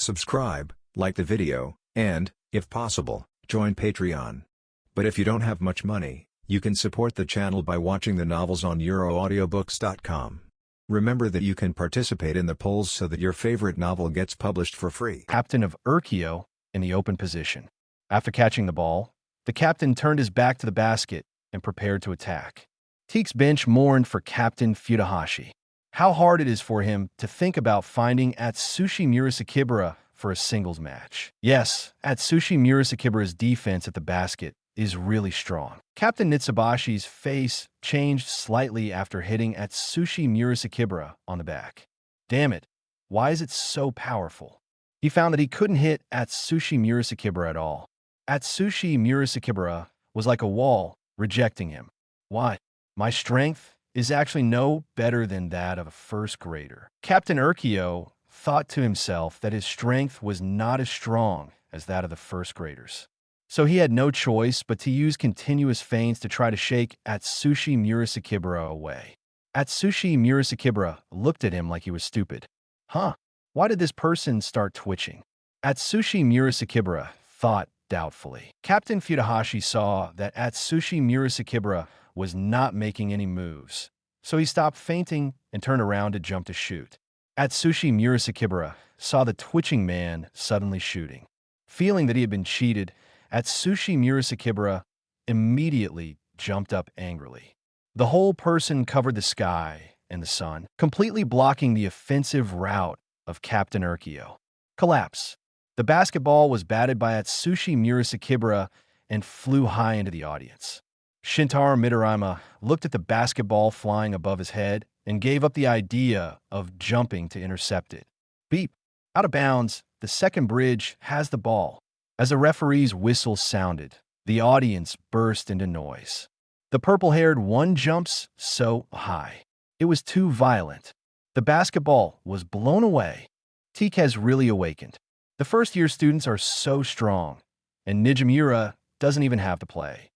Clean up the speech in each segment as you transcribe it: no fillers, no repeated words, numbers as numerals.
subscribe, like the video, and, if possible, join Patreon. But if you don't have much money, you can support the channel by watching the novels on euroaudiobooks.com. Remember that you can participate in the polls so that your favorite novel gets published for free. Captain of Urkio in the open position. After catching the ball, the captain turned his back to the basket and prepared to attack. Teik's bench mourned for Captain Fudahashi. How hard it is for him to think about finding Atsushi Murasakibara for a singles match. Yes, Atsushi Murasakibara's defense at the basket is really strong. Captain Nitsubashi's face changed slightly after hitting Atsushi Murasakibara on the back. Damn it, why is it so powerful? He found that he couldn't hit Atsushi Murasakibara at all. Atsushi Murasakibara was like a wall, rejecting him. Why? My strength is actually no better than that of a first grader. Captain Urkio thought to himself that his strength was not as strong as that of the first graders. So he had no choice but to use continuous feints to try to shake Atsushi Murasakibara away. Atsushi Murasakibara looked at him like he was stupid. Huh? Why did this person start twitching? Atsushi Murasakibara thought doubtfully. Captain Fudahashi saw that Atsushi Murasakibara was not making any moves, so he stopped feinting and turned around to jump to shoot. Atsushi Murasakibara saw the twitching man suddenly shooting. Feeling that he had been cheated, Atsushi Murasakibara immediately jumped up angrily. The whole person covered the sky and the sun, completely blocking the offensive route of Captain Urkio. Collapse. The basketball was batted by Atsushi Murasakibara and flew high into the audience. Shintaro Midorima looked at the basketball flying above his head and gave up the idea of jumping to intercept it. Beep. Out of bounds, the second bridge has the ball. As the referee's whistle sounded, the audience burst into noise. The purple-haired one jumps so high. It was too violent. The basketball was blown away. Teik has really awakened. The first-year students are so strong, and Nijimura doesn't even have to play.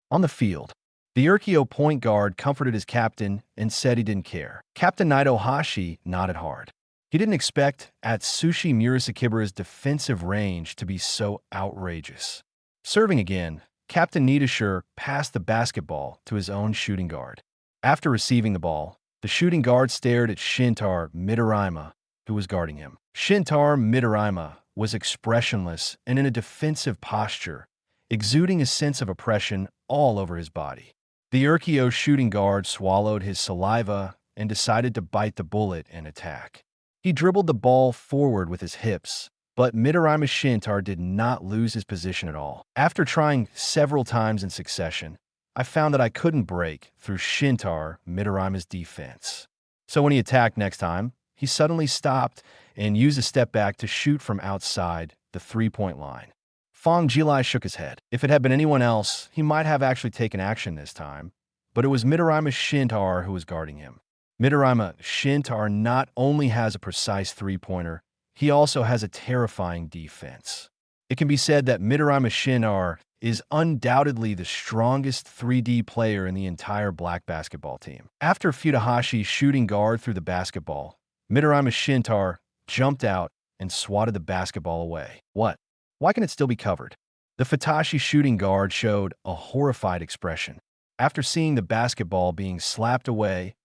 On the field, the Urkio point guard comforted his captain and said he didn't care. Captain Naito Hashi nodded hard. He didn't expect Atsushi Murasakibara's defensive range to be so outrageous. Serving again, Captain Nidashur passed the basketball to his own shooting guard. After receiving the ball, the shooting guard stared at Shintaro Midorima, who was guarding him. Shintaro Midorima was expressionless and in a defensive posture, exuding a sense of oppression all over his body. The Urkio shooting guard swallowed his saliva and decided to bite the bullet and attack. He dribbled the ball forward with his hips, but Midorima Shintarō did not lose his position at all. After trying several times in succession, I found that I couldn't break through Shintaro Midorima's defense. So when he attacked next time, he suddenly stopped and used a step back to shoot from outside the three-point line. Fang Jilai shook his head. If it had been anyone else, he might have actually taken action this time, but it was Midorima Shintarō who was guarding him. Midorima Shintarō not only has a precise three-pointer, he also has a terrifying defense. It can be said that Midorima Shintarō is undoubtedly the strongest 3D player in the entire black basketball team. After Fudahashi's shooting guard threw the basketball, Midorima Shintarō jumped out and swatted the basketball away. What? Why can it still be covered? The Futashi shooting guard showed a horrified expression. After seeing the basketball being slapped away,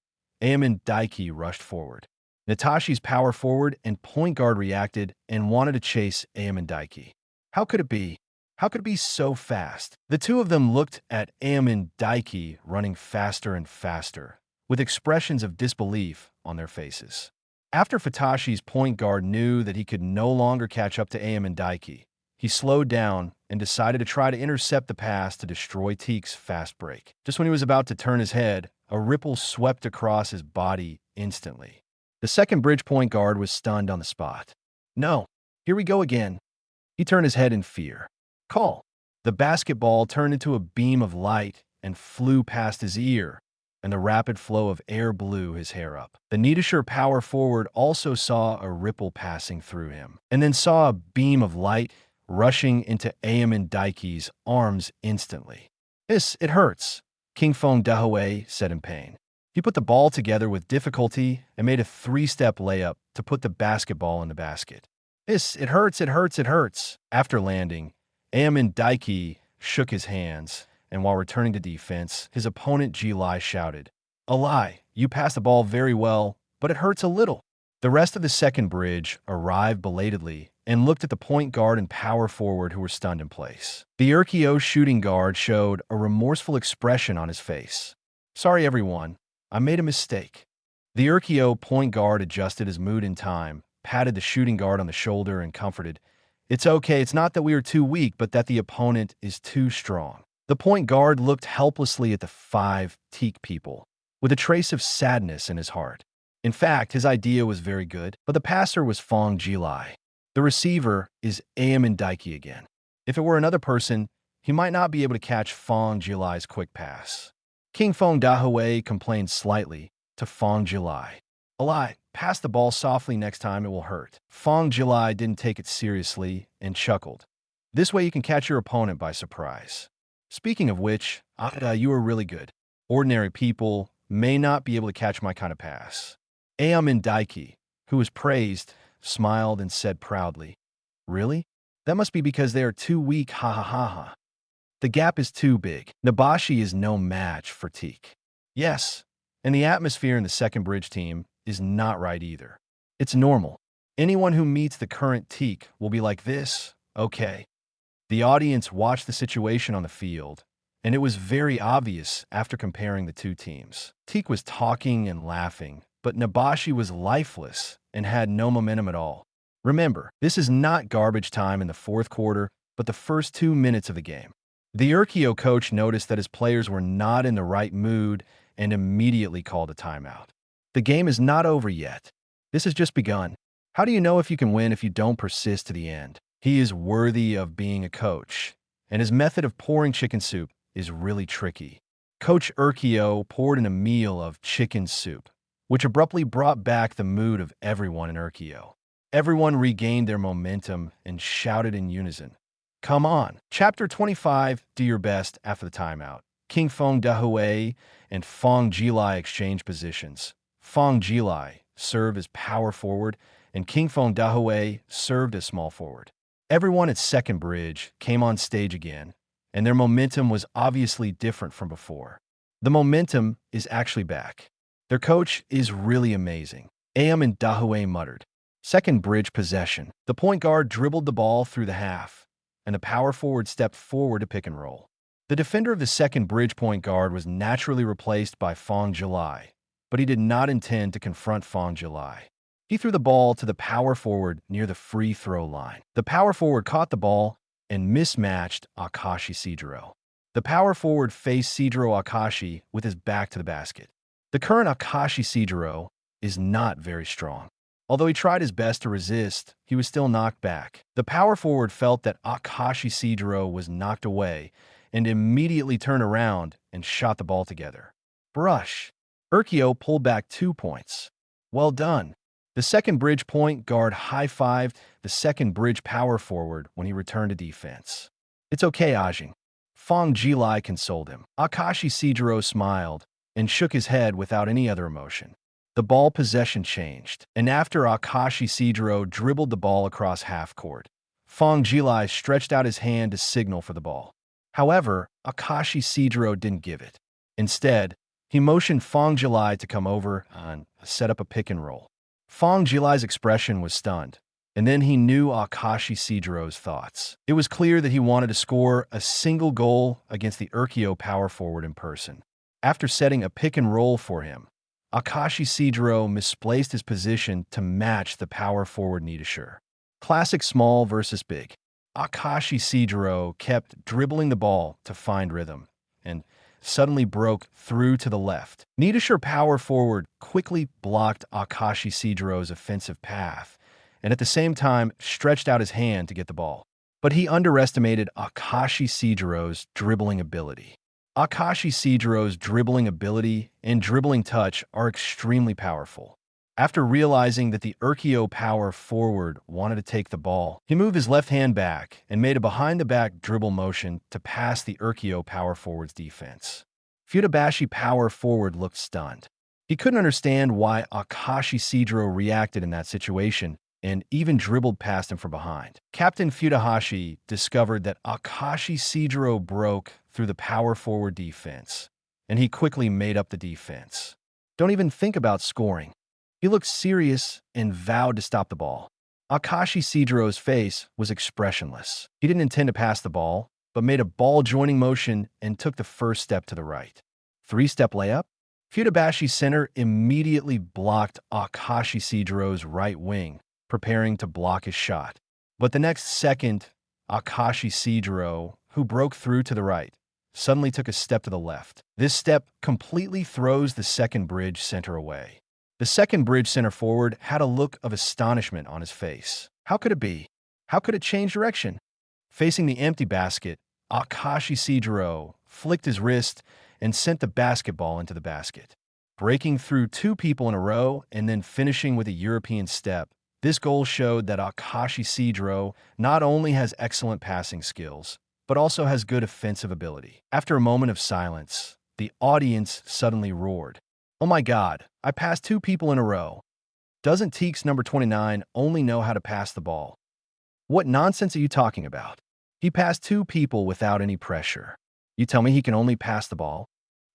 Aomine Daiki rushed forward. Natashi's power forward and point guard reacted and wanted to chase Aomine Daiki. How could it be? How could it be so fast? The two of them looked at Aomine Daiki running faster and faster, with expressions of disbelief on their faces. After Futashi's point guard knew that he could no longer catch up to Aomine Daiki, he slowed down and decided to try to intercept the pass to destroy Teik's fast break. Just when he was about to turn his head, a ripple swept across his body instantly. The second bridge point guard was stunned on the spot. No, here we go again. He turned his head in fear. Call. The basketball turned into a beam of light and flew past his ear, and the rapid flow of air blew his hair up. The Nidashur power forward also saw a ripple passing through him, and then saw a beam of light rushing into Aomine Daiki's arms instantly. It hurts, King Fong Dahoe said in pain. He put the ball together with difficulty and made a three-step layup to put the basketball in the basket. It hurts, it hurts, it hurts. After landing, Aomine Daiki shook his hands, and while returning to defense, his opponent Jilai shouted, Alai, you passed the ball very well, but it hurts a little. The rest of the second bridge arrived belatedly and looked at the point guard and power forward who were stunned in place. The Urkio shooting guard showed a remorseful expression on his face. Sorry everyone, I made a mistake. The Urkio point guard adjusted his mood in time, patted the shooting guard on the shoulder and comforted, It's okay, it's not that we are too weak, but that the opponent is too strong. The point guard looked helplessly at the 5 Teik people, with a trace of sadness in his heart. In fact, his idea was very good, but the passer was Fang Jilai. The receiver is Aomine Daiki again. If it were another person, he might not be able to catch Fang Jilai's quick pass. King Feng Dahui complained slightly to Fang Jilai. Alai, pass the ball softly next time, it will hurt. Fang Jilai didn't take it seriously and chuckled. This way you can catch your opponent by surprise. Speaking of which, you are really good. Ordinary people may not be able to catch my kind of pass. Aomine Daiki, who was praised, smiled and said proudly, Really? That must be because they are too weak, ha ha ha ha. The gap is too big. Nabashi is no match for Teik. Yes, and the atmosphere in the second bridge team is not right either. It's normal. Anyone who meets the current Teik will be like this, okay. The audience watched the situation on the field, and it was very obvious after comparing the two teams. Teik was talking and laughing, but Nabashi was lifeless and had no momentum at all. Remember, this is not garbage time in the fourth quarter, but the first 2 minutes of the game. The Urkio coach noticed that his players were not in the right mood and immediately called a timeout. The game is not over yet. This has just begun. How do you know if you can win if you don't persist to the end? He is worthy of being a coach, and his method of pouring chicken soup is really tricky. Coach Urkio poured in a meal of chicken soup, which abruptly brought back the mood of everyone in Urkio. Everyone regained their momentum and shouted in unison, Come on! Chapter 25, do your best after the timeout. King Feng Dahui and Fang Jilai exchange positions. Fang Jilai served as power forward, and King Feng Dahui served as small forward. Everyone at second bridge came on stage again, and their momentum was obviously different from before. The momentum is actually back. Their coach is really amazing. Aomine Dahui muttered. Second bridge possession. The point guard dribbled the ball through the half, and the power forward stepped forward to pick and roll. The defender of the second bridge point guard was naturally replaced by Fang Jilai, but he did not intend to confront Fang Jilai. He threw the ball to the power forward near the free throw line. The power forward caught the ball and mismatched Akashi Shijiro. The power forward faced Shijiro Akashi with his back to the basket. The current Akashi Shijiro is not very strong. Although he tried his best to resist, he was still knocked back. The power forward felt that Akashi Shijiro was knocked away and immediately turned around and shot the ball together. Brush. Urkio pulled back 2 points. Well done. The second bridge point guard high-fived the second bridge power forward when he returned to defense. It's okay, Ajin. Fang Jilai consoled him. Akashi Shijiro smiled and shook his head without any other emotion. The ball possession changed, and after Akashi Shijiro dribbled the ball across half court, Fang Jilai stretched out his hand to signal for the ball. However, Akashi Shijiro didn't give it. Instead, he motioned Fang Jilai to come over and set up a pick and roll. Fang Jilai's expression was stunned, and then he knew Akashi Shijiro's thoughts. It was clear that he wanted to score a single goal against the Urkio power forward in person. After setting a pick and roll for him, Akashi Shijiro misplaced his position to match the power forward Nidashir. Classic small versus big. Akashi Shijiro kept dribbling the ball to find rhythm and suddenly broke through to the left. Nidashir power forward quickly blocked Akashi Shijiro's offensive path and at the same time stretched out his hand to get the ball. But he underestimated Akashi Shijiro's dribbling ability. Akashi Shijiro's dribbling ability and dribbling touch are extremely powerful. After realizing that the Urkio power forward wanted to take the ball, he moved his left hand back and made a behind-the-back dribble motion to pass the Urkio power forward's defense. Futabashi power forward looked stunned. He couldn't understand why Akashi Shijiro reacted in that situation, and even dribbled past him from behind. Captain Fudahashi discovered that Akashi Shijiro broke through the power forward defense, and he quickly made up the defense. Don't even think about scoring. He looked serious and vowed to stop the ball. Akashi Shijiro's face was expressionless. He didn't intend to pass the ball, but made a ball-joining motion and took the first step to the right. Three-step layup? Futabashi's center immediately blocked Akashi Shijiro's right wing, preparing to block his shot. But the next second, Akashi Shijiro, who broke through to the right, suddenly took a step to the left. This step completely throws the second bridge center away. The second bridge center forward had a look of astonishment on his face. How could it be? How could it change direction? Facing the empty basket, Akashi Shijiro flicked his wrist and sent the basketball into the basket. Breaking through two people in a row and then finishing with a European step, this goal showed that Akashi Shijiro not only has excellent passing skills, but also has good offensive ability. After a moment of silence, the audience suddenly roared. "Oh my God, I passed two people in a row. Doesn't Teik's number 29 only know how to pass the ball? What nonsense are you talking about? He passed two people without any pressure. You tell me he can only pass the ball?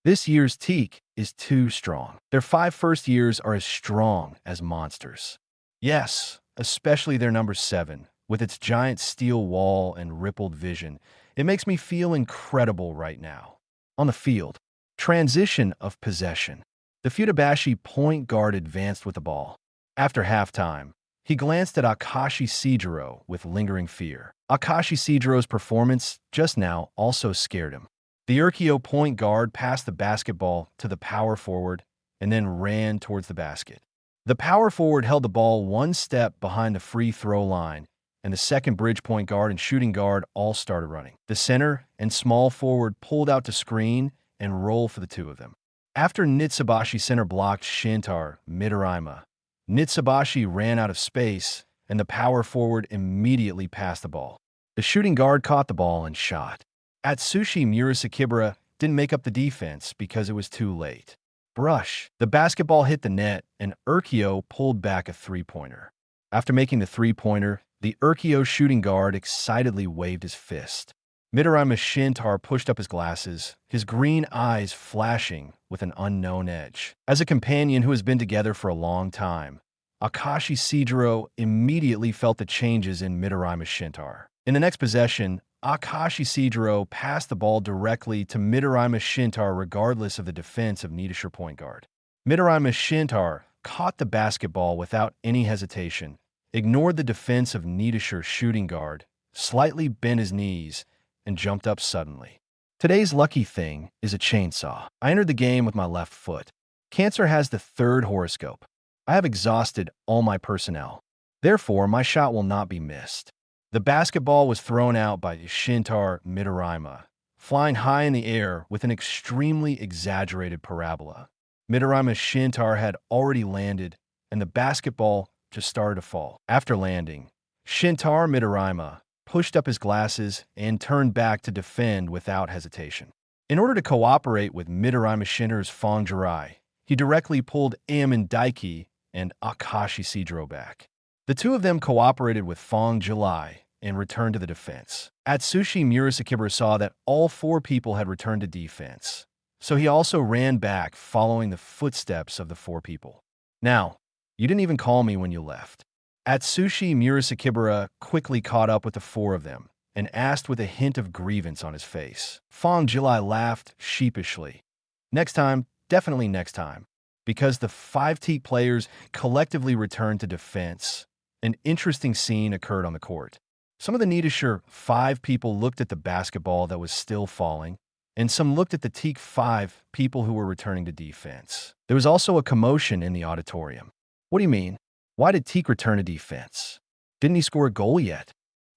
This year's Teik is too strong. Their 5 first years are as strong as monsters. Yes, especially their number 7, with its giant steel wall and rippled vision. It makes me feel incredible right now." On the field, transition of possession. The Futabashi point guard advanced with the ball. After halftime, he glanced at Akashi Shijiro with lingering fear. Akashi Shijiro's performance just now also scared him. The Urkio point guard passed the basketball to the power forward and then ran towards the basket. The power forward held the ball one step behind the free throw line, and the second bridge point guard and shooting guard all started running. The center and small forward pulled out to screen and roll for the two of them. After Nitsubashi center blocked Shintaro Midorima, Nitsubashi ran out of space, and the power forward immediately passed the ball. The shooting guard caught the ball and shot. Atsushi Murasakibara didn't make up the defense because it was too late. Brush. The basketball hit the net, and Urkio pulled back a three-pointer. After making the three-pointer, the Urkio shooting guard excitedly waved his fist. Midorima Shintarō pushed up his glasses, his green eyes flashing with an unknown edge. As a companion who has been together for a long time, Akashi Shijiro immediately felt the changes in Midorima Shintarō. In the next possession, Akashi Shijiro passed the ball directly to Midorima Shintarō regardless of the defense of Nidashir point guard. Midorima Shintarō caught the basketball without any hesitation, ignored the defense of Nidashir shooting guard, slightly bent his knees, and jumped up suddenly. Today's lucky thing is a chainsaw. I entered the game with my left foot. Cancer has the 3rd horoscope. I have exhausted all my personnel. Therefore, my shot will not be missed. The basketball was thrown out by Shintaro Midorima, flying high in the air with an extremely exaggerated parabola. Midorima Shintarō had already landed, and the basketball just started to fall. After landing, Shintaro Midorima pushed up his glasses and turned back to defend without hesitation. In order to cooperate with Midorima Shintaro's Fang Jilai, he directly pulled Aomine Daiki and Akashi Shijiro back. The two of them cooperated with Fang Jilai and returned to the defense. Atsushi Murasakibara saw that all 4 people had returned to defense, so he also ran back following the footsteps of the 4 people. "Now, you didn't even call me when you left." Atsushi Murasakibara quickly caught up with the 4 of them and asked with a hint of grievance on his face. Fang Jilai laughed sheepishly. "Next time, definitely next time." Because the 5 Teik players collectively returned to defense, an interesting scene occurred on the court. Some of the Nidashir 5 people looked at the basketball that was still falling, and some looked at the Teik 5 people who were returning to defense. There was also a commotion in the auditorium. "What do you mean? Why did Teik return to defense? Didn't he score a goal yet?"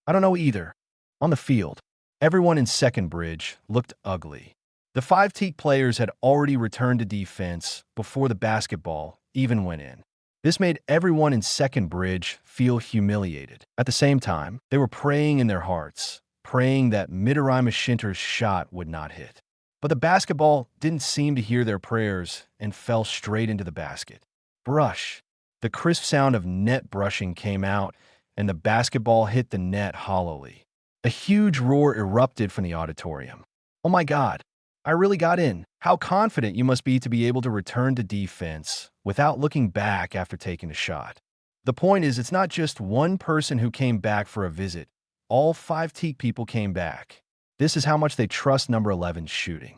"I don't know either." On the field, everyone in second bridge looked ugly. The 5 Teak players had already returned to defense before the basketball even went in. This made everyone in second bridge feel humiliated. At the same time, they were praying in their hearts, praying that Midorima Shintaro's shot would not hit. But the basketball didn't seem to hear their prayers and fell straight into the basket. Brush. The crisp sound of net brushing came out, and the basketball hit the net hollowly. A huge roar erupted from the auditorium. "Oh my God, I really got in. How confident you must be to be able to return to defense without looking back after taking a shot." The point is, it's not just one person who came back for a visit. All 5 Teak people came back. This is how much they trust number 11's shooting.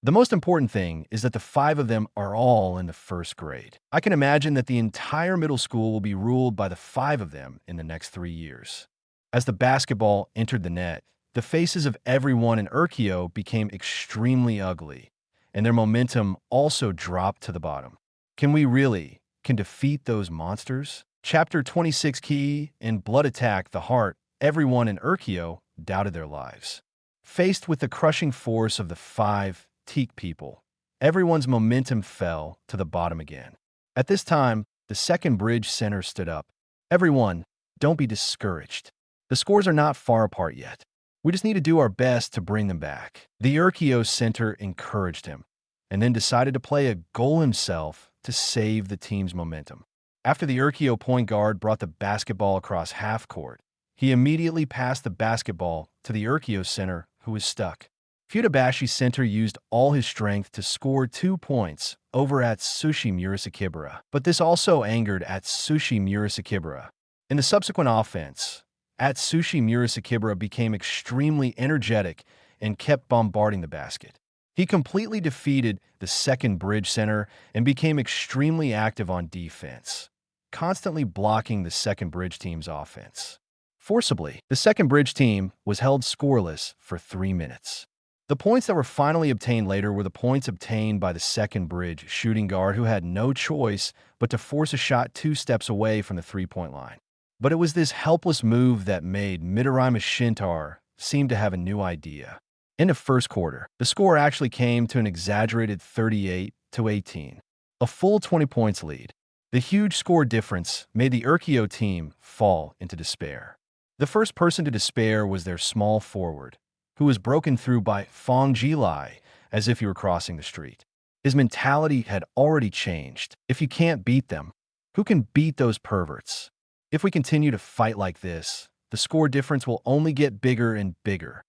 The most important thing is that the 5 of them are all in the 1st grade. I can imagine that the entire middle school will be ruled by the 5 of them in the next 3 years. As the basketball entered the net, the faces of everyone in Urkio became extremely ugly, and their momentum also dropped to the bottom. Can defeat those monsters? Chapter 26 Key in Blood Attack the Heart, everyone in Urkio doubted their lives. Faced with the crushing force of the 5 Teak people, everyone's momentum fell to the bottom again. At this time, the 2nd Bridge Center stood up. "Everyone, don't be discouraged. The scores are not far apart yet. We just need to do our best to bring them back." The Urkio Center encouraged him, and then decided to play a goal himself to save the team's momentum. After the Urkio point guard brought the basketball across half court, he immediately passed the basketball to the Urkio Center, who was stuck. Fudabashi Center used all his strength to score 2 points over Atsushi Murasakibara, but this also angered Atsushi Murasakibara. In the subsequent offense, Atsushi Murasakibara became extremely energetic and kept bombarding the basket. He completely defeated the 2nd Bridge Center and became extremely active on defense, constantly blocking the 2nd Bridge team's offense. Forcibly, the 2nd Bridge team was held scoreless for 3 minutes. The points that were finally obtained later were the points obtained by the 2nd Bridge shooting guard, who had no choice but to force a shot 2 steps away from the 3-point line. But it was this helpless move that made Midorima Shintarō seem to have a new idea. In the 1st quarter, the score actually came to an exaggerated 38-18, a full 20 points lead. The huge score difference made the Urkio team fall into despair. The first person to despair was their small forward, who was broken through by Fang Jilai as if he were crossing the street. His mentality had already changed. If you can't beat them, who can beat those perverts? If we continue to fight like this, the score difference will only get bigger and bigger.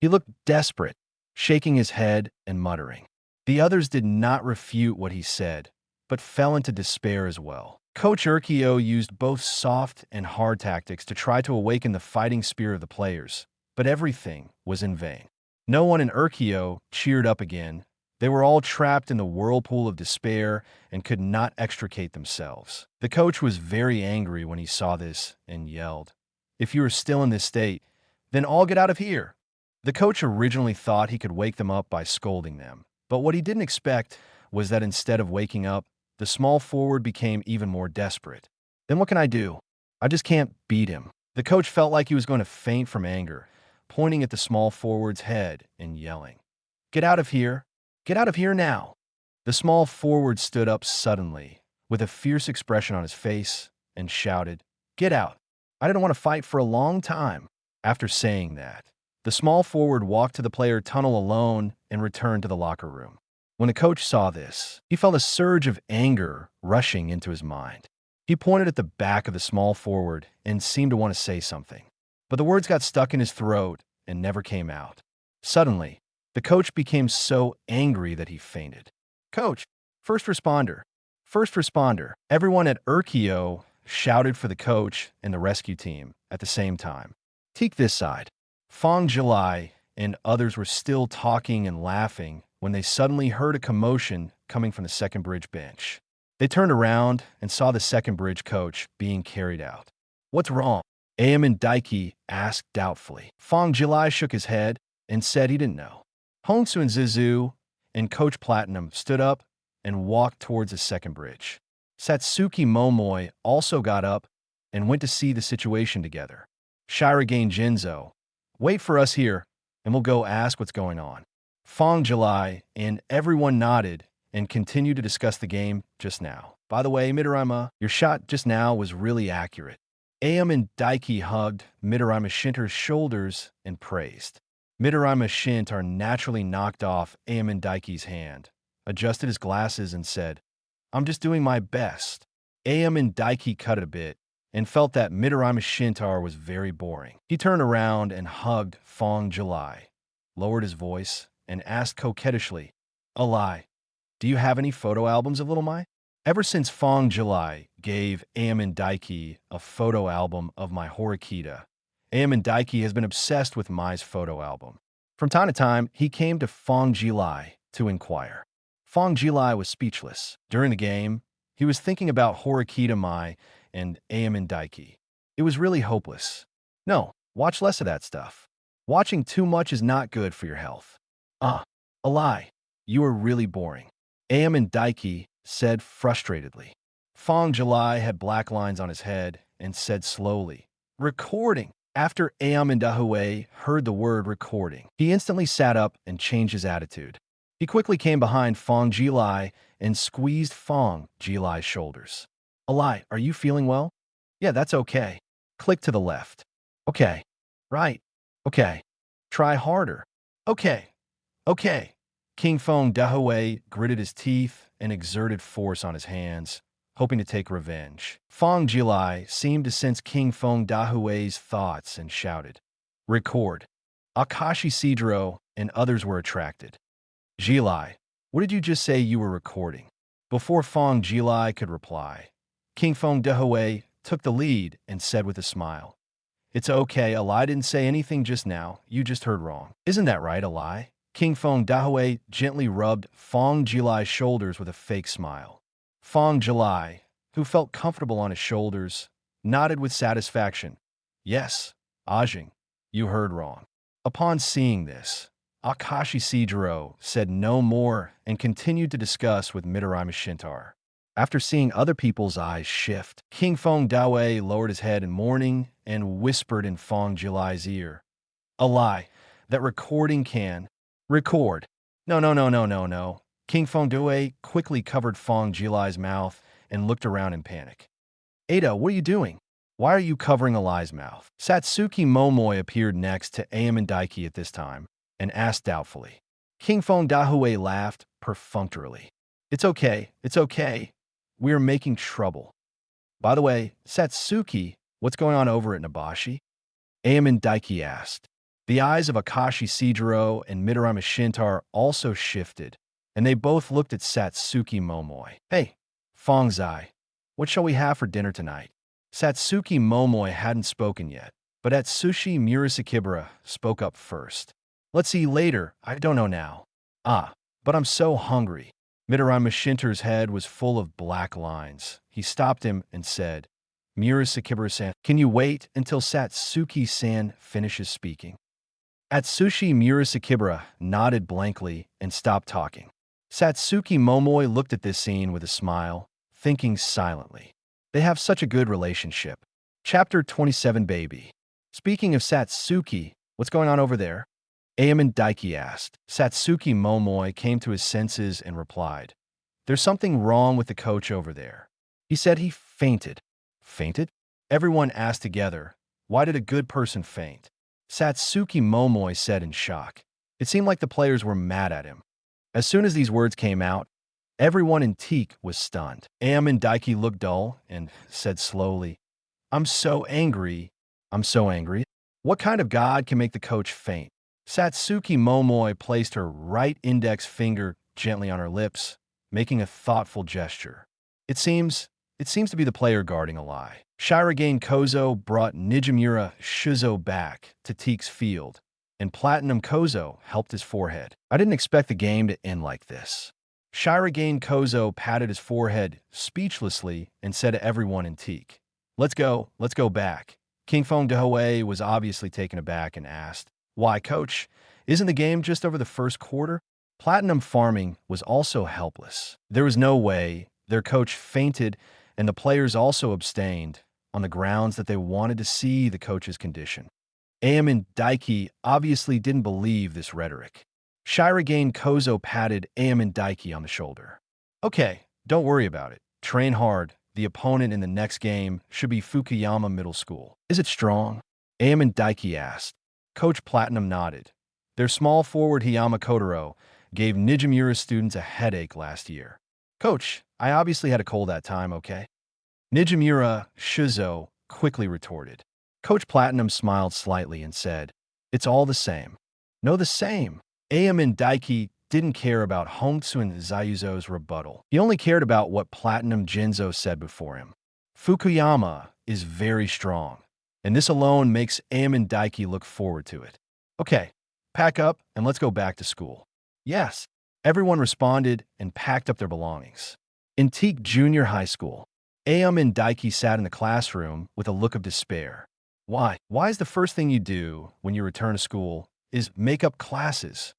He looked desperate, shaking his head and muttering. The others did not refute what he said, but fell into despair as well. Coach Urkio used both soft and hard tactics to try to awaken the fighting spirit of the players, but everything was in vain. No one in Urkio cheered up again. They were all trapped in the whirlpool of despair and could not extricate themselves. The coach was very angry when he saw this and yelled, "If you are still in this state, then all get out of here." The coach originally thought he could wake them up by scolding them, but what he didn't expect was that instead of waking up, the small forward became even more desperate. "Then what can I do? I just can't beat him." The coach felt like he was going to faint from anger, pointing at the small forward's head and yelling, "Get out of here! Get out of here now!" The small forward stood up suddenly, with a fierce expression on his face, and shouted, "Get out! I didn't want to fight for a long time." After saying that, the small forward walked to the player tunnel alone and returned to the locker room. When the coach saw this, he felt a surge of anger rushing into his mind. He pointed at the back of the small forward and seemed to want to say something, but the words got stuck in his throat and never came out. Suddenly, the coach became so angry that he fainted. "Coach, first responder! First responder!" Everyone at Urkio shouted for the coach and the rescue team at the same time. Teak this side. Fang Jilai and others were still talking and laughing when they suddenly heard a commotion coming from the 2nd Bridge bench. They turned around and saw the 2nd Bridge coach being carried out. "What's wrong?" Aomine Daiki asked doubtfully. Fang Jilai shook his head and said he didn't know. Hongsu and Zizu and Coach Platinum stood up and walked towards the 2nd Bridge. Satsuki Momoi also got up and went to see the situation together. Shirogane Jinzo, "Wait for us here, and we'll go ask what's going on." Fang Jilai and everyone nodded and continued to discuss the game just now. "By the way, Midorima, your shot just now was really accurate." Aomine Daiki hugged Midorima Shintarō's shoulders and praised. Midorima Shintarō naturally knocked off Aomine Daiki's hand, adjusted his glasses, and said, "I'm just doing my best." Aomine Daiki cut it a bit and felt that Midorima Shintarō was very boring. He turned around and hugged Fang Jilai, lowered his voice, and asked coquettishly, Alai, do you have any photo albums of Little Mai? Ever since Fang Jilai gave Aomine Daiki a photo album of Mai Horikita, Aomine Daiki has been obsessed with Mai's photo album. From time to time, he came to Fang Jilai to inquire. Fang Jilai was speechless. During the game, he was thinking about Horikita Mai and Aomine Daiki. It was really hopeless. No, watch less of that stuff. Watching too much is not good for your health. Alai, you are really boring, Aomine Daiki said frustratedly. Fang Jilai had black lines on his head and said slowly, recording. After Aomine Daiki heard the word recording, he instantly sat up and changed his attitude. He quickly came behind Fang Jilai and squeezed Fang Jilai's shoulders. Alai, are you feeling well? Yeah, that's okay. Click to the left. Okay. Right. Okay. Try harder. Okay. Okay. King Fang Daiki gritted his teeth and exerted force on his hands, hoping to take revenge. Fang Jilai seemed to sense King Fang Daiki's thoughts and shouted, record. Akashi Sidro and others were attracted. Jilai, what did you just say you were recording? Before Fang Jilai could reply, King Fang Daiki took the lead and said with a smile, it's okay, Alai didn't say anything just now, you just heard wrong. Isn't that right, Alai? King Fang Daiki gently rubbed Fang Jilai's shoulders with a fake smile. Fang Jilai, who felt comfortable on his shoulders, nodded with satisfaction. Yes, Ajing, you heard wrong. Upon seeing this, Akashi Sidro said no more and continued to discuss with Midorima Shintarō. After seeing other people's eyes shift, King Fang Daiki lowered his head in mourning and whispered in Fang Jilai's ear, Alai, that recording can record. No. King Fang Daiki quickly covered Fang Jilai's mouth and looked around in panic. Ada, what are you doing? Why are you covering Alai's mouth? Satsuki Momoi appeared next to Aomine Daiki at this time and asked doubtfully. King Fang Daiki laughed perfunctorily. It's okay. We are making trouble. By the way, Satsuki, what's going on over at Nabashi? Aomine Daiki asked. The eyes of Akashi Sidro and Midorima Shintarō also shifted, and they both looked at Satsuki Momoi. Hey, Fang Zai, what shall we have for dinner tonight? Satsuki Momoi hadn't spoken yet, but Atsushi Murasakibara spoke up first. Let's eat later, I don't know now. But I'm so hungry. Midorima Shintarō's head was full of black lines. He stopped him and said, Murasakibara-san, can you wait until Satsuki-san finishes speaking? Atsushi Murasakibara nodded blankly and stopped talking. Satsuki Momoi looked at this scene with a smile, thinking silently. They have such a good relationship. Chapter 27 Baby. Speaking of Satsuki, what's going on over there? Aomine Daiki asked. Satsuki Momoi came to his senses and replied, there's something wrong with the coach over there. He said he fainted. Fainted? Everyone asked together, why did a good person faint? Satsuki Momoi said in shock. It seemed like the players were mad at him. As soon as these words came out, everyone in Teikō was stunned. Aomine Daiki looked dull and said slowly, I'm so angry. What kind of god can make the coach faint? Satsuki Momoi placed her right index finger gently on her lips, making a thoughtful gesture. It seems to be the player guarding Alai. Shirogane Kozo brought Nijimura Shuzo back to Teikō's field, and Platinum Kozo helped his forehead. I didn't expect the game to end like this. Shirogane Kozo patted his forehead speechlessly and said to everyone in Teikō, let's go back. King Fang Daiki was obviously taken aback and asked, why, coach? Isn't the game just over the first quarter? Platinum Farming was also helpless. There was no way. Their coach fainted, and the players also abstained on the grounds that they wanted to see the coach's condition. Aomine Daiki obviously didn't believe this rhetoric. Shirogane Kozo patted Aomine Daiki on the shoulder. Okay, don't worry about it. Train hard. The opponent in the next game should be Fukuyama Middle School. Is it strong? Aomine Daiki asked. Coach Platinum nodded. Their small forward Hiyama gave Nijimura students a headache last year. Coach, I obviously had a cold that time, okay? Nijimura Shizo quickly retorted. Coach Platinum smiled slightly and said, "It's all the same." No, the same. Aomine Daiki didn't care about Hongtsu and Zayuzo's rebuttal. He only cared about what Platinum Jinzo said before him. Fukuyama is very strong, and this alone makes Aomine Daiki look forward to it. Okay, pack up and let's go back to school. Yes. Everyone responded and packed up their belongings. In Teikō Junior High School, Aomine Daiki sat in the classroom with a look of despair. Why? Why is the first thing you do when you return to school is make up classes?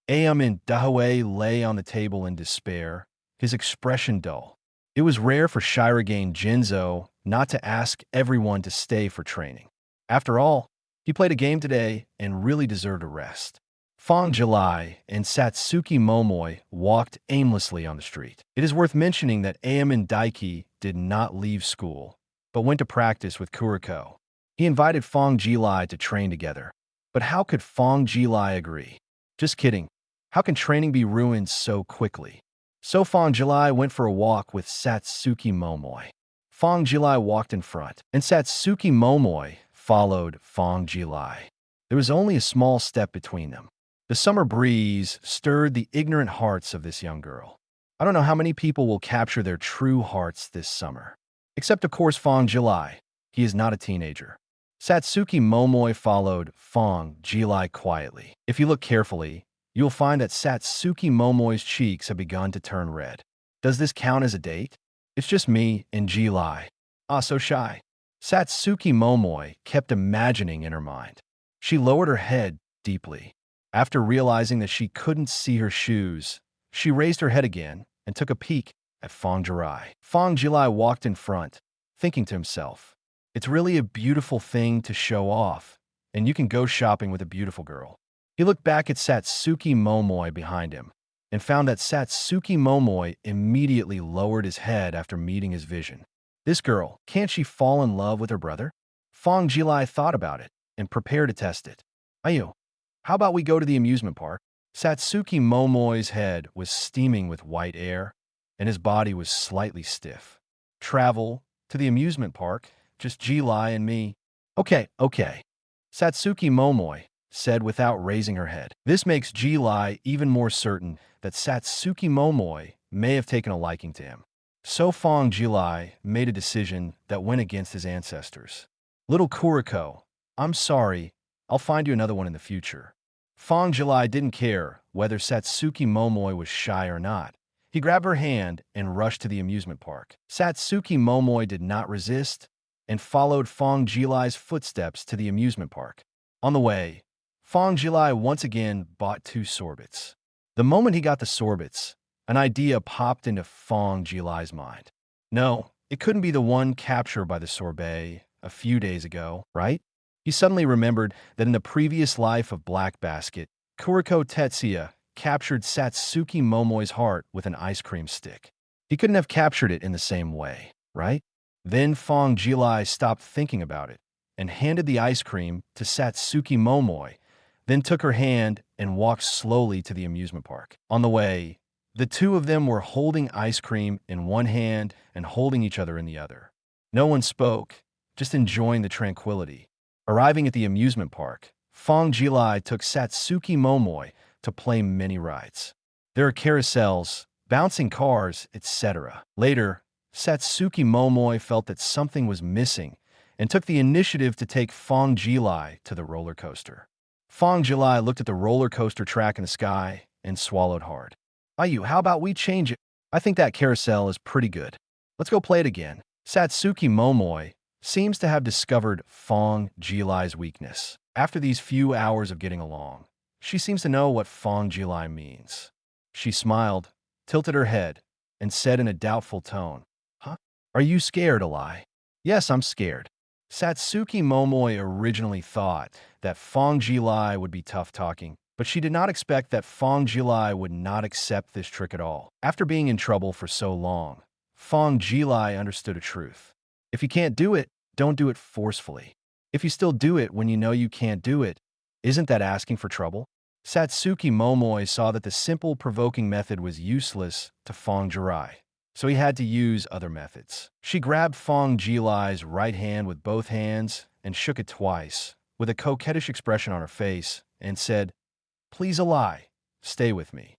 Aomine Daihue lay on the table in despair, his expression dull. It was rare for Shirogane Jinzo not to ask everyone to stay for training. After all, he played a game today and really deserved a rest. Fang Jilai and Satsuki Momoi walked aimlessly on the street. It is worth mentioning that Aomine Daiki did not leave school, but went to practice with Kuroko. He invited Fang Jilai to train together. But how could Fang Jilai agree? Just kidding. How can training be ruined so quickly? So Fang Jilai went for a walk with Satsuki Momoi. Fang Jilai walked in front, and Satsuki Momoi followed Fang Jilai. There was only a small step between them. The summer breeze stirred the ignorant hearts of this young girl. I don't know how many people will capture their true hearts this summer. Except, of course, Fang Jilai. He is not a teenager. Satsuki Momoi followed Fang Jilai quietly. If you look carefully, you'll find that Satsuki Momoi's cheeks have begun to turn red. Does this count as a date? It's just me and Jilai. Ah, so shy. Satsuki Momoi kept imagining in her mind. She lowered her head deeply. After realizing that she couldn't see her shoes, she raised her head again and took a peek at Fang Jilai. Fang Jilai walked in front, thinking to himself, "It's really a beautiful thing to show off, and you can go shopping with a beautiful girl." He looked back at Satsuki Momoi behind him and found that Satsuki Momoi immediately lowered his head after meeting his vision. This girl, can't she fall in love with her brother? Fang Jilai thought about it and prepared to test it. "Ayu, how about we go to the amusement park?" Satsuki Momoi's head was steaming with white air, and his body was slightly stiff. "Travel to the amusement park? Just Jilai and me." Okay. Satsuki Momoi said without raising her head. This makes Jilai even more certain that Satsuki Momoi may have taken a liking to him. So Fang Jilai made a decision that went against his ancestors. "Little Kuroko, I'm sorry, I'll find you another one in the future." Fang Jilai didn't care whether Satsuki Momoi was shy or not. He grabbed her hand and rushed to the amusement park. Satsuki Momoi did not resist and followed Fang Jilai's footsteps to the amusement park. On the way, Fang Jilai once again bought 2 sorbets. The moment he got the sorbets, an idea popped into Fang Jilai's mind. No, it couldn't be the one captured by the sorbet a few days ago, right? He suddenly remembered that in the previous life of Black Basket, Kuroko Tetsuya captured Satsuki Momoi's heart with an ice cream stick. He couldn't have captured it in the same way, right? Then Fang Jilai stopped thinking about it and handed the ice cream to Satsuki Momoi, then took her hand and walked slowly to the amusement park. On the way, the two of them were holding ice cream in one hand and holding each other in the other. No one spoke, just enjoying the tranquility. Arriving at the amusement park, Fang Jilai took Satsuki Momoi to play many rides. There are carousels, bouncing cars, etc. Later, Satsuki Momoi felt that something was missing and took the initiative to take Fang Jilai to the roller coaster. Fang Jilai looked at the roller coaster track in the sky and swallowed hard. "Ayu, how about we change it? I think that carousel is pretty good. Let's go play it again." Satsuki Momoi seems to have discovered Fang Jilai's weakness. After these few hours of getting along, she seems to know what Fang Jilai means. She smiled, tilted her head, and said in a doubtful tone, "Huh? Are you scared, Alai?" "Yes, I'm scared." Satsuki Momoi originally thought that Fang Jilai would be tough-talking, but she did not expect that Fang Jilai would not accept this trick at all. After being in trouble for so long, Fang Jilai understood a truth. If you can't do it, don't do it forcefully. If you still do it when you know you can't do it, isn't that asking for trouble? Satsuki Momoi saw that the simple provoking method was useless to Fang Jilai. so he had to use other methods. She grabbed Fang Jilai's right hand with both hands and shook it twice, with a coquettish expression on her face, and said, "Please, Alai, stay with me."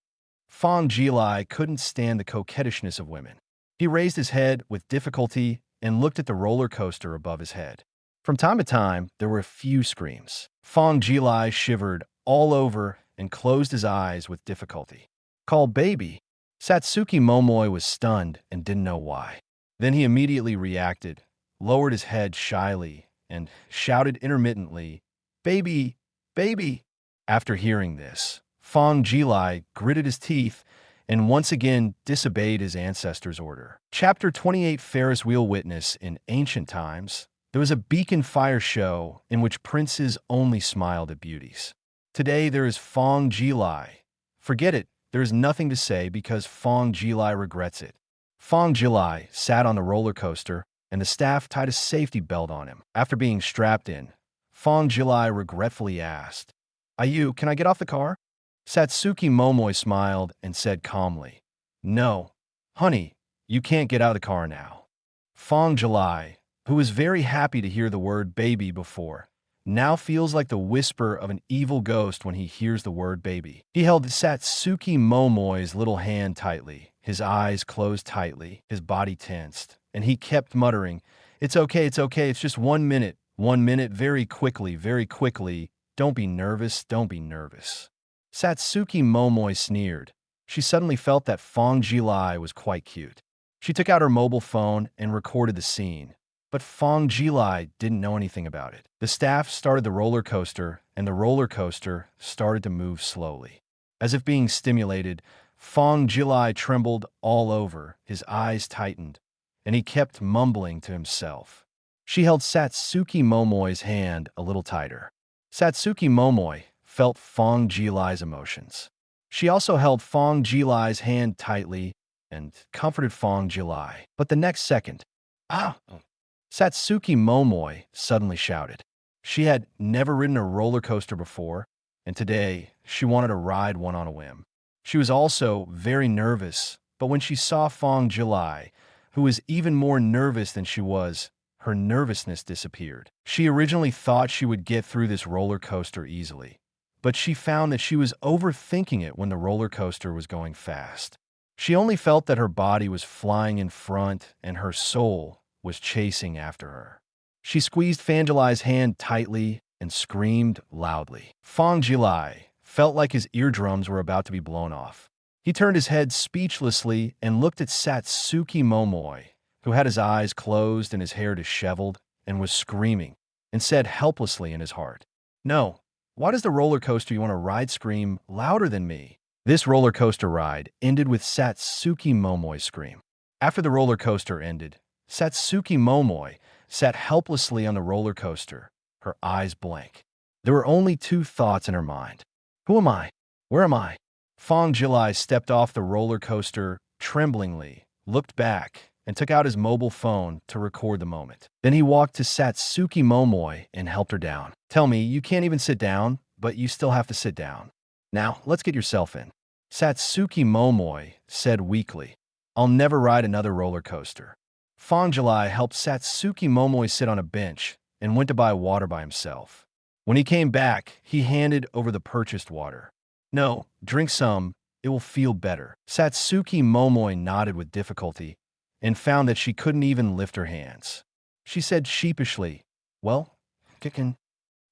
Fang Jilai couldn't stand the coquettishness of women. He raised his head with difficulty and looked at the roller coaster above his head. From time to time, there were a few screams. Fang Jilai shivered all over and closed his eyes with difficulty. "Call baby." Satsuki Momoi was stunned and didn't know why. Then he immediately reacted, lowered his head shyly, and shouted intermittently, "Baby, baby." After hearing this, Fang Jilai gritted his teeth and once again disobeyed his ancestors' order. Chapter 28 Ferris Wheel Witness. In ancient times, there was a beacon fire show in which princes only smiled at beauties. Today there is Fang Jilai. Forget it, there is nothing to say because Fang Jilai regrets it. Fang Jilai sat on the roller coaster and the staff tied a safety belt on him. After being strapped in, Fang Jilai regretfully asked, "Ayu, can I get off the car?" Satsuki Momoi smiled and said calmly, "No, honey, you can't get out of the car now." Fang Jilai, who was very happy to hear the word baby before, now feels like the whisper of an evil ghost when he hears the word baby. He held Satsuki Momoi's little hand tightly, his eyes closed tightly, his body tensed, and he kept muttering, it's okay, it's just 1 minute, 1 minute, very quickly, don't be nervous, don't be nervous." Satsuki Momoi sneered. She suddenly felt that Fang Jilai was quite cute. She took out her mobile phone and recorded the scene. But Fang Jilai didn't know anything about it. The staff started the roller coaster, and the roller coaster started to move slowly. As if being stimulated, Fang Jilai trembled all over, his eyes tightened, and he kept mumbling to himself. She held Satsuki Momoi's hand a little tighter. Satsuki Momoi felt Fang Jilai's emotions. She also held Fang Jilai's hand tightly and comforted Fang Jilai. But the next second, Satsuki Momoi suddenly shouted. She had never ridden a roller coaster before, and today she wanted to ride one on a whim. She was also very nervous, but when she saw Fang Jilai, who was even more nervous than she was, her nervousness disappeared. She originally thought she would get through this roller coaster easily, but she found that she was overthinking it when the roller coaster was going fast. She only felt that her body was flying in front and her soul was chasing after her. She squeezed Fang Jilai's hand tightly and screamed loudly. Fang Jilai felt like his eardrums were about to be blown off. He turned his head speechlessly and looked at Satsuki Momoi, who had his eyes closed and his hair disheveled and was screaming, and said helplessly in his heart, "No, why does the roller coaster you want to ride scream louder than me?" This roller coaster ride ended with Satsuki Momoi's scream. After the roller coaster ended, Satsuki Momoi sat helplessly on the roller coaster, her eyes blank. There were only two thoughts in her mind. Who am I? Where am I? Fang Jilai stepped off the roller coaster tremblingly, looked back, and took out his mobile phone to record the moment. Then he walked to Satsuki Momoi and helped her down. "Tell me, you can't even sit down, but you still have to sit down. Now, let's get yourself in." Satsuki Momoi said weakly, "I'll never ride another roller coaster." Fang Jilai helped Satsuki Momoi sit on a bench and went to buy water by himself. When he came back, he handed over the purchased water. "No, drink some, it will feel better." Satsuki Momoi nodded with difficulty and found that she couldn't even lift her hands. She said sheepishly, "Well, kickin'."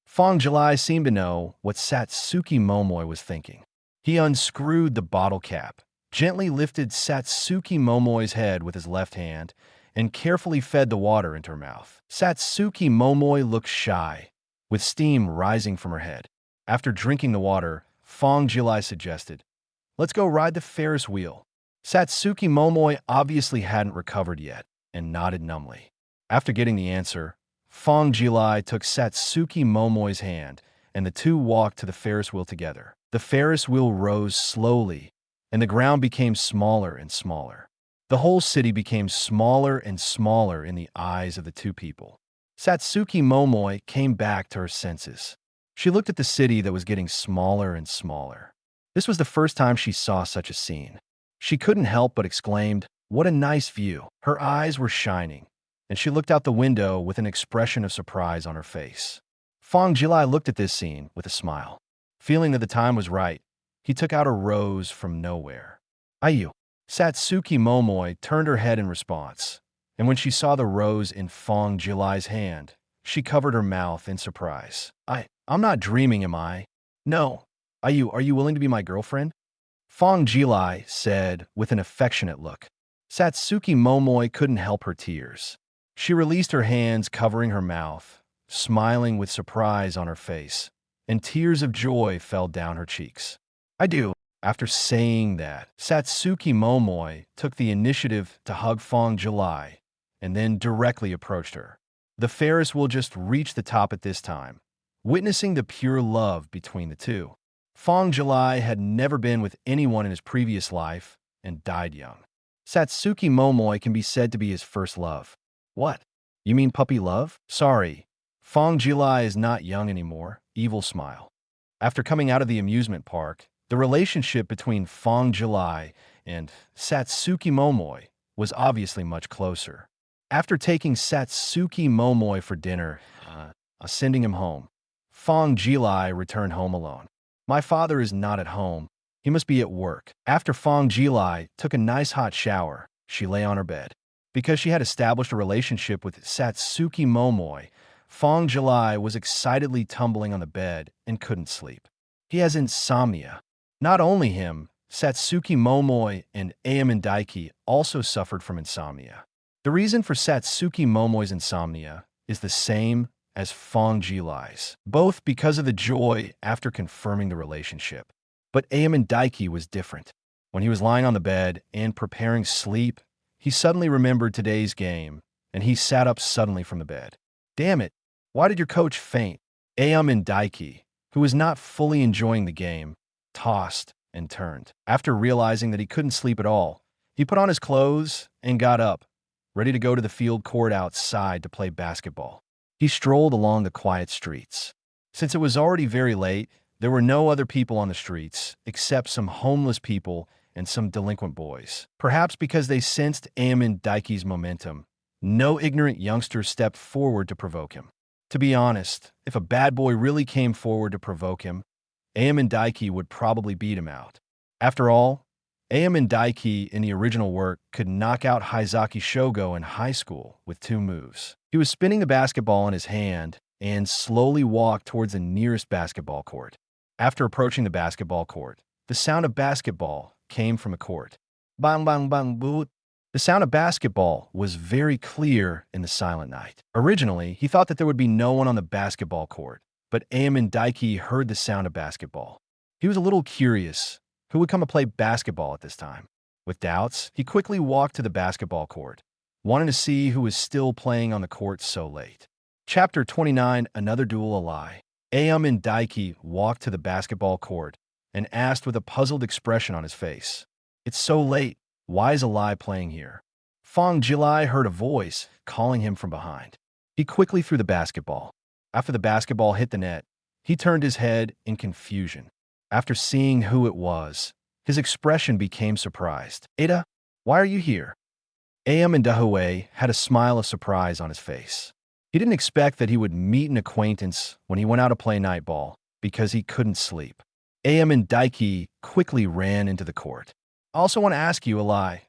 Fang Jilai seemed to know what Satsuki Momoi was thinking. He unscrewed the bottle cap, gently lifted Satsuki Momoi's head with his left hand, and carefully fed the water into her mouth. Satsuki Momoi looked shy, with steam rising from her head. After drinking the water, Fang Jilai suggested, "Let's go ride the Ferris wheel." Satsuki Momoi obviously hadn't recovered yet, and nodded numbly. After getting the answer, Fang Jilai took Satsuki Momoi's hand, and the two walked to the Ferris wheel together. The Ferris wheel rose slowly, and the ground became smaller and smaller. The whole city became smaller and smaller in the eyes of the two people. Satsuki Momoi came back to her senses. She looked at the city that was getting smaller and smaller. This was the first time she saw such a scene. She couldn't help but exclaimed, What a nice view. Her eyes were shining, and she looked out the window with an expression of surprise on her face. Fang Jilai looked at this scene with a smile. Feeling that the time was right, he took out a rose from nowhere. Ayu. Satsuki Momoi turned her head in response, and when she saw the rose in Fang Jilai's hand, she covered her mouth in surprise. I'm not dreaming, am I? No. Ayu, are you willing to be my girlfriend? Fang Jilai said with an affectionate look. Satsuki Momoi couldn't help her tears. She released her hands covering her mouth, smiling with surprise on her face, and tears of joy fell down her cheeks. I do. After saying that, Satsuki Momoi took the initiative to hug Fang Jilai and then directly approached her. The Ferris will just reach the top at this time, witnessing the pure love between the two. Fang Jilai had never been with anyone in his previous life and died young. Satsuki Momoi can be said to be his first love. What? You mean puppy love? Sorry. Fang Jilai is not young anymore. Evil smile. After coming out of the amusement park, the relationship between Fang Jilai and Satsuki Momoi was obviously much closer. After taking Satsuki Momoi for dinner, sending him home, Fang Jilai returned home alone. My father is not at home. He must be at work. After Fang Jilai took a nice hot shower, she lay on her bed. Because she had established a relationship with Satsuki Momoi, Fang Jilai was excitedly tumbling on the bed and couldn't sleep. He has insomnia. Not only him, Satsuki Momoi and Aomine Daiki also suffered from insomnia. The reason for Satsuki Momoi's insomnia is the same as Fang Jilai's, both because of the joy after confirming the relationship. But Aomine Daiki was different. When he was lying on the bed and preparing sleep, he suddenly remembered today's game, and he sat up suddenly from the bed. Damn it, why did your coach faint? Aomine Daiki, who was not fully enjoying the game, tossed and turned. After realizing that he couldn't sleep at all, he put on his clothes and got up, ready to go to the field court outside to play basketball. He strolled along the quiet streets. Since it was already very late, there were no other people on the streets except some homeless people and some delinquent boys. Perhaps because they sensed Aomine Daiki's momentum, no ignorant youngster stepped forward to provoke him. To be honest, if a bad boy really came forward to provoke him, Aomine Daiki would probably beat him out. After all, Aomine Daiki in the original work could knock out Haizaki Shogo in high school with 2 moves. He was spinning the basketball in his hand and slowly walked towards the nearest basketball court. After approaching the basketball court, the sound of basketball came from a court. Bang bang bang boot. The sound of basketball was very clear in the silent night. Originally, he thought that there would be no one on the basketball court, but Aomine Daiki heard the sound of basketball. He was a little curious. Who would come to play basketball at this time? With doubts, he quickly walked to the basketball court, wanting to see who was still playing on the court so late. Chapter 29, Another Duel Alai. Aomine Daiki walked to the basketball court and asked with a puzzled expression on his face. It's so late. Why is Alai playing here? Fang Jilai heard a voice calling him from behind. He quickly threw the basketball. After the basketball hit the net, he turned his head in confusion. After seeing who it was, his expression became surprised. Ada, why are you here? Aomine Daiki had a smile of surprise on his face. He didn't expect that he would meet an acquaintance when he went out to play night ball because he couldn't sleep. Aomine Daiki quickly ran into the court. I also want to ask you, Alai,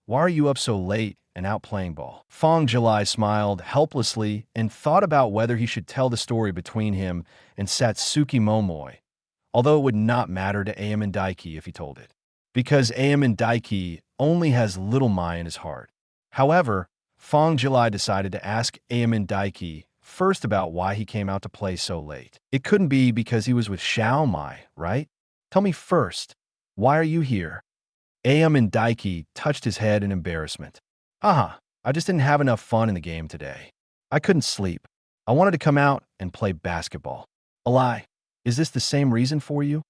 why are you up so late and out playing ball? Fang Jilai smiled helplessly and thought about whether he should tell the story between him and Satsuki Momoi, although it would not matter to Aomine Daiki if he told it, because Aomine Daiki only has little Mai in his heart. However, Fang Jilai decided to ask Aomine Daiki first about why he came out to play so late. It couldn't be because he was with Xiao Mai, right? Tell me first, why are you here? Aomine Daiki touched his head in embarrassment. I just didn't have enough fun in the game today. I couldn't sleep. I wanted to come out and play basketball. Alai, is this the same reason for you?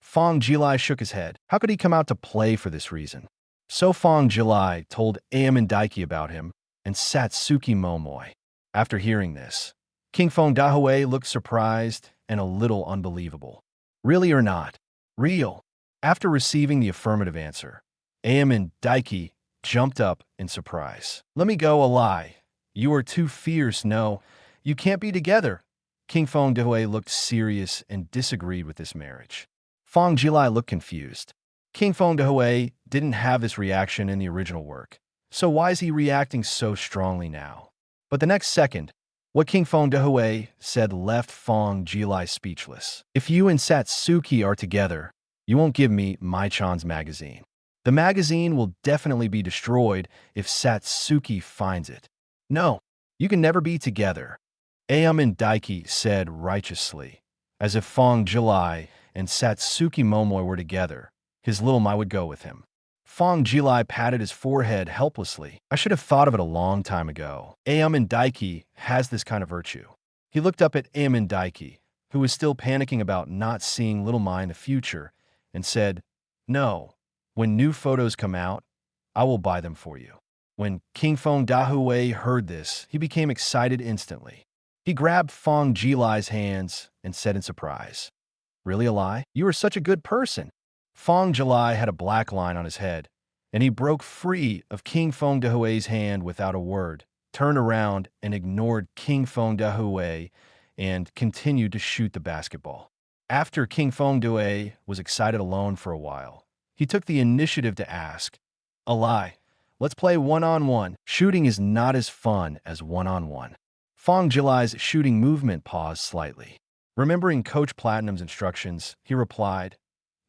Fang Jilai shook his head. How could he come out to play for this reason? So Fang Jilai told Aomine Daiki about him and Satsuki Momoi. After hearing this, King Fang Dahui looked surprised and a little unbelievable. Really or not? Real. After receiving the affirmative answer, Aomine Daiki jumped up in surprise. Let me go, Alai. You are too fierce. No, you can't be together. King Fang Jilai looked serious and disagreed with this marriage. Fang Jilai looked confused. King Fang Jilai didn't have this reaction in the original work, so why is he reacting so strongly now? But the next second, what King Fang Jilai said left Fang Jilai speechless. If you and Satsuki are together, you won't give me Mai-chan's magazine. The magazine will definitely be destroyed if Satsuki finds it. No, you can never be together, Aomine Daiki said righteously, as if Fang Jilai and Satsuki Momoi were together. His little Mai would go with him. Fang Jilai patted his forehead helplessly. I should have thought of it a long time ago. Aomine Daiki has this kind of virtue. He looked up at Aomine Daiki, who was still panicking about not seeing little Mai in the future, and said, No, when new photos come out, I will buy them for you. When King Fang Jilai heard this, he became excited instantly. He grabbed Fang Jilai's hands and said in surprise, Really, Alai? You are such a good person. Fang Jilai had a black line on his head, and he broke free of King Fang Jilai's hand without a word, turned around and ignored King Fang Jilai and continued to shoot the basketball. After King Fang Jilai was excited alone for a while, he took the initiative to ask, Alai, let's play one-on-one. Shooting is not as fun as one-on-one. Fang Jilai's shooting movement paused slightly. Remembering Coach Platinum's instructions, he replied,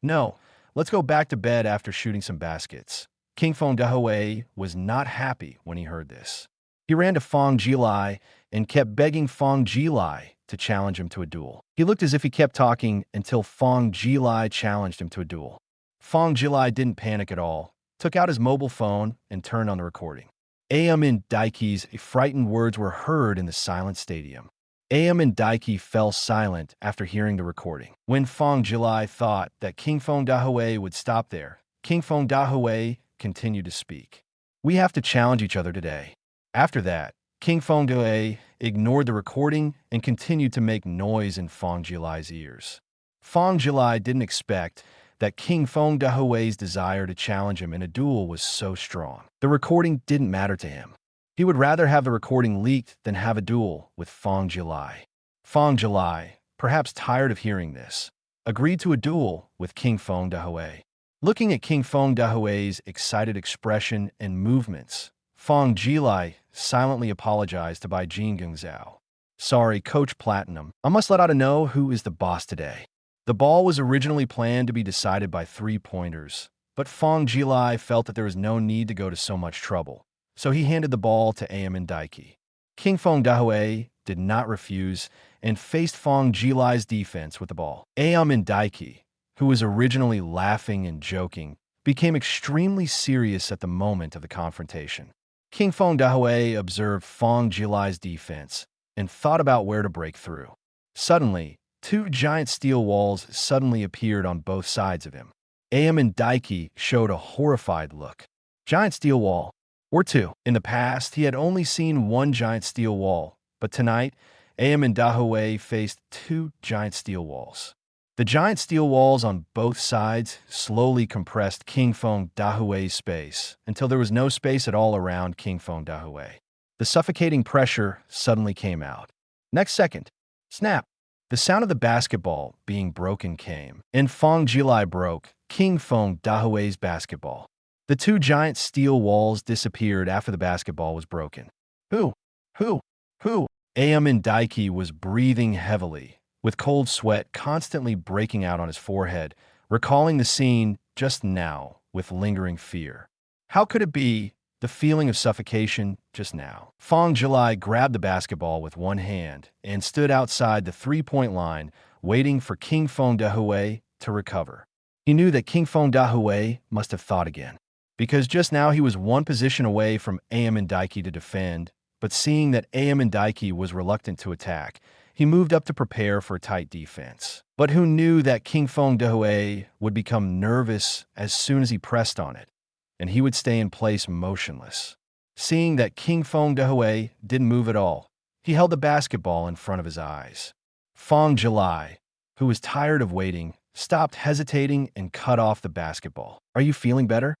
No, let's go back to bed after shooting some baskets. King Fang Jilai was not happy when he heard this. He ran to Fang Jilai and kept begging Fang Jilai to challenge him to a duel. He looked as if he kept talking until Fang Jilai challenged him to a duel. Fang Jilai didn't panic at all, took out his mobile phone, and turned on the recording. Aomine Daiki's frightened words were heard in the silent stadium. Aomine Daiki fell silent after hearing the recording. When Fang Jilai thought that King Fang Jilai would stop there, King Fang Jilai continued to speak. We have to challenge each other today. After that, King Fang Jilai ignored the recording and continued to make noise in Fang Jilai's ears. Fang Jilai didn't expect that King Fang Jilai's desire to challenge him in a duel was so strong. The recording didn't matter to him. He would rather have the recording leaked than have a duel with Fang Jilai. Fang Jilai, perhaps tired of hearing this, agreed to a duel with King Fang Jilai. Looking at King Fang Jilai's excited expression and movements, Fang Jilai silently apologized to Bai Jin Gengzhao. Sorry, Coach Platinum. I must let Ada know who is the boss today. The ball was originally planned to be decided by 3-pointers, but Fang Jilai felt that there was no need to go to so much trouble, so he handed the ball to Aomine Daiki. King Fang Jilai did not refuse and faced Fang Jilai's defense with the ball. Aomine Daiki, who was originally laughing and joking, became extremely serious at the moment of the confrontation. King Fang Jilai observed Fang Jilai's defense and thought about where to break through. Suddenly, 2 giant steel walls suddenly appeared on both sides of him. Aomine Daiki showed a horrified look. Giant steel wall, or 2. In the past, he had only seen 1 giant steel wall, but tonight, Aomine Daiki faced 2 giant steel walls. The giant steel walls on both sides slowly compressed King Fang Jilai's space until there was no space at all around King Fang Jilai. The suffocating pressure suddenly came out. Next second, snap! The sound of the basketball being broken came, and Fang Jilai broke King Fang Jilai's basketball. The 2 giant steel walls disappeared after the basketball was broken. Who? Aomine Daiki was breathing heavily, with cold sweat constantly breaking out on his forehead, recalling the scene just now with lingering fear. How could it be the feeling of suffocation just now? Fang Jilai grabbed the basketball with one hand and stood outside the 3-point line, waiting for King Fang Jilai to recover. He knew that King Fang Jilai must have thought again, because just now he was 1 position away from Aomine Daiki to defend, but seeing that Aomine Daiki was reluctant to attack, he moved up to prepare for a tight defense. But who knew that King Fang Jilai would become nervous as soon as he pressed on it, and he would stay in place motionless. Seeing that King Fang Jilai didn't move at all, he held the basketball in front of his eyes. Fang Jilai, who was tired of waiting, stopped hesitating and cut off the basketball. Are you feeling better?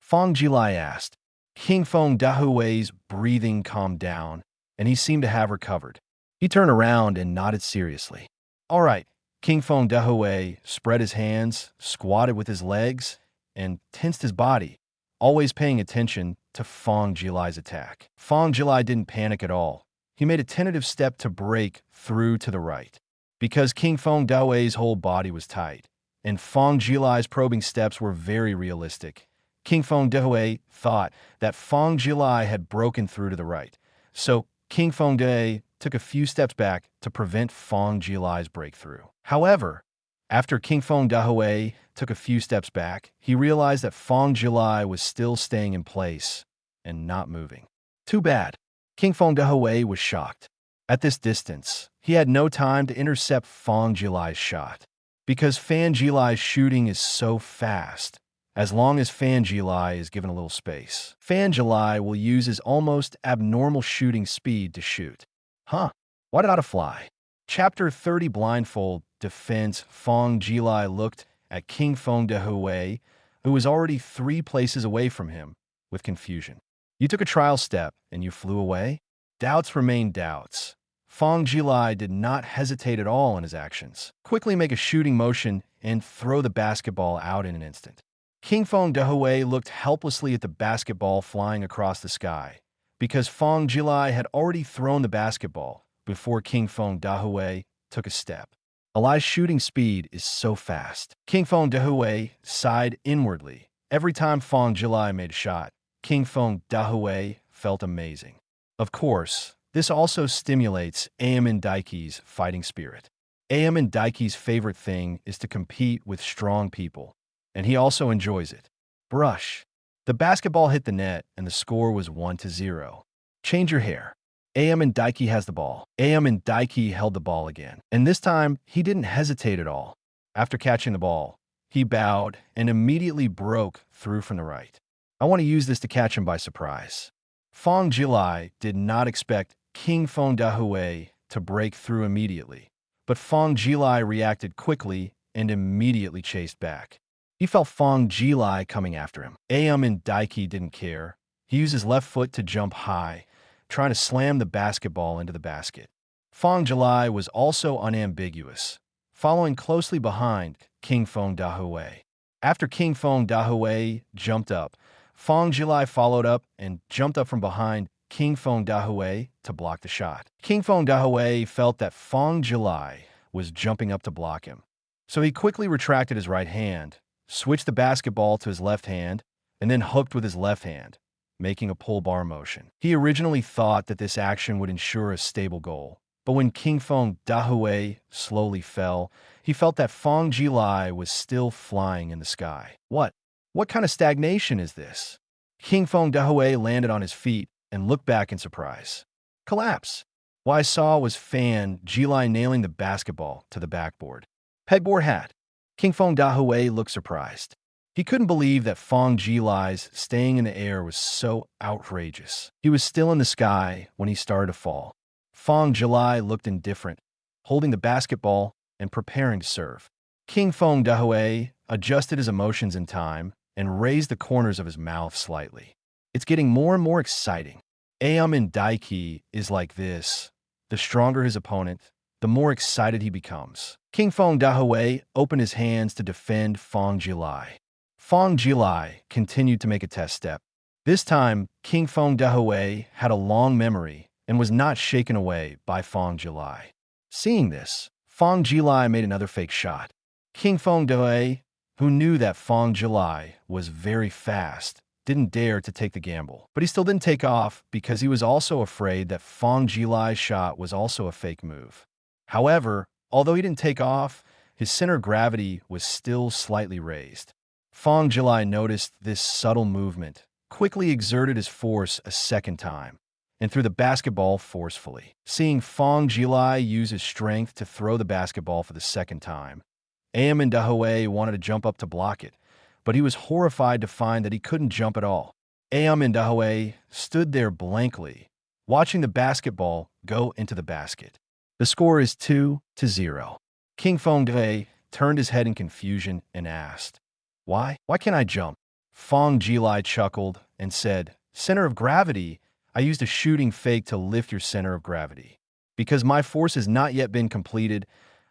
Fang Jilai asked. King Feng Dahui's breathing calmed down, and he seemed to have recovered. He turned around and nodded seriously. All right, King Feng Dahui spread his hands, squatted with his legs, and tensed his body, always paying attention to Fang Jilai's attack. Fang Jilai didn't panic at all. He made a tentative step to break through to the right. Because King Feng Dahui's whole body was tight, and Fang Jilai's probing steps were very realistic, King Feng Dahui thought that Fang Jilai had broken through to the right. So King Feng Dahui took a few steps back to prevent Fang Jilai's breakthrough. However, after King Feng Dahui took a few steps back, he realized that Fang Jilai was still staying in place and not moving. Too bad. King Feng Dahui was shocked. At this distance, he had no time to intercept Fang Jilai's shot. Because Fang Jilai's shooting is so fast, as long as Fang Jilai is given a little space, Fang Jilai will use his almost abnormal shooting speed to shoot. Huh, why did I fly? Chapter 30 Blindfold Defense. Fang Jilai looked at King Feng Dahui, who was already 3 places away from him, with confusion. You took a trial step and you flew away? Doubts remained doubts. Fang Jilai did not hesitate at all in his actions. Quickly make a shooting motion and throw the basketball out in an instant. King Feng Dahui looked helplessly at the basketball flying across the sky, because Fang Jilai had already thrown the basketball before King Feng Dahui took a step. Alai's shooting speed is so fast. King Feng Dahui sighed inwardly. Every time Fang Jilai made a shot, King Feng Dahui felt amazing. Of course, this also stimulates Aomine Daiki's fighting spirit. Aomine Daiki's favorite thing is to compete with strong people, and he also enjoys it. Brush. The basketball hit the net, and the score was 1-0. Change your hair. Aomine Daiki has the ball. Aomine Daiki held the ball again, and this time he didn't hesitate at all. After catching the ball, he bowed and immediately broke through from the right. I want to use this to catch him by surprise. Fang Jilai did not expect King Feng Dahui to break through immediately, but Fang Jilai reacted quickly and immediately chased back. He felt Fang Jilai coming after him. Aomine Daiki didn't care. He used his left foot to jump high, trying to slam the basketball into the basket. Fang Jilai was also unambiguous, following closely behind King Feng Dahui. After King Feng Dahui jumped up, Fang Jilai followed up and jumped up from behind King Feng Dahui to block the shot. King Feng Dahui felt that Fang Jilai was jumping up to block him, so he quickly retracted his right hand, switched the basketball to his left hand, and then hooked with his left hand, making a pull bar motion. He originally thought that this action would ensure a stable goal, but when King Feng Dahui slowly fell, he felt that Fang Jilai was still flying in the sky. What kind of stagnation is this? King Feng Dahui landed on his feet and looked back in surprise. Collapse. What I saw was Fang Jilai nailing the basketball to the backboard. Pegboard hat. King Feng Dahui looked surprised. He couldn't believe that Fang Jilai's staying in the air was so outrageous. He was still in the sky when he started to fall. Fang Jilai looked indifferent, holding the basketball and preparing to serve. King Feng Dahui adjusted his emotions in time and raised the corners of his mouth slightly. It's getting more and more exciting. Aomine Daiki is like this. The stronger his opponent, the more excited he becomes. King Feng Dahui opened his hands to defend Fang Jilai. Fang Jilai continued to make a test step. This time, King Feng Dahui had a long memory and was not shaken away by Fang Jilai. Seeing this, Fang Jilai made another fake shot. King Feng Dahui, who knew that Fang Jilai was very fast, didn't dare to take the gamble. But he still didn't take off because he was also afraid that Fang Jilai's shot was also a fake move. However, although he didn't take off, his center of gravity was still slightly raised. Fang Jilai noticed this subtle movement, quickly exerted his force a second time, and threw the basketball forcefully. Seeing Fang Jilai use his strength to throw the basketball for the second time, Aomine Dahui wanted to jump up to block it, but he was horrified to find that he couldn't jump at all. Aomine Dahui stood there blankly, watching the basketball go into the basket. The score is 2-0. King Feng Dahui turned his head in confusion and asked, Why can't I jump? Fang Jilai chuckled and said, Center of gravity. I used a shooting fake to lift your center of gravity. Because my force has not yet been completed,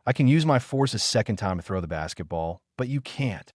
I can use my force a second time to throw the basketball, but you can't.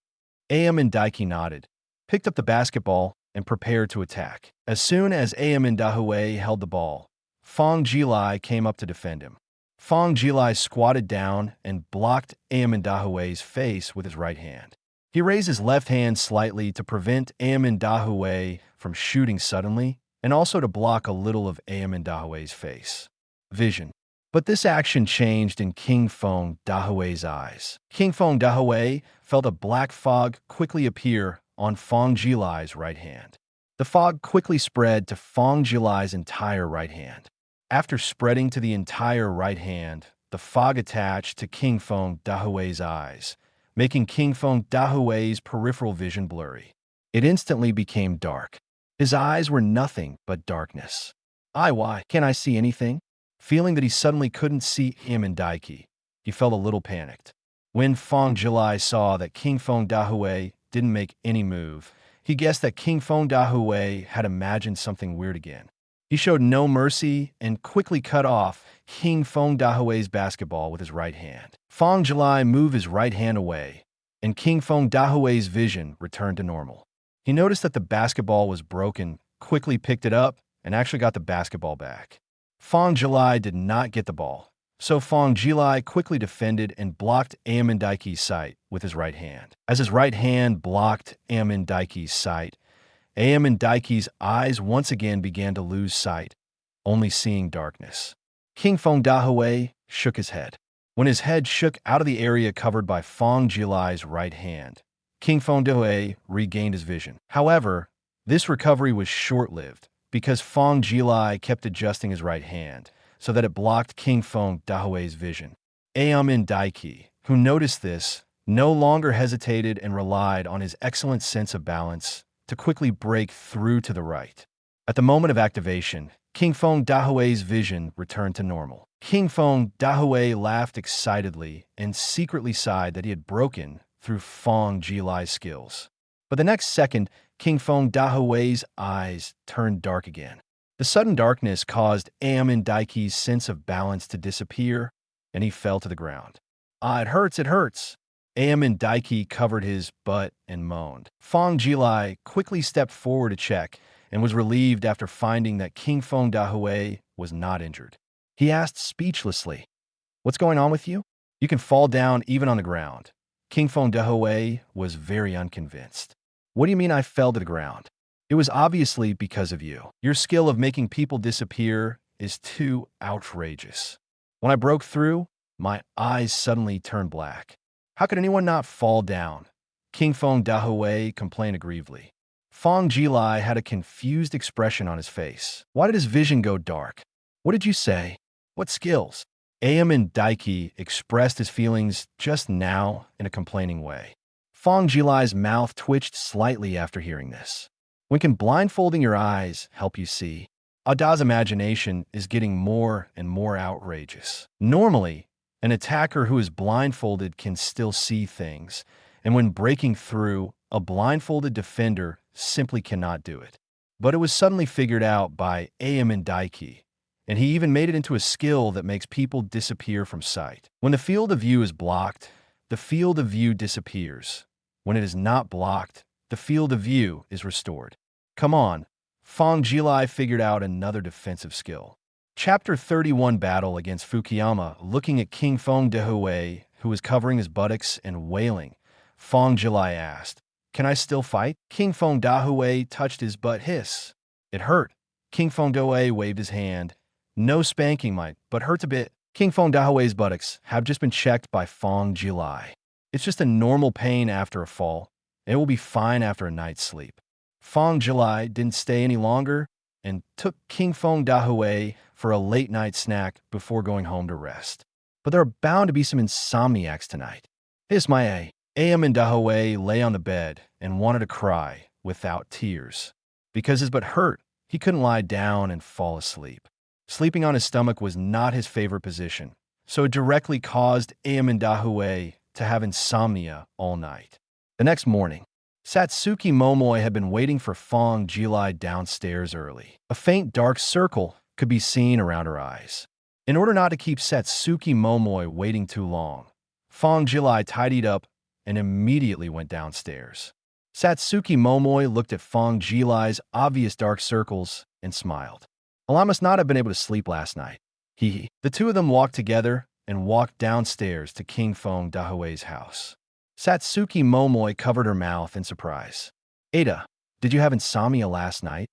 Aomine Daiki nodded, picked up the basketball, and prepared to attack. As soon as Aomine Daiki held the ball, Fang Jilai came up to defend him. Fang Jilai squatted down and blocked Aomine Daki's face with his right hand. He raised his left hand slightly to prevent Aomine Daiki from shooting suddenly, and also to block a little of Aomine Daki's face. Vision. But this action changed in King Fang Daki's eyes. King Fang Daki felt a black fog quickly appear on Fang Jilai's right hand. The fog quickly spread to Fang Jilai's entire right hand. After spreading to the entire right hand, the fog attached to King Fang Daki's eyes, making King Fang Daki's peripheral vision blurry. It instantly became dark. His eyes were nothing but darkness. Why can't I see anything? Feeling that he suddenly couldn't see Aomine Daiki, he felt a little panicked. When Fang Jilai saw that King Fang Daki didn't make any move, he guessed that King Fang Daki had imagined something weird again. He showed no mercy and quickly cut off King Fang Daki's basketball with his right hand. Fang Jilai moved his right hand away, and King Fang Daki's vision returned to normal. He noticed that the basketball was broken, quickly picked it up, and actually got the basketball back. Fang Jilai did not get the ball, so Fang Jilai quickly defended and blocked Aomine Daiki's sight with his right hand. As his right hand blocked Aomine Daiki's sight, Aomine Daiki's eyes once again began to lose sight, only seeing darkness. King Fang Daki shook his head. When his head shook out of the area covered by Fang Jilai's right hand, King Fang Daki regained his vision. However, this recovery was short-lived, because Fang Jilai kept adjusting his right hand so that it blocked King Fang Daki's vision. Aomine Daiki, who noticed this, no longer hesitated and relied on his excellent sense of balance to quickly break through to the right. At the moment of activation, King Fang Daki's vision returned to normal. King Fang Daki laughed excitedly and secretly sighed that he had broken through Fang Jilai's skills. But the next second, King Fang Daki's eyes turned dark again. The sudden darkness caused Aomine Daiki's sense of balance to disappear, and he fell to the ground. It hurts, it hurts. Aomine Daiki covered his butt and moaned. Fang Jilai quickly stepped forward to check and was relieved after finding that King Fang Daki was not injured. He asked speechlessly, "What's going on with you? You can fall down even on the ground." King Fang Daki was very unconvinced. "What do you mean I fell to the ground? It was obviously because of you. Your skill of making people disappear is too outrageous. When I broke through, my eyes suddenly turned black. How could anyone not fall down?" King Fang Daki complained aggrievedly. Fang Jilai had a confused expression on his face. Why did his vision go dark? What did you say? What skills? Aomine Daiki expressed his feelings just now in a complaining way. Fang Jilai's mouth twitched slightly after hearing this. When can blindfolding your eyes help you see? Ada's imagination is getting more and more outrageous. Normally, an attacker who is blindfolded can still see things, and when breaking through, a blindfolded defender simply cannot do it. But it was suddenly figured out by Aomine Daiki, and he even made it into a skill that makes people disappear from sight. When the field of view is blocked, the field of view disappears. When it is not blocked, the field of view is restored. Come on, Fang Jilai figured out another defensive skill. Chapter 31 Battle against Fukuyama. Looking at King Fang Daki, who was covering his buttocks and wailing, Fang Jilai asked, "Can I still fight?" King Fang Daki touched his butt. Hiss. It hurt. King Fang Daki waved his hand. No spanking might, but hurts a bit. King Fang Daki's buttocks have just been checked by Fang Jilai. It's just a normal pain after a fall. It will be fine after a night's sleep. Fang Jilai didn't stay any longer and took King Fang Daki for a late-night snack before going home to rest. But there are bound to be some insomniacs tonight. Hiss my A. Aomine Daiki lay on the bed and wanted to cry without tears. Because his butt hurt, he couldn't lie down and fall asleep. Sleeping on his stomach was not his favorite position, so it directly caused Aomine Daiki to have insomnia all night. The next morning, Satsuki Momoi had been waiting for Fang Jilai downstairs early. A faint dark circle could be seen around her eyes. In order not to keep Satsuki Momoi waiting too long, Fang Jilai tidied up and immediately went downstairs. Satsuki Momoi looked at Fang Jilai's obvious dark circles and smiled. Alai must not have been able to sleep last night. The two of them walked together and walked downstairs to King Feng Dahue's house. Satsuki Momoi covered her mouth in surprise. Ada, did you have insomnia last night?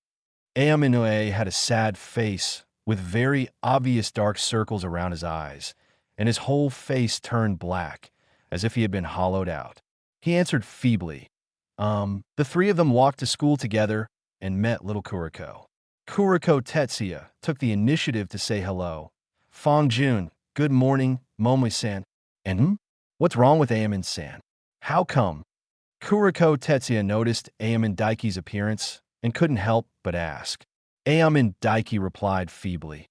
Aomine had a sad face with very obvious dark circles around his eyes, and his whole face turned black, as if he had been hollowed out. He answered feebly. The three of them walked to school together and met little Kuroko. Kuroko Tetsuya took the initiative to say hello. Fang Jun, good morning, Momoi-san. And what's wrong with Aomine-san? How come? Kuroko Tetsuya noticed Aomine Daiki's appearance and couldn't help but ask. Aomine Daiki replied feebly.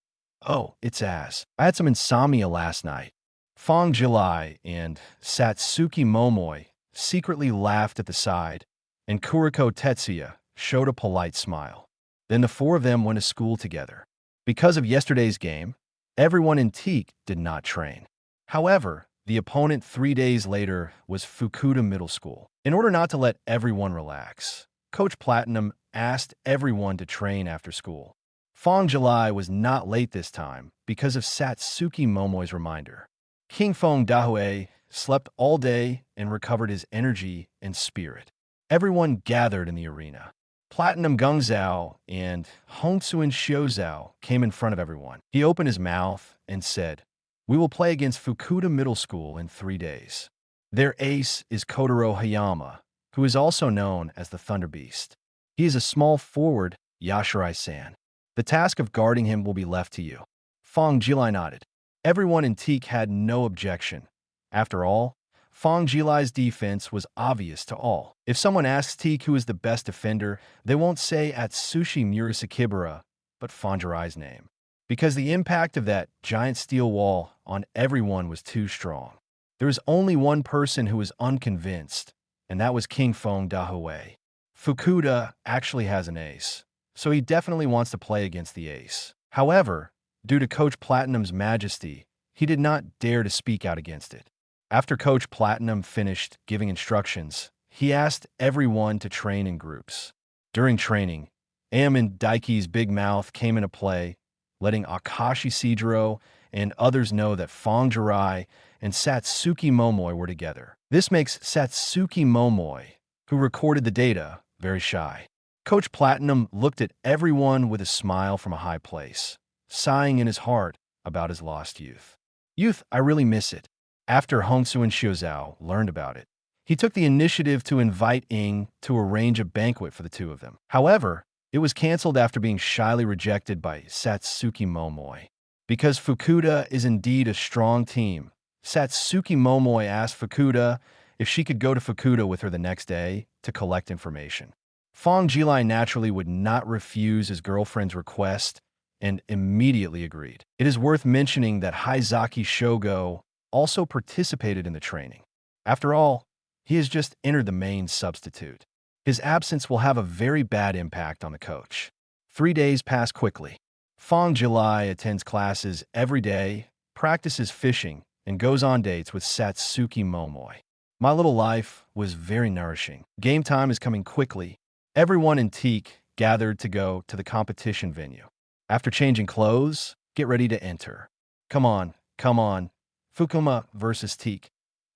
Oh, it's as. I had some insomnia last night. Fang Jilai and Satsuki Momoi secretly laughed at the side, and Kuroko Tetsuya showed a polite smile. Then the four of them went to school together. Because of yesterday's game, everyone in Teikō did not train. However, the opponent 3 days later was Fukuda Middle School. In order not to let everyone relax, Coach Platinum asked everyone to train after school. Fang Jilai was not late this time because of Satsuki Momoi's reminder. King Feng Dahue slept all day and recovered his energy and spirit. Everyone gathered in the arena. Platinum Gungzhou and Hongsuin Shiozao came in front of everyone. He opened his mouth and said, "We will play against Fukuda Middle School in 3 days. Their ace is Kotaro Hayama, who is also known as the Thunder Beast. He is a small forward, Yashirai-san. The task of guarding him will be left to you." Fang Jilai nodded. Everyone in Teikō had no objection. After all, Fang Jilai's defense was obvious to all. If someone asks Teikō who is the best defender, they won't say Atsushi Murasakibara, but Fang Jilai's name, because the impact of that giant steel wall on everyone was too strong. There was only one person who was unconvinced, and that was King Feng Dahue. Fukuda actually has an ace, so he definitely wants to play against the ace. However, due to Coach Platinum's majesty, he did not dare to speak out against it. After Coach Platinum finished giving instructions, he asked everyone to train in groups. During training, Aomine Daiki's big mouth came into play, letting Akashi Sejiro and others know that Fang Jilai and Satsuki Momoi were together. This makes Satsuki Momoi, who recorded the data, very shy. Coach Platinum looked at everyone with a smile from a high place, sighing in his heart about his lost youth. Youth, I really miss it. After Hongsuin Shiozao learned about it, he took the initiative to invite Ing to arrange a banquet for the two of them. However, it was canceled after being shyly rejected by Satsuki Momoi. Because Fukuda is indeed a strong team, Satsuki Momoi asked Fukuda if she could go to Fukuda with her the next day to collect information. Fang Jilai naturally would not refuse his girlfriend's request and immediately agreed. It is worth mentioning that Haizaki Shogo also participated in the training. After all, he has just entered the main substitute. His absence will have a very bad impact on the coach. 3 days pass quickly. Fang Jilai attends classes every day, practices fishing, and goes on dates with Satsuki Momoi. My little life was very nourishing. Game time is coming quickly. Everyone in Teikō gathered to go to the competition venue. After changing clothes, get ready to enter. Come on, come on. Fukuyama versus Teikō.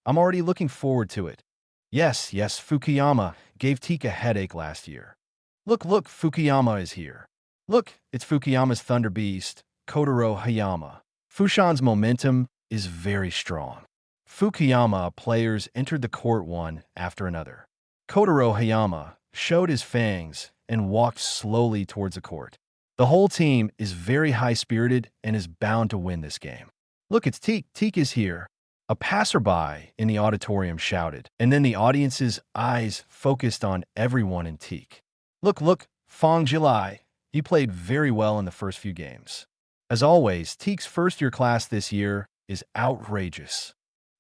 I'm already looking forward to it. Yes, Fukuyama gave Teikō a headache last year. Look, Fukuyama is here. Look, it's Fukuyama's Thunder Beast, Kotaro Hayama. Fushan's momentum is very strong. Fukuyama players entered the court one after another. Kotaro Hayama showed his fangs and walked slowly towards the court. The whole team is very high-spirited and is bound to win this game. Look, it's Teikō. Teikō is here. A passerby in the auditorium shouted, and then the audience's eyes focused on everyone in Teikō. Look, Fang Jilai. You played very well in the first few games. As always, Teikō's first-year class this year is outrageous.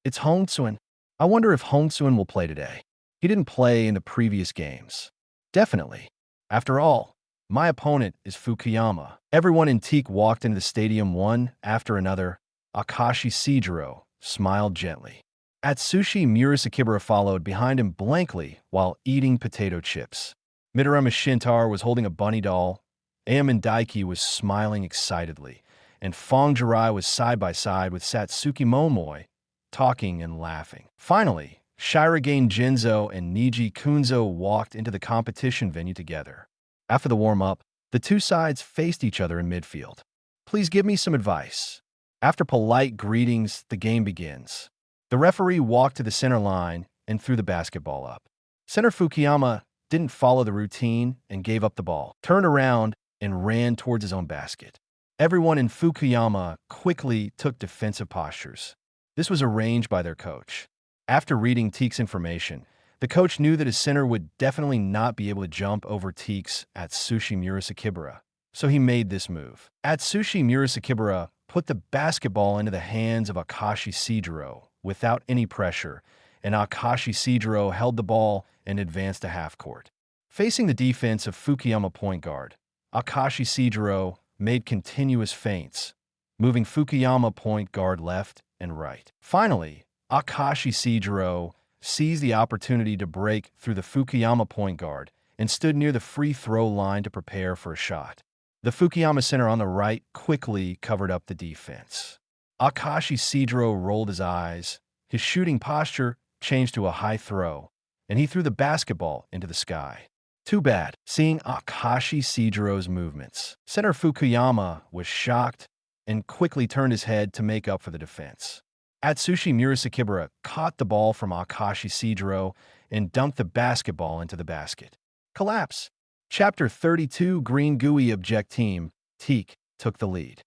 It's Hongsuin. I wonder if Hongsuin will play today. he didn't play in the previous games. Definitely. After all, my opponent is Fukuyama. Everyone in Teikō walked into the stadium one after another. Akashi Sejiro smiled gently. Atsushi Murasakibara followed behind him blankly while eating potato chips. Midorima Shintarō was holding a bunny doll. Aomine Daiki was smiling excitedly, and Fang Jilai was side by side with Satsuki Momoi, talking and laughing. Finally, Shirogane Jinzo and Niji Kunzo walked into the competition venue together. After the warm-up, the two sides faced each other in midfield. Please give me some advice. After polite greetings, the game begins. The referee walked to the center line and threw the basketball up. Center Fukuyama didn't follow the routine and gave up the ball, turned around, and ran towards his own basket. Everyone in Fukuyama quickly took defensive postures. This was arranged by their coach. After reading Teikō's information, the coach knew that his center would definitely not be able to jump over Teikō's Atsushi Murasakibara, so he made this move. Atsushi Murasakibara put the basketball into the hands of Akashi Sejiro without any pressure, and Akashi Sejiro held the ball and advanced to half-court. Facing the defense of Fukuyama point guard, Akashi Sejiro made continuous feints, moving Fukuyama point guard left and right. Finally, Akashi Sejiro seized the opportunity to break through the Fukuyama point guard and stood near the free throw line to prepare for a shot. The Fukuyama center on the right quickly covered up the defense. Akashi Sejiro rolled his eyes. His shooting posture changed to a high throw, and he threw the basketball into the sky. Too bad. Seeing Akashi Sejiro's movements, center Fukuyama was shocked and quickly turned his head to make up for the defense. Atsushi Murasakibara caught the ball from Akashi Sejiro and dumped the basketball into the basket. Collapse. Chapter 32 Green Gooey Object Team, Teikō, took the lead.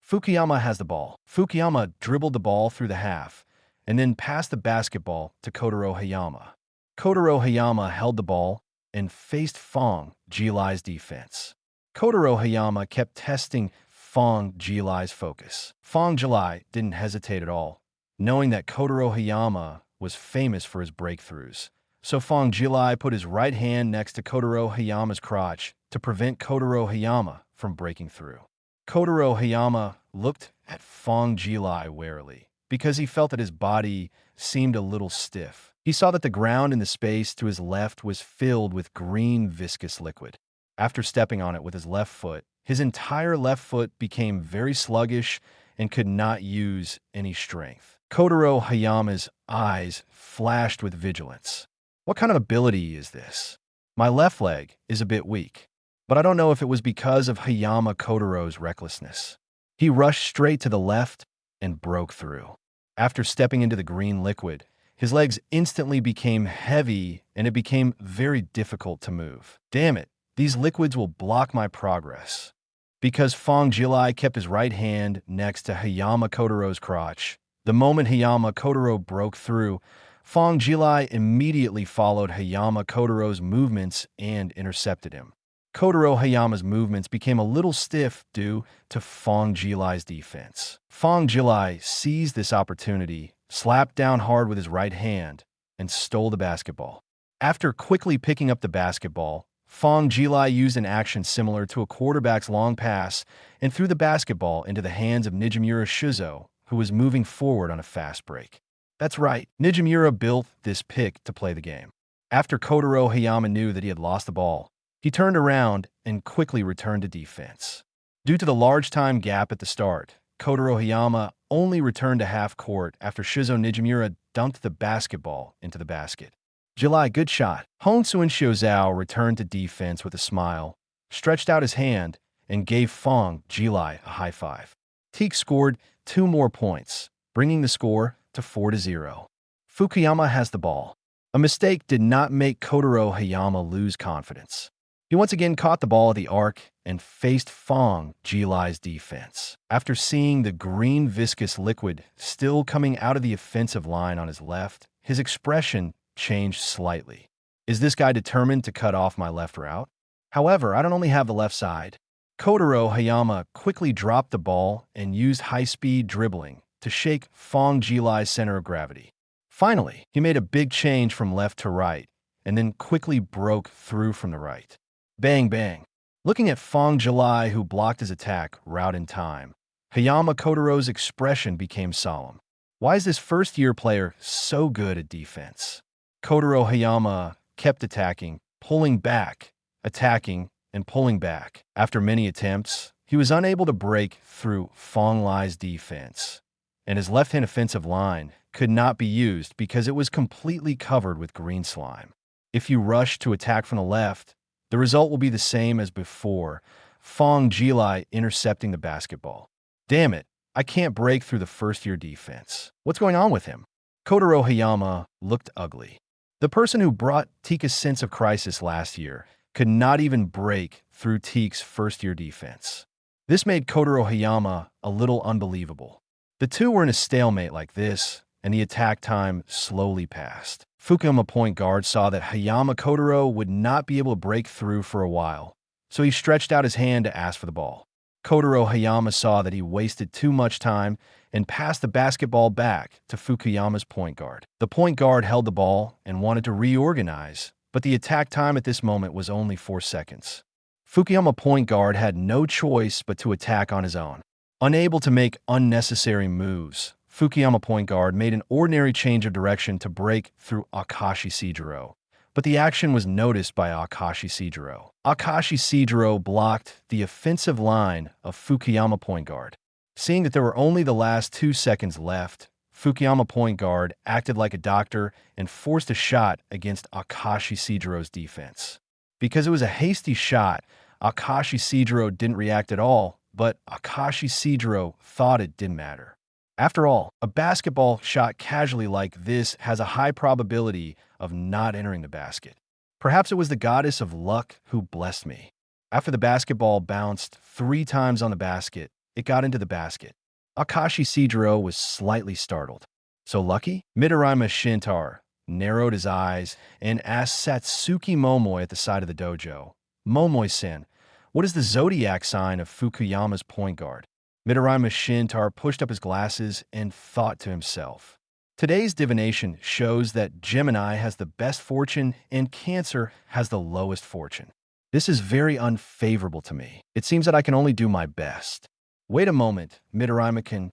Fukuyama has the ball. Fukuyama dribbled the ball through the half and then passed the basketball to Kotaro Hayama. Kotaro Hayama held the ball and faced Fang Jilai's defense. Kotaro Hayama kept testing Fang Jilai's focus. Fang Jilai didn't hesitate at all, knowing that Kotaro Hayama was famous for his breakthroughs. So Fang Jilai put his right hand next to Kotaro Hayama's crotch to prevent Kotaro Hayama from breaking through. Kotaro Hayama looked at Fang Jilai warily because he felt that his body seemed a little stiff. He saw that the ground in the space to his left was filled with green viscous liquid. After stepping on it with his left foot, his entire left foot became very sluggish and could not use any strength. Kotaro Hayama's eyes flashed with vigilance. What kind of ability is this? My left leg is a bit weak, but I don't know if it was because of Hayama Kotaro's recklessness. He rushed straight to the left and broke through. After stepping into the green liquid, his legs instantly became heavy and it became very difficult to move. Damn it, these liquids will block my progress. Because Fang Jilai kept his right hand next to Hayama Kotaro's crotch, the moment Hayama Kotaro broke through, Fang Jilai immediately followed Hayama Kotaro's movements and intercepted him. Kotaro Hayama's movements became a little stiff due to Fang Jilai's defense. Fang Jilai seized this opportunity, slapped down hard with his right hand, and stole the basketball. After quickly picking up the basketball, Fang Jilai used an action similar to a quarterback's long pass and threw the basketball into the hands of Nijimura Shizo, who was moving forward on a fast break. That's right, Nijimura built this pick to play the game. After Kotaro Hayama knew that he had lost the ball, he turned around and quickly returned to defense. Due to the large time gap at the start, Kotaro Hayama only returned to half court after Shizo Nijimura dumped the basketball into the basket. Jilai, good shot. Hongsuin Shiozao returned to defense with a smile, stretched out his hand, and gave Fang Jilai a high five. Teikō scored 2 more points, bringing the score to 4-0. Fukuyama has the ball. A mistake did not make Kotaro Hayama lose confidence. He once again caught the ball at the arc and faced Fang Jilai's defense. After seeing the green viscous liquid still coming out of the offensive line on his left, his expression changed slightly. Is this guy determined to cut off my left route? However, I don't only have the left side. Kotaro Hayama quickly dropped the ball and used high-speed dribbling to shake Fang Jilai's center of gravity. Finally, he made a big change from left to right and then quickly broke through from the right. Bang, bang. Looking at Fang Jilai, who blocked his attack right in time, Hanamiya Makoto's expression became solemn. Why is this first-year player so good at defense? Kotaro Hanamiya kept attacking, pulling back, attacking, and pulling back. After many attempts, he was unable to break through Fang Lai's defense, and his left-hand offensive line could not be used because it was completely covered with green slime. If you rush to attack from the left, the result will be the same as before, Fang Jilai intercepting the basketball. Damn it, I can't break through the first-year defense. What's going on with him? Kotaro Hanamiya looked ugly. The person who brought Teikō's sense of crisis last year could not even break through Teikō's first-year defense. This made Kotaro Hanamiya a little unbelievable. The two were in a stalemate like this, and the attack time slowly passed. Fukuyama point guard saw that Hanamiya Kotaro would not be able to break through for a while, so he stretched out his hand to ask for the ball. Kotaro Hanamiya saw that he wasted too much time and passed the basketball back to Fukuyama's point guard. The point guard held the ball and wanted to reorganize, but the attack time at this moment was only 4 seconds. Fukuyama point guard had no choice but to attack on his own. Unable to make unnecessary moves, Fukuyama point guard made an ordinary change of direction to break through Akashi Shijiro, but the action was noticed by Akashi Shijiro. Akashi Shijiro blocked the offensive line of Fukuyama point guard. Seeing that there were only the last 2 seconds left, Fukuyama point guard acted like a doctor and forced a shot against Akashi Shijiro's defense. Because it was a hasty shot, Akashi Shijiro didn't react at all, but Akashi Shijiro thought it didn't matter. After all, a basketball shot casually like this has a high probability of not entering the basket. Perhaps it was the goddess of luck who blessed me. After the basketball bounced 3 times on the basket, it got into the basket. Akashi Shijiro was slightly startled. So lucky? Midorima Shintarō narrowed his eyes and asked Satsuki Momoi at the side of the dojo, "Momoi-san, what is the zodiac sign of Fukuyama's point guard?" Midorima Shintarō pushed up his glasses and thought to himself, "Today's divination shows that Gemini has the best fortune and Cancer has the lowest fortune. This is very unfavorable to me. It seems that I can only do my best." Wait a moment, Midorima-kun.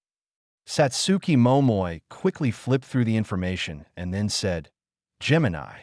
Satsuki Momoi quickly flipped through the information and then said, "Gemini."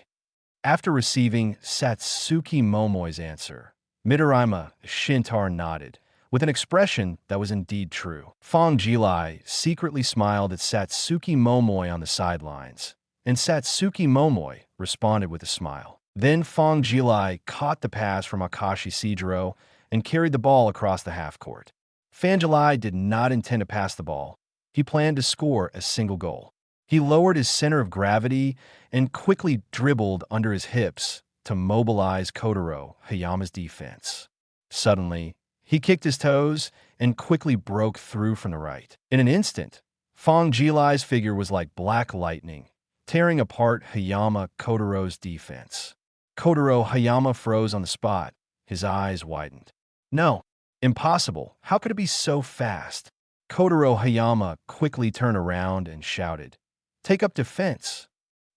After receiving Satsuki Momoi's answer, Midorima Shintarō nodded, with an expression that was indeed true. Fang Jilai secretly smiled at Satsuki Momoi on the sidelines, and Satsuki Momoi responded with a smile. Then Fang Jilai caught the pass from Akashi Shijiro and carried the ball across the half-court. Fang Jilai did not intend to pass the ball. He planned to score a single goal. He lowered his center of gravity and quickly dribbled under his hips to mobilize Kotaro Hanamiya's defense. Suddenly, he kicked his toes and quickly broke through from the right. In an instant, Fang Jilai's figure was like black lightning, tearing apart Hanamiya Kotaro's defense. Kotaro Hanamiya froze on the spot. His eyes widened. No, impossible. How could it be so fast? Kotaro Hanamiya quickly turned around and shouted, "Take up defense."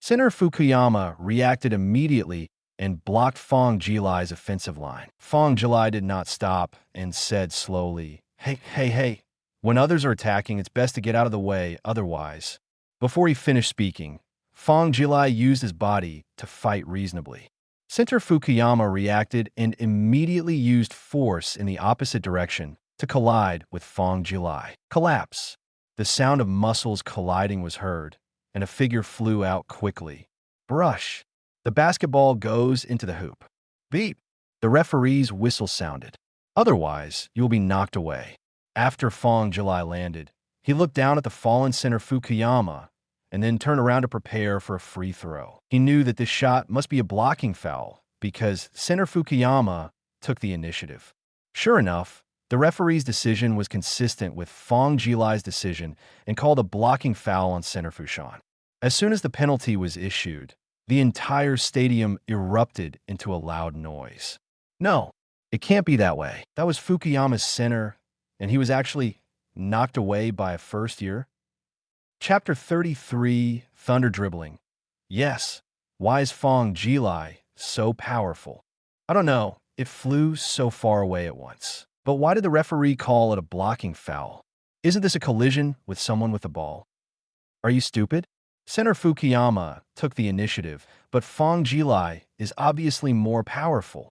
Center Fukuyama reacted immediately and blocked Fang Jilai's offensive line. Fang Jilai did not stop and said slowly, Hey. When others are attacking, it's best to get out of the way otherwise." Before he finished speaking, Fang Jilai used his body to fight reasonably. Center Fukuyama reacted and immediately used force in the opposite direction to collide with Fang Jilai. Collapse. The sound of muscles colliding was heard, and a figure flew out quickly. Brush. The basketball goes into the hoop. Beep. The referee's whistle sounded. Otherwise, you will be knocked away. After Fang Jilai landed, he looked down at the fallen center Fukuyama and then turned around to prepare for a free throw. He knew that this shot must be a blocking foul because center Fukuyama took the initiative. Sure enough, the referee's decision was consistent with Fang Jilai's decision and called a blocking foul on center Fushan. As soon as the penalty was issued, the entire stadium erupted into a loud noise. No, it can't be that way. That was Fukuyama's center, and he was actually knocked away by a first year. Chapter 33, Thunder Dribbling. Yes, Why is Fang Jilai so powerful? I don't know, it flew so far away at once. But why did the referee call it a blocking foul? Isn't this a collision with someone with the ball? Are you stupid? Center Fukuyama took the initiative, but Fang Jilai is obviously more powerful.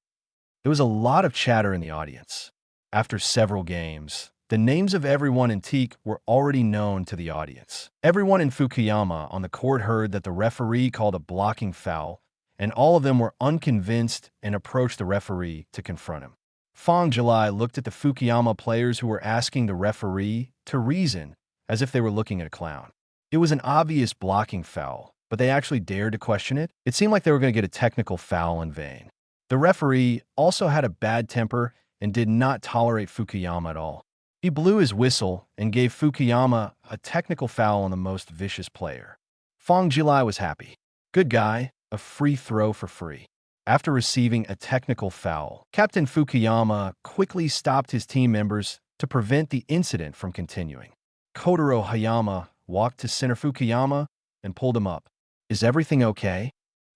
There was a lot of chatter in the audience. After several games, the names of everyone in Teikō were already known to the audience. Everyone in Fukuyama on the court heard that the referee called a blocking foul, and all of them were unconvinced and approached the referee to confront him. Fang Jilai looked at the Fukuyama players who were asking the referee to reason as if they were looking at a clown. It was an obvious blocking foul, but they actually dared to question it. It seemed like they were going to get a technical foul in vain. The referee also had a bad temper and did not tolerate Fukuyama at all. He blew his whistle and gave Fukuyama a technical foul on the most vicious player. Fang Jilai was happy. Good guy, a free throw for free. After receiving a technical foul, Captain Fukuyama quickly stopped his team members to prevent the incident from continuing. Kotaro Hayama walked to Center Fukuyama and pulled him up. Is everything okay?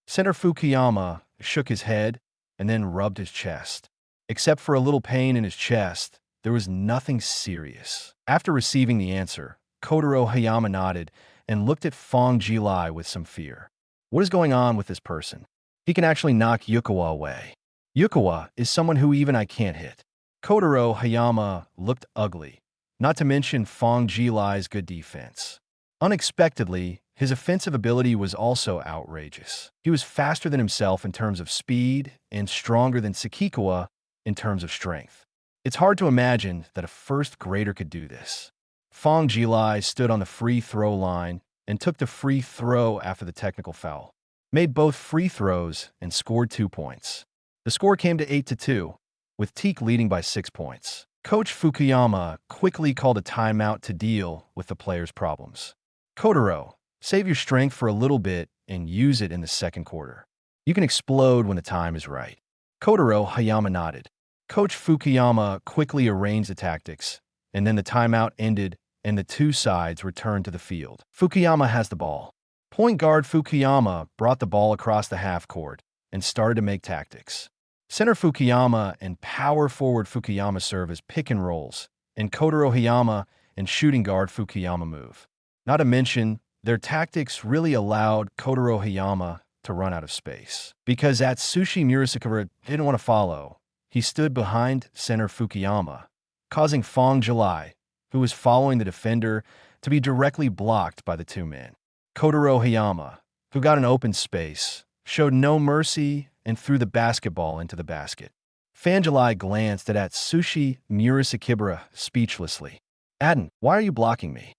Center Fukuyama shook his head and then rubbed his chest. Except for a little pain in his chest, there was nothing serious. After receiving the answer, Kotaro Hayama nodded and looked at Fang Jilai with some fear. What is going on with this person? He can actually knock Yukawa away. Yukawa is someone who even I can't hit. Kotaro Hayama looked ugly, not to mention Fang Jilai's good defense. Unexpectedly, his offensive ability was also outrageous. He was faster than himself in terms of speed and stronger than Sakikawa in terms of strength. It's hard to imagine that a first grader could do this. Fang Jilai stood on the free throw line and took the free throw after the technical foul, made both free throws and scored 2 points. The score came to 8-2, with Teikō leading by 6 points. Coach Fukuyama quickly called a timeout to deal with the players' problems. Kotaro, save your strength for a little bit and use it in the second quarter. You can explode when the time is right. Kotaro Hayama nodded. Coach Fukuyama quickly arranged the tactics, and then the timeout ended and the two sides returned to the field. Fukuyama has the ball. Point guard Fukuyama brought the ball across the half court and started to make tactics. Center Fukuyama and power forward Fukuyama serve as pick and rolls, and Kotaro Hayama and shooting guard Fukuyama move. Not to mention, their tactics really allowed Kotaro Hayama to run out of space. Because Atsushi Murasakura didn't want to follow, he stood behind center Fukuyama, causing Fang Jilai, who was following the defender, to be directly blocked by the two men. Kotaro Hayama, who got an open space, showed no mercy and threw the basketball into the basket. Fang Jilai glanced at Atsushi Murasakura speechlessly. Adin, why are you blocking me?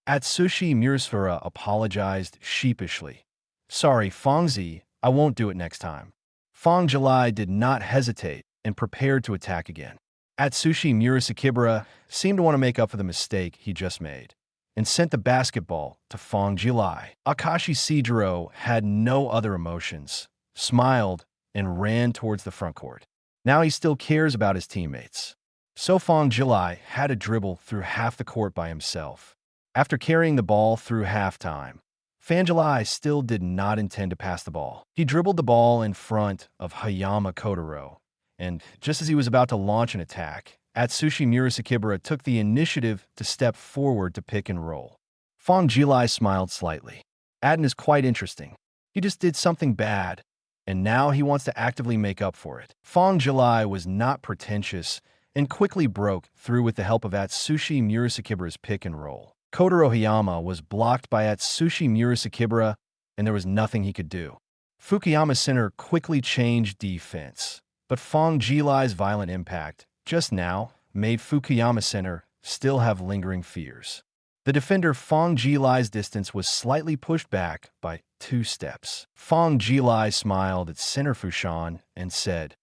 Atsushi Murasakura apologized sheepishly. Sorry, Fangzi, I won't do it next time. Fang Jilai did not hesitate and prepared to attack again. Atsushi Murasakura seemed to want to make up for the mistake he just made and sent the basketball to Fang Jilai. Akashi Sejiro had no other emotions, smiled, and ran towards the front court. Now he still cares about his teammates. So Fang Jilai had to dribble through half the court by himself. After carrying the ball through halftime, Fang Jilai still did not intend to pass the ball. He dribbled the ball in front of Hayama Kotaro, and just as he was about to launch an attack, Atsushi Murasakura took the initiative to step forward to pick and roll. Fang Jilai smiled slightly. Adin is quite interesting. He just did something bad, and now he wants to actively make up for it. Fang Jilai was not pretentious and quickly broke through with the help of Atsushi Murasakura's pick and roll. Kotaro Hayama was blocked by Atsushi Murasakura, and there was nothing he could do. Fukuyama Center quickly changed defense, but Fang Jilai's violent impact just now made Fukuyama Center still have lingering fears. The defender Fang Jilai's distance was slightly pushed back by 2 steps. Fang Jilai smiled at Center Fushan and said,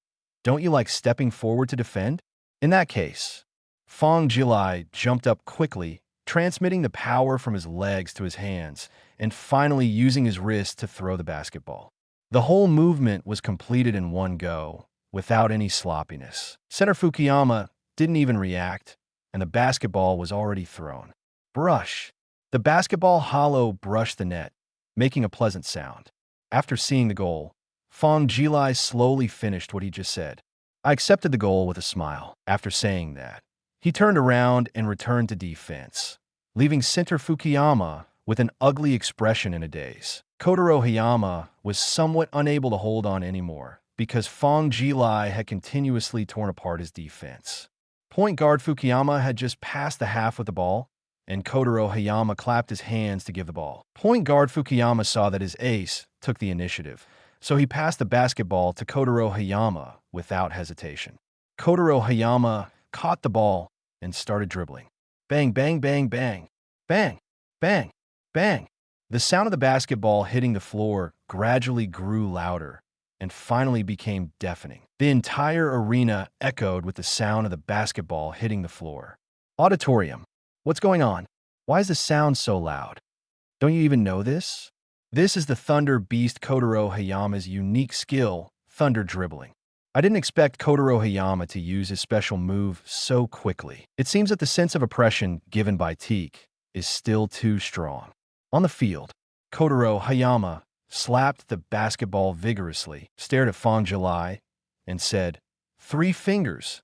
"Don't you like stepping forward to defend?" In that case, Fang Jilai jumped up quickly, transmitting the power from his legs to his hands, and finally using his wrist to throw the basketball. The whole movement was completed in one go, without any sloppiness. Center Fukuyama didn't even react, and the basketball was already thrown. Brush. The basketball hollow brushed the net, making a pleasant sound. After seeing the goal, Fang Jilai slowly finished what he just said. I accepted the goal with a smile. After saying that, he turned around and returned to defense, leaving Center Fukuyama with an ugly expression in a daze. Kotaro Hayama was somewhat unable to hold on anymore because Fang Jilai had continuously torn apart his defense. Point guard Fukuyama had just passed the half with the ball, and Kotaro Hayama clapped his hands to give the ball. Point guard Fukuyama saw that his ace took the initiative, so he passed the basketball to Kotaro Hayama without hesitation. Kotaro Hayama caught the ball and started dribbling. Bang, bang, bang, bang. Bang, bang, bang. The sound of the basketball hitting the floor gradually grew louder and finally became deafening. The entire arena echoed with the sound of the basketball hitting the floor. Auditorium. What's going on? Why is the sound so loud? Don't you even know this? This is the Thunder Beast Kotaro Hayama's unique skill, Thunder Dribbling. I didn't expect Kotaro Hayama to use his special move so quickly. It seems that the sense of oppression given by Teikō is still too strong. On the field, Kotaro Hayama slapped the basketball vigorously, stared at Fang Jilai, and said, "3 fingers."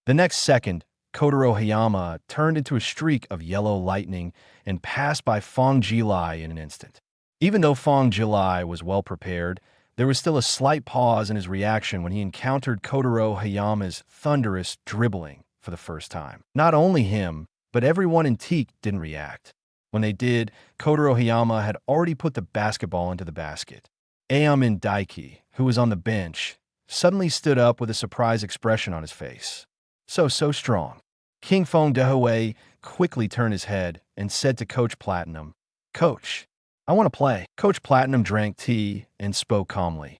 The next second, Kotaro Hayama turned into a streak of yellow lightning and passed by Fang Jilai in an instant. Even though Fang Jilai was well prepared, there was still a slight pause in his reaction when he encountered Kotaro Hayama's thunderous dribbling for the first time. Not only him, but everyone in Teikō didn't react. When they did, Kotaro Hayama had already put the basketball into the basket. Aomine Daiki, who was on the bench, suddenly stood up with a surprised expression on his face. So strong. King Fong Dehoe quickly turned his head and said to Coach Platinum, "Coach, I want to play." Coach Platinum drank tea and spoke calmly.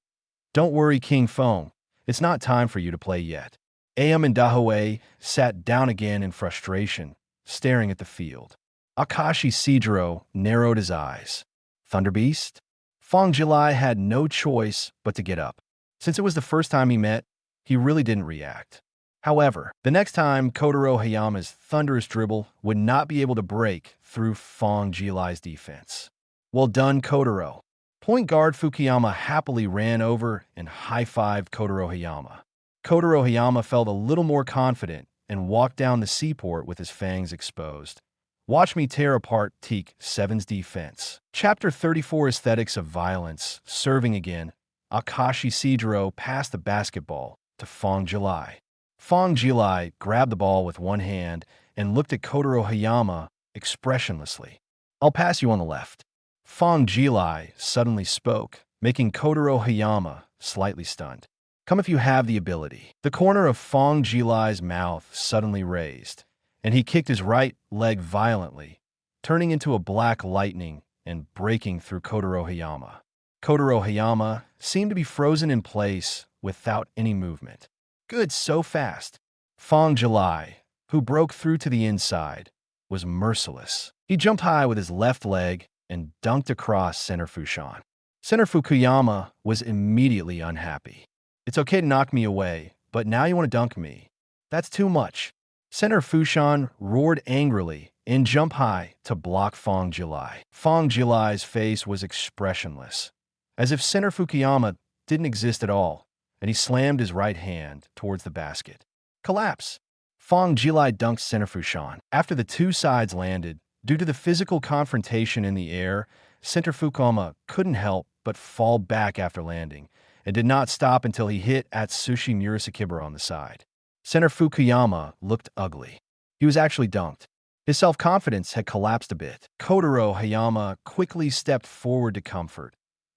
"Don't worry, King Fong. It's not time for you to play yet." Aomine Dahoe sat down again in frustration, staring at the field. Akashi Shijiro narrowed his eyes. Thunder Beast? Fang Jilai had no choice but to get up. Since it was the first time he met, he really didn't react. However, the next time Kotaro Hayama's thunderous dribble would not be able to break through Fang Jilai's defense. Well done, Kotaro. Point guard Fukuyama happily ran over and high-fived Kotaro Hayama. Kotaro Hayama felt a little more confident and walked down the seaport with his fangs exposed. Watch me tear apart Teikō 7's defense. Chapter 34 Aesthetics of Violence. Serving again, Akashi Shijiro passed the basketball to Fang Jilai. Fang Jilai grabbed the ball with one hand and looked at Kotaro Hayama expressionlessly. "I'll pass you on the left." Fang Jilai suddenly spoke, making Kotaro Hayama slightly stunned. "Come if you have the ability." The corner of Fang Jilai's mouth suddenly raised, and he kicked his right leg violently, turning into a black lightning and breaking through Kotaro Hayama. Kotaro Hayama seemed to be frozen in place without any movement. Good, so fast. Fang Jilai, who broke through to the inside, was merciless. He jumped high with his left leg and dunked across Center Fushan. Center Fukuyama was immediately unhappy. "It's okay to knock me away, but now you want to dunk me. That's too much." Center Fushan roared angrily and jumped high to block Fang Jilai. Fang Jilai's face was expressionless, as if Center Fukuyama didn't exist at all, and he slammed his right hand towards the basket. Collapse! Fang Jilai dunked Center Fushan. After the two sides landed, due to the physical confrontation in the air, Center Fukuyama couldn't help but fall back after landing, and did not stop until he hit Atsushi Murasakibara on the side. Center Fukuyama looked ugly. He was actually dunked. His self-confidence had collapsed a bit. Kotaro Hayama quickly stepped forward to comfort.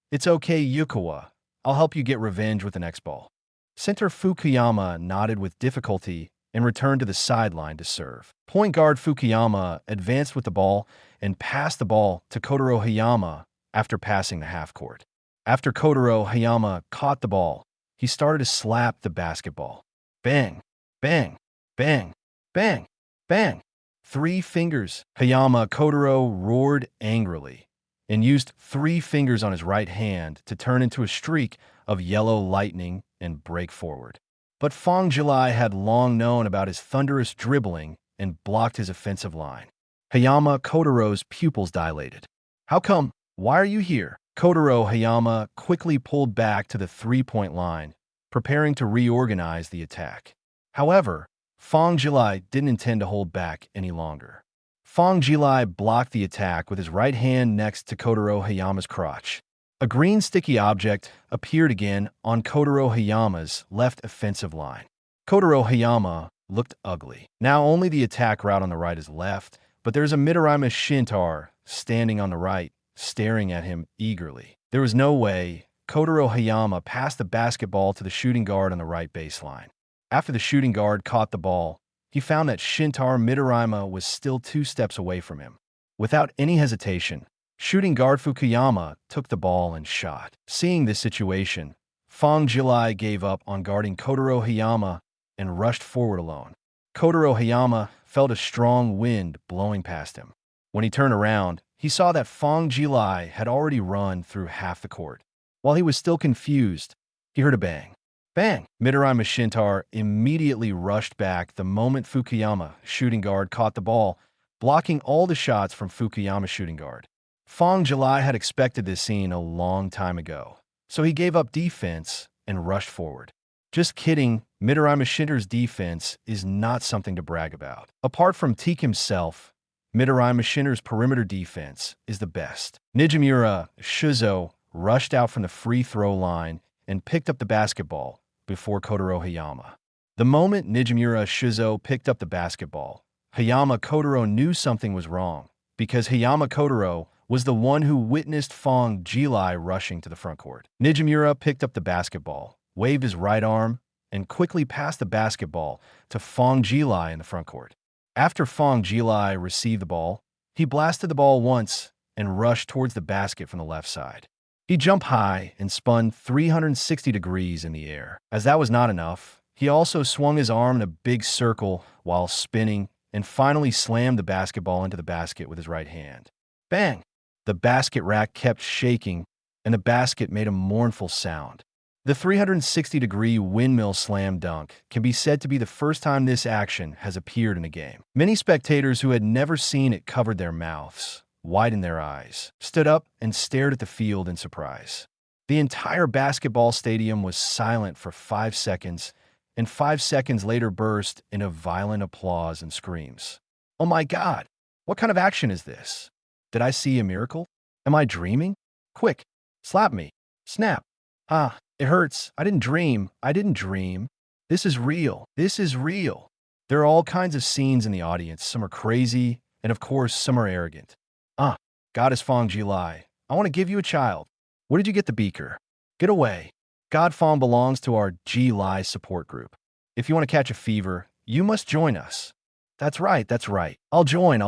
"It's okay, Yukawa. I'll help you get revenge with the next ball." Center Fukuyama nodded with difficulty and returned to the sideline to serve. Point guard Fukuyama advanced with the ball and passed the ball to Kotaro Hayama after passing the half-court. After Kotaro Hayama caught the ball, he started to slap the basketball. Bang, bang, bang, bang, bang. 3 fingers. Hayama Kotaro roared angrily and used 3 fingers on his right hand to turn into a streak of yellow lightning and break forward. But Fang Jilai had long known about his thunderous dribbling and blocked his offensive line. Hayama Kotaro's pupils dilated. "How come? Why are you here?" Kotaro Hayama quickly pulled back to the three-point line, preparing to reorganize the attack. However, Fang Jilai didn't intend to hold back any longer. Fang Jilai blocked the attack with his right hand next to Kotaro Hayama's crotch. A green sticky object appeared again on Kotaro Hayama's left offensive line. Kotaro Hayama looked ugly. Now only the attack route on the right is left, but there's a Midorima Shintarō standing on the right, staring at him eagerly. There was no way Kotaro Hayama passed the basketball to the shooting guard on the right baseline. After the shooting guard caught the ball, he found that Shintarō Midorima was still 2 steps away from him. Without any hesitation, shooting guard Fukuyama took the ball and shot. Seeing this situation, Fang Jilai gave up on guarding Kotaro Hayama and rushed forward alone. Kotaro Hayama felt a strong wind blowing past him. When he turned around, he saw that Fang Jilai had already run through half the court. While he was still confused, he heard a bang. Bang! Midorima Shintarō immediately rushed back the moment Fukuyama, shooting guard, caught the ball, blocking all the shots from Fukuyama's shooting guard. Fang Jilai had expected this scene a long time ago, so he gave up defense and rushed forward. Just kidding, Midorima Shintarō's defense is not something to brag about. Apart from Teikō himself, Midorima Shintarō's perimeter defense is the best. Nijimura Shuzo rushed out from the free throw line and picked up the basketball before Kotaro Hayama. The moment Nijimura Shuzo picked up the basketball, Hayama Kotaro knew something was wrong, because Hayama Kotaro was the one who witnessed Fang Jilai rushing to the front court. Nijimura picked up the basketball, waved his right arm, and quickly passed the basketball to Fang Jilai in the front court. After Fang Jilai received the ball, he blasted the ball once and rushed towards the basket from the left side. He jumped high and spun 360 degrees in the air. As that was not enough, he also swung his arm in a big circle while spinning and finally slammed the basketball into the basket with his right hand. Bang! The basket rack kept shaking, and the basket made a mournful sound. The 360-degree windmill slam dunk can be said to be the first time this action has appeared in a game. Many spectators who had never seen it covered their mouths, widened their eyes, stood up, and stared at the field in surprise. The entire basketball stadium was silent for 5 seconds, and 5 seconds later burst into violent applause and screams. Oh my God! What kind of action is this? Did I see a miracle? Am I dreaming? Quick, slap me. Snap. Ah, it hurts. I didn't dream. I didn't dream. This is real. This is real. There are all kinds of scenes in the audience. Some are crazy, and of course, some are arrogant. Ah, God is Fang Jilai. I want to give you a child. Where did you get the beaker? Get away. God Fang belongs to our Jilai support group. If you want to catch a fever, you must join us. That's right, that's right. I'll join.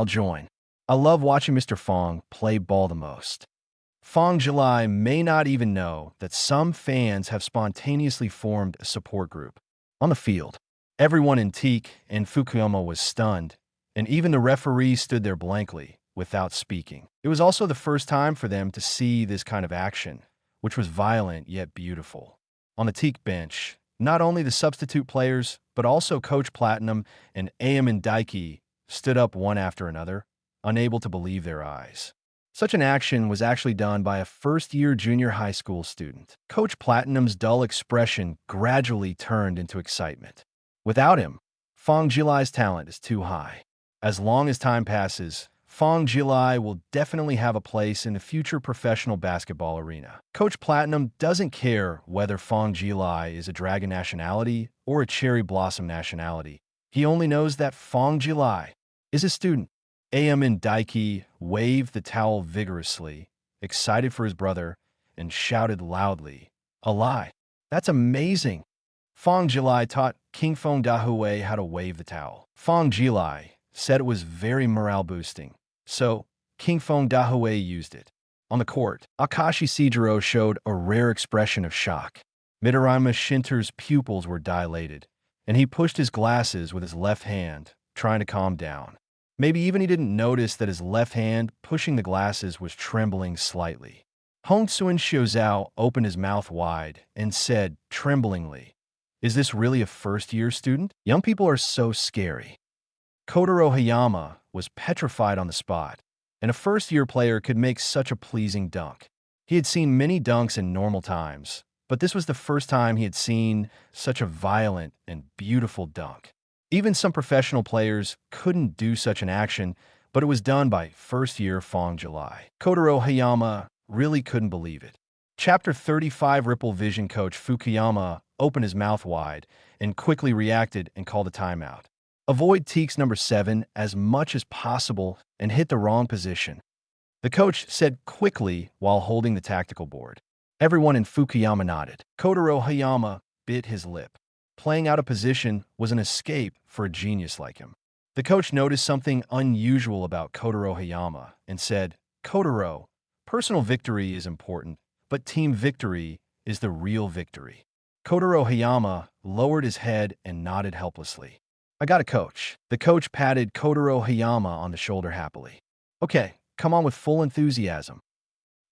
I love watching Mr. Fang play ball the most. Fang Jilai may not even know that some fans have spontaneously formed a support group. On the field, everyone in Teikō and Fukuyama was stunned, and even the referee stood there blankly, without speaking. It was also the first time for them to see this kind of action, which was violent yet beautiful. On the Teikō bench, not only the substitute players, but also Coach Platinum and Aomine Daiki stood up one after another, unable to believe their eyes. Such an action was actually done by a first-year junior high school student. Coach Platinum's dull expression gradually turned into excitement. Without him, Fang Jilai's talent is too high. As long as time passes, Fang Jilai will definitely have a place in the future professional basketball arena. Coach Platinum doesn't care whether Fang Jilai is a dragon nationality or a cherry blossom nationality. He only knows that Fang Jilai is a student. Aomine Daiki waved the towel vigorously, excited for his brother, and shouted loudly, "Alai! That's amazing!" Fang Jilai taught King Feng Dahui how to wave the towel. Fang Jilai said it was very morale-boosting, so King Feng Dahui used it. On the court, Akashi Sejiro showed a rare expression of shock. Midorima Shintarō's pupils were dilated, and he pushed his glasses with his left hand, trying to calm down. Maybe even he didn't notice that his left hand pushing the glasses was trembling slightly. Hongsuin Shiozao opened his mouth wide and said, tremblingly, "Is this really a first-year student? Young people are so scary." Kotaro Hayama was petrified on the spot, and a first-year player could make such a pleasing dunk. He had seen many dunks in normal times, but this was the first time he had seen such a violent and beautiful dunk. Even some professional players couldn't do such an action, but it was done by first-year Fang Jilai. Kotaro Hayama really couldn't believe it. Chapter 35 Ripple Vision coach Fukuyama opened his mouth wide and quickly reacted and called a timeout. Avoid Teikō's number 7 as much as possible and hit the wrong position, the coach said quickly while holding the tactical board. Everyone in Fukuyama nodded. Kotaro Hayama bit his lip. Playing out of position was an escape for a genius like him. The coach noticed something unusual about Kotaro Hayama and said, "Kotaro, personal victory is important, but team victory is the real victory." Kotaro Hayama lowered his head and nodded helplessly. "I got it, coach." The coach patted Kotaro Hayama on the shoulder happily. "Okay, come on with full enthusiasm."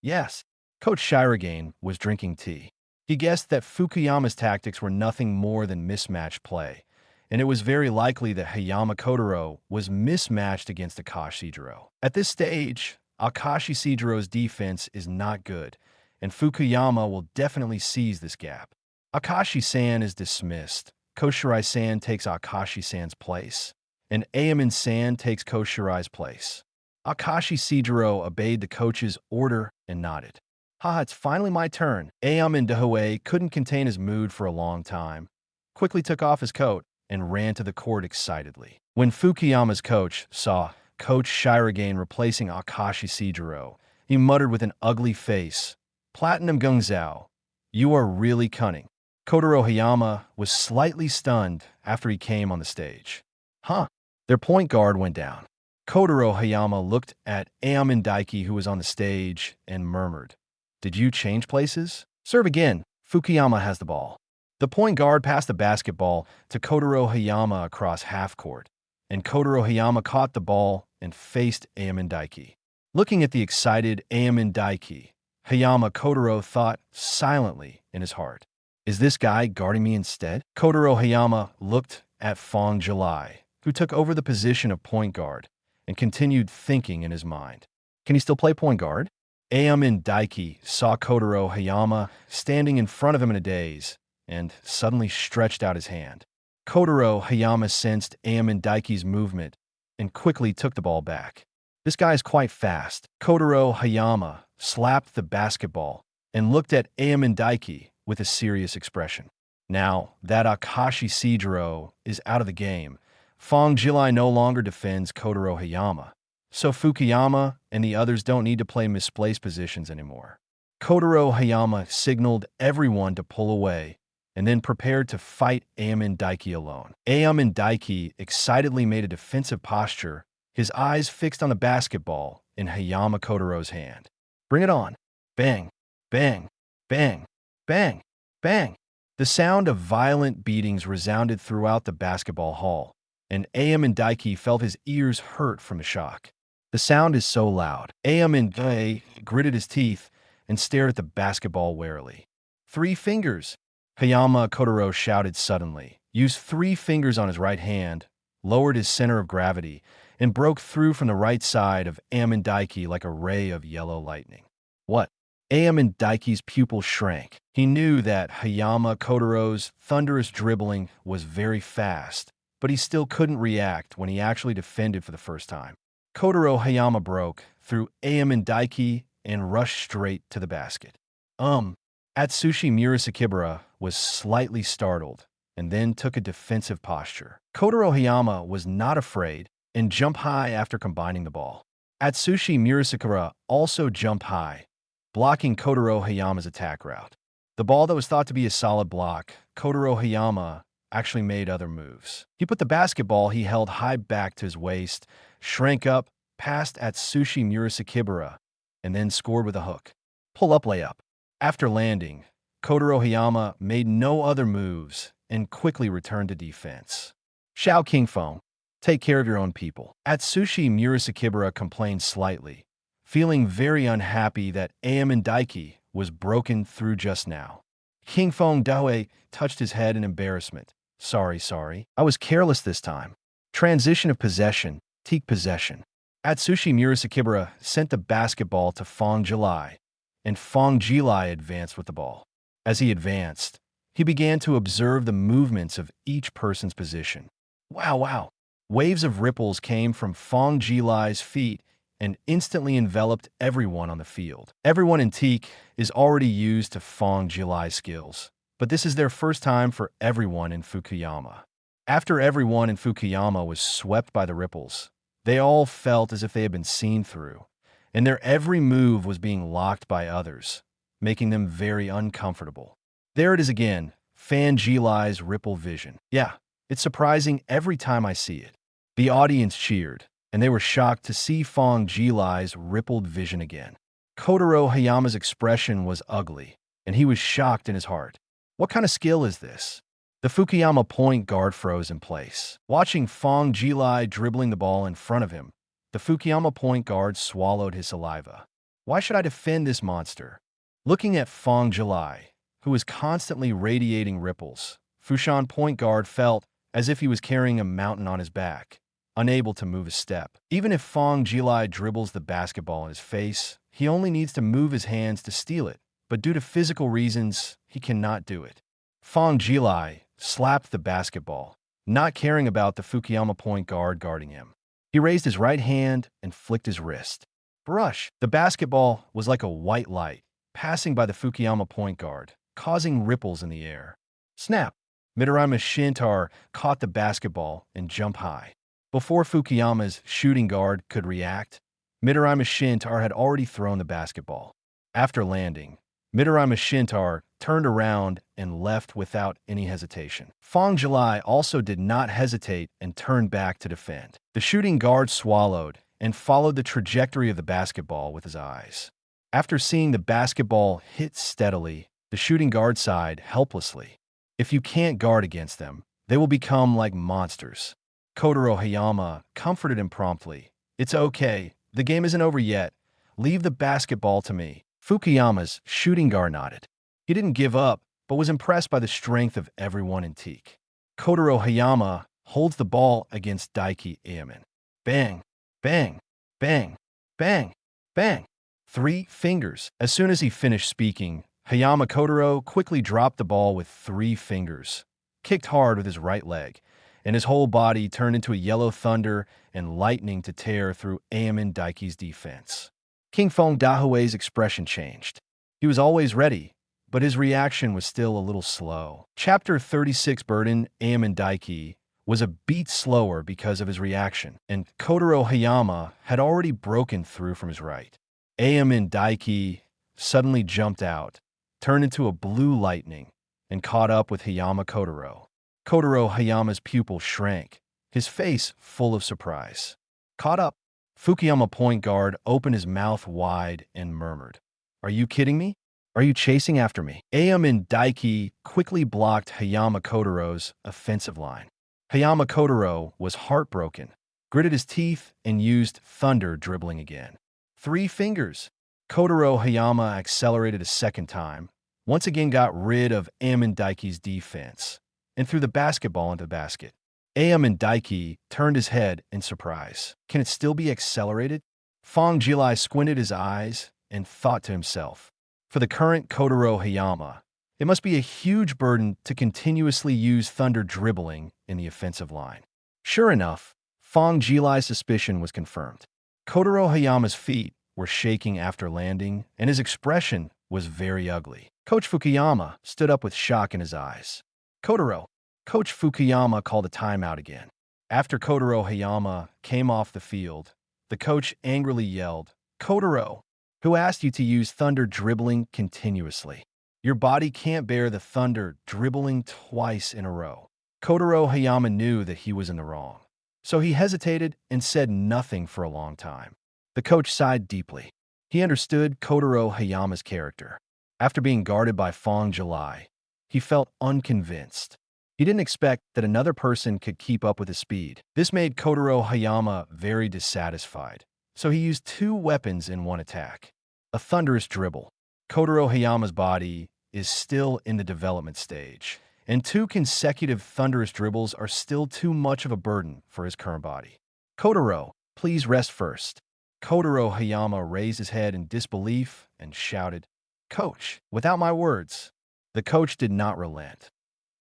"Yes." Coach Shirogane was drinking tea. He guessed that Fukuyama's tactics were nothing more than mismatched play, and it was very likely that Hayama Kotaro was mismatched against Akashi Sijiro. At this stage, Akashi Sijiro's defense is not good, and Fukuyama will definitely seize this gap. Akashi-san is dismissed. Koshirai-san takes Akashi-san's place, and Aomine-san takes Koshirai's place. Akashi Sijiro obeyed the coach's order and nodded. "Haha, it's finally my turn." Aomine Daiki couldn't contain his mood for a long time, quickly took off his coat, and ran to the court excitedly. When Fukuyama's coach saw Coach Shirogane replacing Akashi Sijiro, he muttered with an ugly face, "Platinum Gungzao, you are really cunning." Kotaro Hayama was slightly stunned after he came on the stage. "Huh?" Their point guard went down. Kotaro Hayama looked at Aomine Daiki, who was on the stage, and murmured, "Did you change places?" "Serve again. Fukuyama has the ball." The point guard passed the basketball to Kotaro Hayama across half court, and Kotaro Hayama caught the ball and faced Aomine Daiki. Looking at the excited Aomine Daiki, Hayama Kotaro thought silently in his heart, "Is this guy guarding me instead?" Kotaro Hayama looked at Fang Jilai, who took over the position of point guard, and continued thinking in his mind. Can he still play point guard? Aomine Daiki saw Kotaro Hayama standing in front of him in a daze, and suddenly stretched out his hand. Kotaro Hayama sensed Aomine Daiki's movement and quickly took the ball back. "This guy is quite fast." Kotaro Hayama slapped the basketball and looked at Aomine Daiki with a serious expression. Now that Akashi Sijiro is out of the game, Fang Jilai no longer defends Kotaro Hayama, so Fukuyama and the others don't need to play misplaced positions anymore. Kotaro Hayama signaled everyone to pull away and then prepared to fight Aomine Daiki alone. Aomine Daiki excitedly made a defensive posture, his eyes fixed on the basketball in Hayama Kotaro's hand. "Bring it on." Bang, bang, bang, bang, bang. The sound of violent beatings resounded throughout the basketball hall, and Aomine Daiki felt his ears hurt from the shock. The sound is so loud. Aomine Daiki gritted his teeth and stared at the basketball warily. "3 fingers!" Hayama Kotaro shouted suddenly, used 3 fingers on his right hand, lowered his center of gravity, and broke through from the right side of Aomine Daiki like a ray of yellow lightning. "What?" Aomine Daiki's pupil shrank. He knew that Hayama Kotaro's thunderous dribbling was very fast, but he still couldn't react when he actually defended for the first time. Kotaro Hayama broke through Aomine Daiki and rushed straight to the basket. Atsushi Murasakibara was slightly startled and then took a defensive posture. Kotaro Hayama was not afraid and jumped high after combining the ball. Atsushi Murasakibara also jumped high, blocking Kotaro Hayama's attack route. The ball that was thought to be a solid block, Kotaro Hayama actually made other moves. He put the basketball he held high back to his waist, shrank up, passed Atsushi Murasakibara, and then scored with a hook. Pull-up layup. After landing, Kotaro Hayama made no other moves and quickly returned to defense. "Shao Kingfeng, take care of your own people." Atsushi Murasakibara complained slightly, feeling very unhappy that Aomine Daiki was broken through just now. Kingfeng Daoi touched his head in embarrassment. Sorry. I was careless this time." Transition of possession, Teikō possession. Atsushi Murasakibara sent the basketball to Fang Jilai, and Fang Jilai advanced with the ball. As he advanced, he began to observe the movements of each person's position. Wow, wow! Waves of ripples came from Fang Jilai's feet and instantly enveloped everyone on the field. Everyone in Teikō is already used to Fang Jilai's skills, but this is their first time for everyone in Fukuyama. After everyone in Fukuyama was swept by the ripples, they all felt as if they had been seen through, and their every move was being locked by others, making them very uncomfortable. There it is again, Fang Jilai's ripple vision. Yeah, it's surprising every time I see it. The audience cheered, and they were shocked to see Fang Jilai's rippled vision again. Kotaro Hayama's expression was ugly, and he was shocked in his heart. What kind of skill is this? The Fukuyama point guard froze in place. Watching Fang Jilai dribbling the ball in front of him, the Fukuyama point guard swallowed his saliva. Why should I defend this monster? Looking at Fang Jilai, who was constantly radiating ripples, Fushan point guard felt as if he was carrying a mountain on his back, unable to move a step. Even if Fang Jilai dribbles the basketball in his face, he only needs to move his hands to steal it, but due to physical reasons, he cannot do it. Fang Jilai slapped the basketball, not caring about the Fukuyama point guard guarding him. He raised his right hand and flicked his wrist. Brush! The basketball was like a white light, passing by the Fukuyama point guard, causing ripples in the air. Snap! Midorima Shintarō caught the basketball and jumped high. Before Fukuyama's shooting guard could react, Midorima Shintarō had already thrown the basketball. After landing, Midorima Shintarō turned around and left without any hesitation. Fang Jilai also did not hesitate and turned back to defend. The shooting guard swallowed and followed the trajectory of the basketball with his eyes. After seeing the basketball hit steadily, the shooting guard sighed helplessly. If you can't guard against them, they will become like monsters. Kotaro Hayama comforted him promptly. It's okay, the game isn't over yet. Leave the basketball to me. Fukuyama's shooting guard nodded. He didn't give up, but was impressed by the strength of everyone in Teikō. Kotaro Hayama holds the ball against Daiki Aomine. Bang, bang, bang, bang, bang. 3 fingers. As soon as he finished speaking, Hayama Kotaro quickly dropped the ball with 3 fingers, kicked hard with his right leg, and his whole body turned into a yellow thunder and lightning to tear through Aomine Daiki's defense. King Feng Dahue's expression changed. He was always ready, but his reaction was still a little slow. Chapter 36 burden Aomine Daiki was a beat slower because of his reaction, and Kotaro Hayama had already broken through from his right. Aomine Daiki suddenly jumped out, turned into a blue lightning, and caught up with Hayama Kotaro. Kotaro Hayama's pupil shrank, his face full of surprise. Caught up. Fukuyama point guard opened his mouth wide and murmured, "Are you kidding me? Are you chasing after me?" Aomine Daiki quickly blocked Hayama Kotaro's offensive line. Hayama Kotaro was heartbroken, gritted his teeth, and used thunder dribbling again. 3 fingers. Kotaro Hayama accelerated a second time, once again got rid of Aomine Daiki's defense, and threw the basketball into the basket. Aomine Daiki turned his head in surprise. Can it still be accelerated? Fang Jilai squinted his eyes and thought to himself, for the current Kotaro Hayama, it must be a huge burden to continuously use thunder dribbling in the offensive line. Sure enough, Fang Jilai's suspicion was confirmed. Kotaro Hayama's feet were shaking after landing, and his expression was very ugly. Coach Fukuyama stood up with shock in his eyes. Kotaro. Coach Fukuyama called a timeout again. After Kotaro Hayama came off the field, the coach angrily yelled, "Kotaro, who asked you to use thunder dribbling continuously? Your body can't bear the thunder dribbling twice in a row." Kotaro Hayama knew that he was in the wrong, so he hesitated and said nothing for a long time. The coach sighed deeply. He understood Kotaro Hayama's character. After being guarded by Fang Jilai, he felt unconvinced. He didn't expect that another person could keep up with his speed. This made Kotaro Hayama very dissatisfied, so he used 2 weapons in one attack. A thunderous dribble. Kotaro Hayama's body is still in the development stage, and 2 consecutive thunderous dribbles are still too much of a burden for his current body. Kotaro, please rest first. Kotaro Hayama raised his head in disbelief and shouted, "Coach, without my words." The coach did not relent.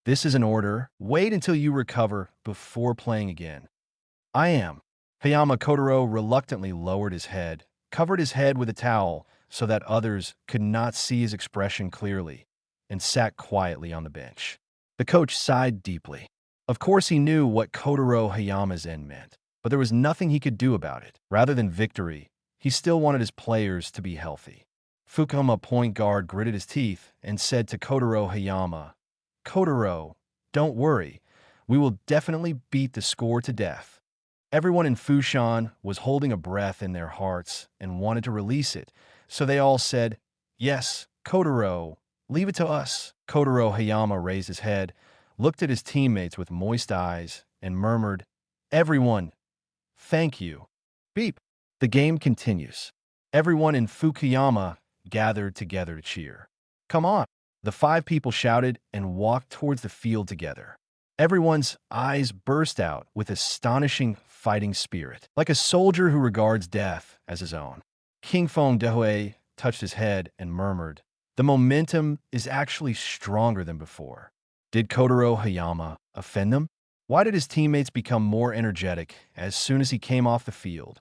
"This is an order. Wait until you recover before playing again." "I am." Hayama Kotaro reluctantly lowered his head, covered his head with a towel so that others could not see his expression clearly, and sat quietly on the bench. The coach sighed deeply. Of course he knew what Kotaro Hayama's end meant, but there was nothing he could do about it. Rather than victory, he still wanted his players to be healthy. Fukuyama point guard gritted his teeth and said to Kotaro Hayama, "Kotaro, don't worry. We will definitely beat the score to death." Everyone in Fushan was holding a breath in their hearts and wanted to release it, so they all said, "Yes, Kotaro, leave it to us." Kotaro Hayama raised his head, looked at his teammates with moist eyes, and murmured, "Everyone, thank you." Beep. The game continues. Everyone in Fukuyama gathered together to cheer. "Come on." The 5 people shouted and walked towards the field together. Everyone's eyes burst out with astonishing fighting spirit, like a soldier who regards death as his own. King Fong Dehui touched his head and murmured, "The momentum is actually stronger than before." Did Kotaro Hayama offend them? Why did his teammates become more energetic as soon as he came off the field?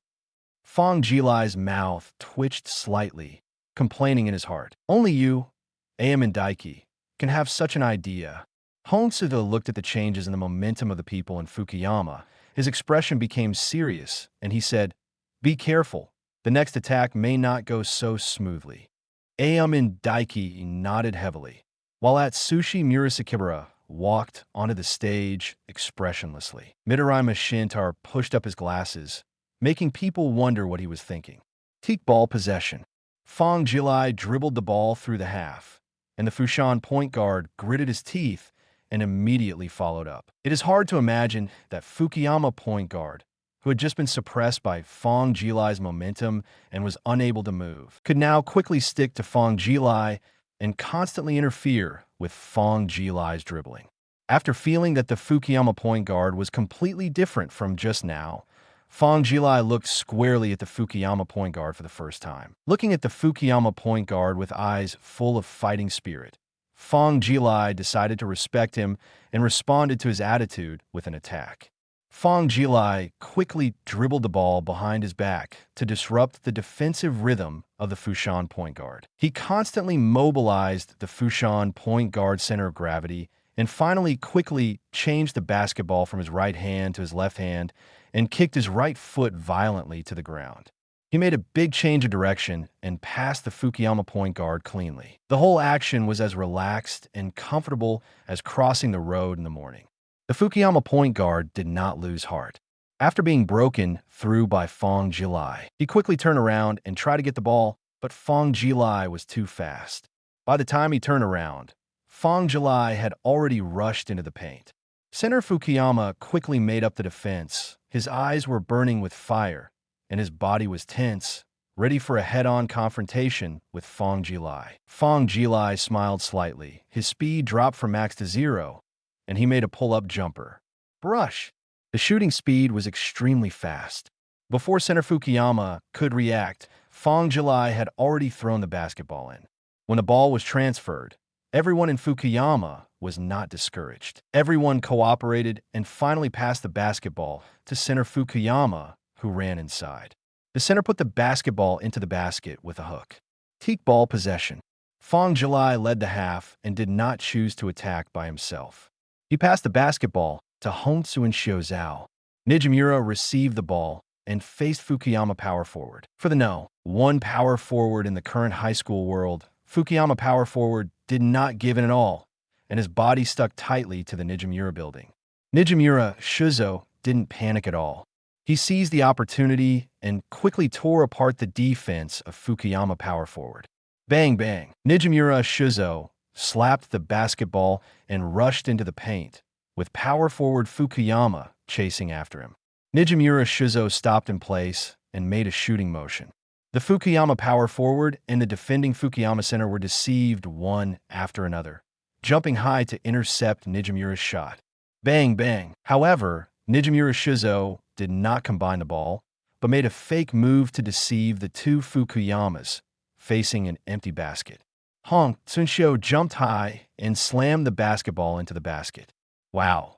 Fang Jilai's mouth twitched slightly, complaining in his heart. "Only you, Aomine Daiki, can have such an idea." Honsuda looked at the changes in the momentum of the people in Fukuyama. His expression became serious, and he said, "Be careful. The next attack may not go so smoothly." Aomine Daiki nodded heavily, while Atsushi Murasakibara walked onto the stage expressionlessly. Midorima Shintarō pushed up his glasses, making people wonder what he was thinking. Teikō ball possession. Fang Jilai dribbled the ball through the half, and the Fushan point guard gritted his teeth and immediately followed up. It is hard to imagine that Fukuyama point guard, who had just been suppressed by Fang Jilai's momentum and was unable to move, could now quickly stick to Fang Jilai and constantly interfere with Fang Jilai's dribbling. After feeling that the Fukuyama point guard was completely different from just now, Fang Jilai looked squarely at the Fukuyama point guard for the first time. Looking at the Fukuyama point guard with eyes full of fighting spirit, Fang Jilai decided to respect him and responded to his attitude with an attack. Fang Jilai quickly dribbled the ball behind his back to disrupt the defensive rhythm of the Fushan point guard. He constantly mobilized the Fushan point guard center of gravity and finally quickly changed the basketball from his right hand to his left hand and kicked his right foot violently to the ground. He made a big change of direction and passed the Fukuyama point guard cleanly. The whole action was as relaxed and comfortable as crossing the road in the morning. The Fukuyama point guard did not lose heart. After being broken through by Fang Jilai, he quickly turned around and tried to get the ball, but Fang Jilai was too fast. By the time he turned around, Fang Jilai had already rushed into the paint. Center Fukuyama quickly made up the defense. His eyes were burning with fire, and his body was tense, ready for a head-on confrontation with Fang Jilai. Fang Jilai smiled slightly. His speed dropped from max to 0, and he made a pull-up jumper. Brush! The shooting speed was extremely fast. Before center Fukuyama could react, Fang Jilai had already thrown the basketball in. When the ball was transferred, everyone in Fukuyama was not discouraged. Everyone cooperated and finally passed the basketball to center Fukuyama, who ran inside. The center put the basketball into the basket with a hook. Teikō ball possession. Fang Jilai led the half and did not choose to attack by himself. He passed the basketball to Honsu and Shiozao. Nijimura received the ball and faced Fukuyama power forward. For the No.1 power forward in the current high school world, Fukuyama power forward did not give in at all, and his body stuck tightly to the Nijimura building. Nijimura Shiozao didn't panic at all. He seized the opportunity and quickly tore apart the defense of Fukuyama power forward. Bang bang. Nijimura Shiozao slapped the basketball and rushed into the paint, with power forward Fukuyama chasing after him. Nijimura Shiozao stopped in place and made a shooting motion. The Fukuyama power forward and the defending Fukuyama center were deceived one after another, jumping high to intercept Nijimura's shot. Bang bang. However, Nijimura Shiozao did not combine the ball, but made a fake move to deceive the two Fukuyamas, facing an empty basket. Hong Tsunshio jumped high and slammed the basketball into the basket. Wow.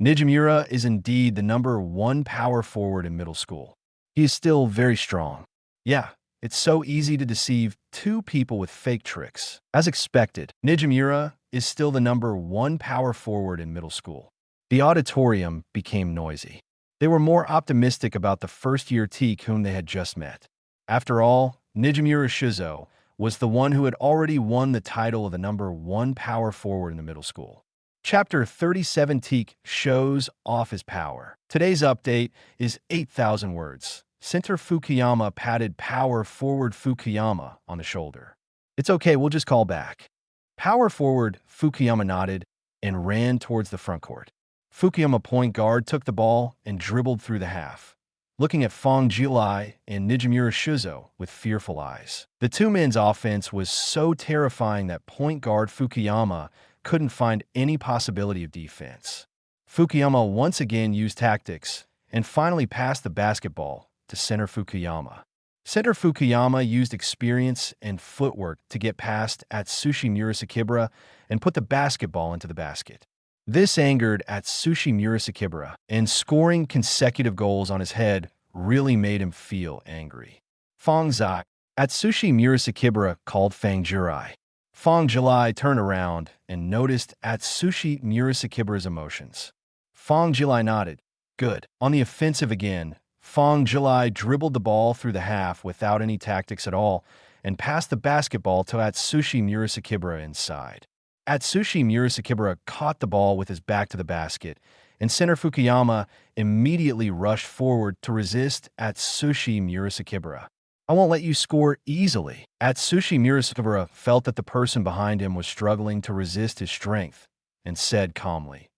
Nijimura is indeed the #1 power forward in middle school. He is still very strong. Yeah, it's so easy to deceive two people with fake tricks. As expected, Nijimura is still the #1 power forward in middle school. The auditorium became noisy. They were more optimistic about the first-year Teikō whom they had just met. After all, Nijimura Shizuo was the one who had already won the title of the #1 power forward in the middle school. Chapter 37 Teikō shows off his power. Today's update is 8,000 words. Center Fukuyama patted power forward Fukuyama on the shoulder. It's okay, we'll just call back. Power forward Fukuyama nodded and ran towards the front court. Fukuyama point guard took the ball and dribbled through the half, looking at Fang Jilai and Nijimura Shizuo with fearful eyes. The two men's offense was so terrifying that point guard Fukuyama couldn't find any possibility of defense. Fukuyama once again used tactics and finally passed the basketball to center Fukuyama. Center Fukuyama used experience and footwork to get past Atsushi Murasakibara and put the basketball into the basket. This angered Atsushi Murasakibara, and scoring consecutive goals on his head really made him feel angry. Fang Zai. Atsushi Murasakibara called Fang Jilai. Fang Jilai turned around and noticed Atsushi Murasakibara's emotions. Fang Jilai nodded. Good. On the offensive again, Fang Jilai dribbled the ball through the half without any tactics at all and passed the basketball to Atsushi Murasakibara inside. Atsushi Murasakibara caught the ball with his back to the basket, and center Fukuyama immediately rushed forward to resist Atsushi Murasakibara. I won't let you score easily. Atsushi Murasakibara felt that the person behind him was struggling to resist his strength and said calmly,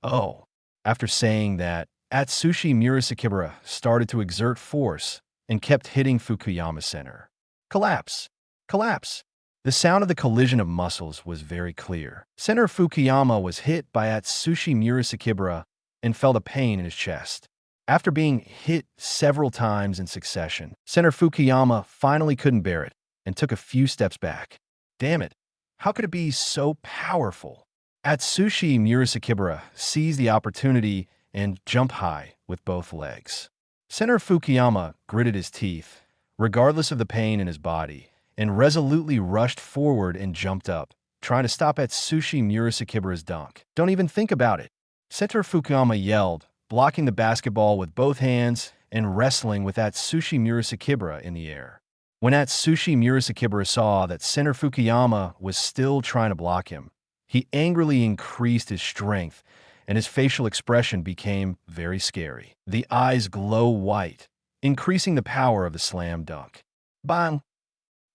"Oh." After saying that, Atsushi Murasakibara started to exert force and kept hitting Fukuyama's center. Collapse! Collapse! The sound of the collision of muscles was very clear. Center Fukuyama was hit by Atsushi Murasakibara and felt a pain in his chest. After being hit several times in succession, center Fukuyama finally couldn't bear it and took a few steps back. Damn it, how could it be so powerful? Atsushi Murasakibara seized the opportunity and jumped high with both legs. Center Fukuyama gritted his teeth, regardless of the pain in his body, and resolutely rushed forward and jumped up, trying to stop Atsushi Murasakibara's dunk. Don't even think about it. Center Fukuyama yelled, blocking the basketball with both hands and wrestling with Atsushi Murasakibara in the air. When Atsushi Murasakibara saw that center Fukuyama was still trying to block him, he angrily increased his strength, and his facial expression became very scary. The eyes glow white, increasing the power of the slam dunk. Bang!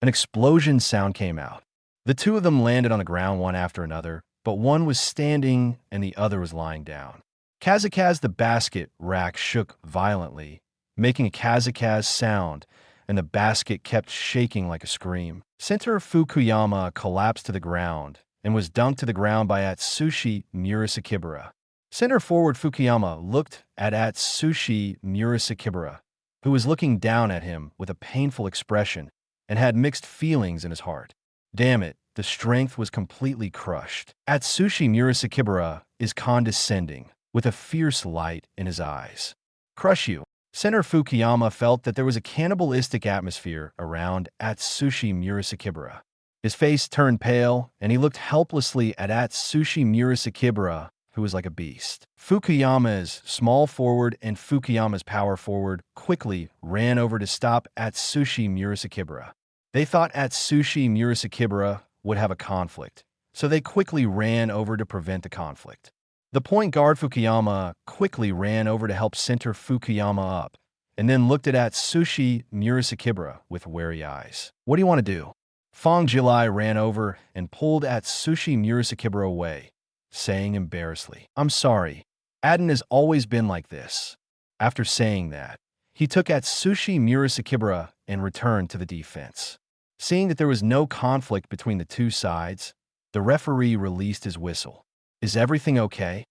An explosion sound came out. The two of them landed on the ground one after another, but one was standing and the other was lying down. Kazakaz the basket rack shook violently, making a kazakaz sound, and the basket kept shaking like a scream. Center Fukuyama collapsed to the ground and was dunked to the ground by Atsushi Murasakibara. Center forward Fukuyama looked at Atsushi Murasakibara, who was looking down at him with a painful expression and had mixed feelings in his heart. Damn it, the strength was completely crushed. Atsushi Murasakibara is condescending, with a fierce light in his eyes. Crush you. Center Fukuyama felt that there was a cannibalistic atmosphere around Atsushi Murasakibara. His face turned pale, and he looked helplessly at Atsushi Murasakibara, who was like a beast. Fukuyama's small forward and Fukuyama's power forward quickly ran over to stop Atsushi Murasakibara. They thought Atsushi Murasakibara would have a conflict, so they quickly ran over to prevent the conflict. The point guard Fukuyama quickly ran over to help center Fukuyama up, and then looked at Atsushi Murasakibara with wary eyes. What do you want to do? Fang Jilai ran over and pulled Atsushi Murasakibara away, saying embarrassedly, "I'm sorry. Adin has always been like this." After saying that, he took Atsushi Murasakibara and returned to the defense. Seeing that there was no conflict between the two sides, the referee released his whistle. "Is everything okay?"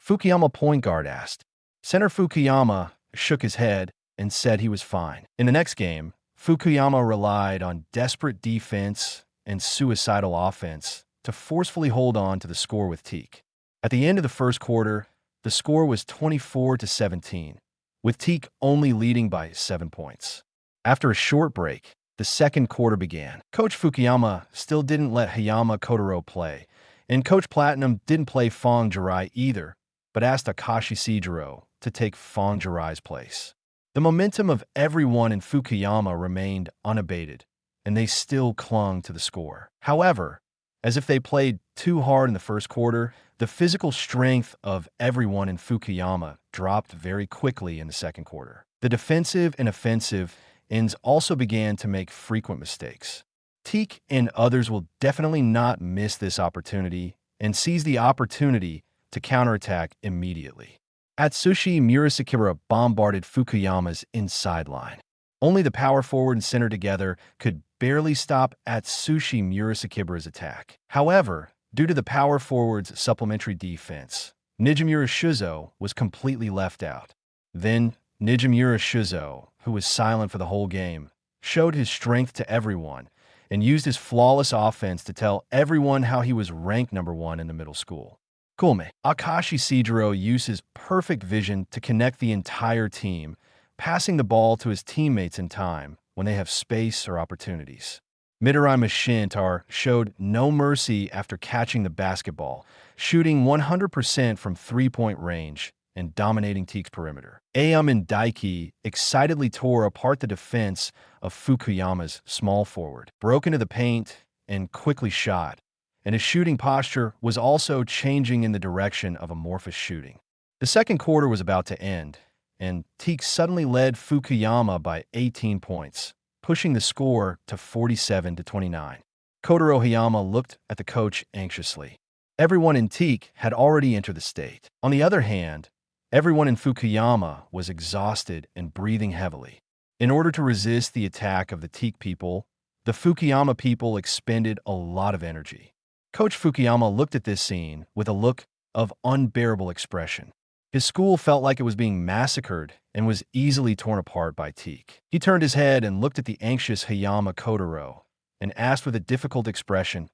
Fukuyama point guard asked. Center Fukuyama shook his head and said he was fine. In the next game, Fukuyama relied on desperate defense and suicidal offense to forcefully hold on to the score with Teikō. At the end of the first quarter, the score was 24-17, with Teikō only leading by 7 points. After a short break, the second quarter began. Coach Fukuyama still didn't let Hanamiya Makoto play, and Coach Platinum didn't play Fang Jilai either, but asked Akashi Shijiro to take Fang Jilai's place. The momentum of everyone in Fukuyama remained unabated, and they still clung to the score. However, as if they played too hard in the first quarter, the physical strength of everyone in Fukuyama dropped very quickly in the second quarter. The defensive and offensive ends also began to make frequent mistakes. Teikō and others will definitely not miss this opportunity and seize the opportunity to counterattack immediately. Atsushi Murasakura bombarded Fukuyama's inside line. Only the power forward and center together could barely stop Atsushi Murasakura's attack. However, due to the power forward's supplementary defense, Nijimura Shuzo was completely left out. Then, Nijimura Shuzo, who was silent for the whole game, showed his strength to everyone and used his flawless offense to tell everyone how he was ranked #1 in the middle school. Kulme. Akashi Shijiro used his perfect vision to connect the entire team, passing the ball to his teammates in time when they have space or opportunities. Midorima Shintarō showed no mercy after catching the basketball, shooting 100% from three-point range and dominating Teikō's perimeter. Aomine Daiki excitedly tore apart the defense of Fukuyama's small forward, broke into the paint, and quickly shot, and his shooting posture was also changing in the direction of amorphous shooting. The second quarter was about to end, and Teikō suddenly led Fukuyama by 18 points, pushing the score to 47-29. Kotaro Hayama looked at the coach anxiously. Everyone in Teikō had already entered the state. On the other hand, everyone in Fukuyama was exhausted and breathing heavily. In order to resist the attack of the Teikō people, the Fukuyama people expended a lot of energy. Coach Fukuyama looked at this scene with a look of unbearable expression. His school felt like it was being massacred and was easily torn apart by Teikō. He turned his head and looked at the anxious Hayama Kotaro and asked with a difficult expression,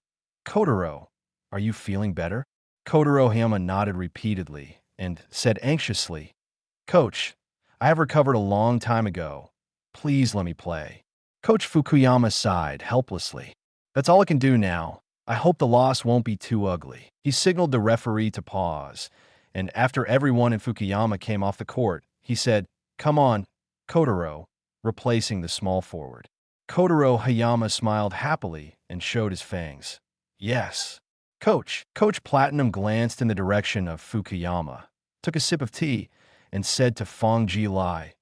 "Kotaro, are you feeling better?" Kotaro Hayama nodded repeatedly and said anxiously, "Coach, I have recovered a long time ago. Please let me play." Coach Fukuyama sighed helplessly. "That's all I can do now. I hope the loss won't be too ugly." He signaled the referee to pause, and after everyone in Fukuyama came off the court, he said, "Come on, Kotaro," replacing the small forward. Kotaro Hayama smiled happily and showed his fangs. "Yes, Coach." Coach Platinum glanced in the direction of Fukuyama, took a sip of tea, and said to Fang Jilai,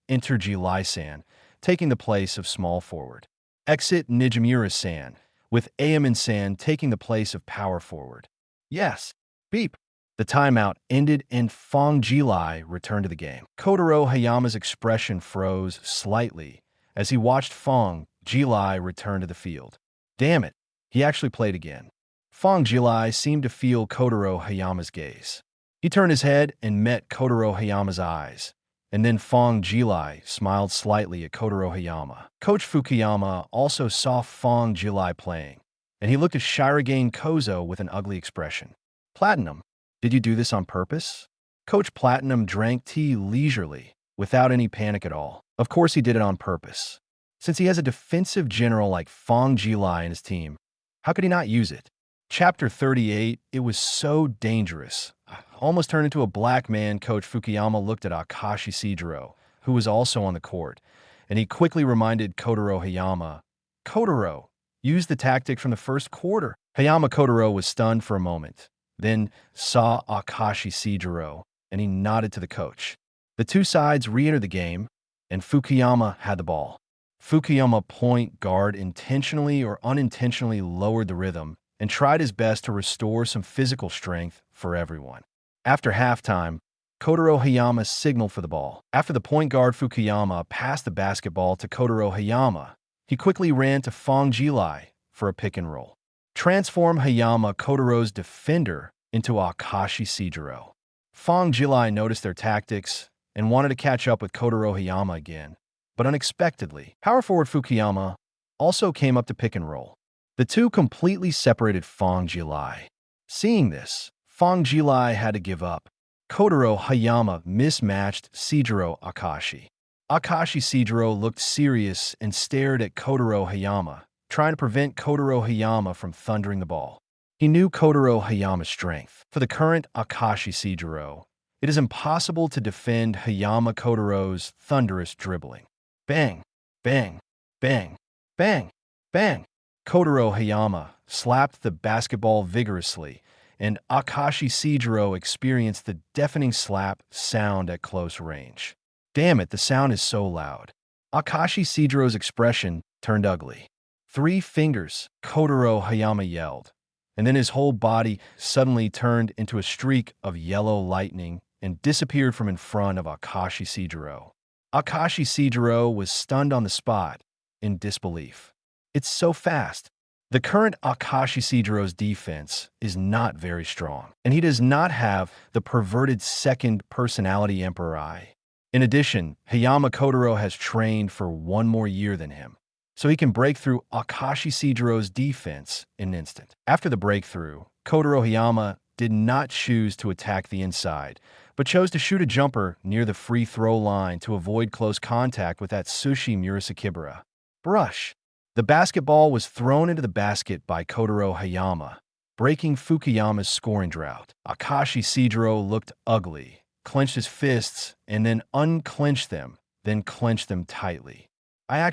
"Enter Jilai-san, taking the place of small forward. Exit Nijimura-san, with Aomine-san taking the place of power forward." "Yes." Beep. The timeout ended and Fang Jilai returned to the game. Kotaro Hayama's expression froze slightly as he watched Fang Jilai return to the field. Damn it, he actually played again. Fang Jilai seemed to feel Kotaro Hayama's gaze. He turned his head and met Kotaro Hayama's eyes, and then Fang Jilai smiled slightly at Kotaro Hayama. Coach Fukuyama also saw Fang Jilai playing, and he looked at Shirogane Kozo with an ugly expression. "Platinum, did you do this on purpose?" Coach Platinum drank tea leisurely, without any panic at all. Of course he did it on purpose. Since he has a defensive general like Fang Jilai in his team, how could he not use it? Chapter 38, it was so dangerous. Almost turned into a black man. Coach Fukuyama looked at Akashi Shijiro, who was also on the court, and he quickly reminded Kotaro Hayama, "Kotaro, use the tactic from the first quarter." Hayama Kotaro was stunned for a moment, then saw Akashi Shijiro, and he nodded to the coach. The two sides re-entered the game, and Fukuyama had the ball. Fukuyama point guard intentionally or unintentionally lowered the rhythm and tried his best to restore some physical strength for everyone. After halftime, Kotaro Hayama signaled for the ball. After the point guard Fukuyama passed the basketball to Kotaro Hayama, he quickly ran to Fang Jilai for a pick and roll. Transform Hayama Kotaro's defender into Akashi Shijiro. Fang Jilai noticed their tactics and wanted to catch up with Kotaro Hayama again, but unexpectedly, power forward Fukuyama also came up to pick and roll. The two completely separated Fang Jilai. Seeing this, Fang Jilai had to give up. Kotaro Hayama mismatched Seijiro Akashi. Akashi Seijiro looked serious and stared at Kotaro Hayama, trying to prevent Kotaro Hayama from thundering the ball. He knew Kotaro Hayama's strength. For the current Akashi Seijiro, it is impossible to defend Hayama Kotaro's thunderous dribbling. Bang, bang, bang, bang, bang. Kotaro Hayama slapped the basketball vigorously, and Akashi Seijiro experienced the deafening slap sound at close range. Damn it, the sound is so loud. Akashi Seijiro's expression turned ugly. 3 fingers, Kotaro Hayama yelled, and then his whole body suddenly turned into a streak of yellow lightning and disappeared from in front of Akashi Seijiro. Akashi Seijiro was stunned on the spot, in disbelief. It's so fast. The current Akashi Seijiro's defense is not very strong, and he does not have the perverted second personality Emperor Ai. In addition, Hayama Kotaro has trained for 1 more year than him, so he can break through Akashi Seijiro's defense in an instant. After the breakthrough, Kotaro Hayama did not choose to attack the inside, but chose to shoot a jumper near the free throw line to avoid close contact with Atsushi Murasakibara. Brush. The basketball was thrown into the basket by Kotaro Hayama, breaking Fukuyama's scoring drought. Akashi Seijiro looked ugly, clenched his fists, and then unclenched them, then clenched them tightly. I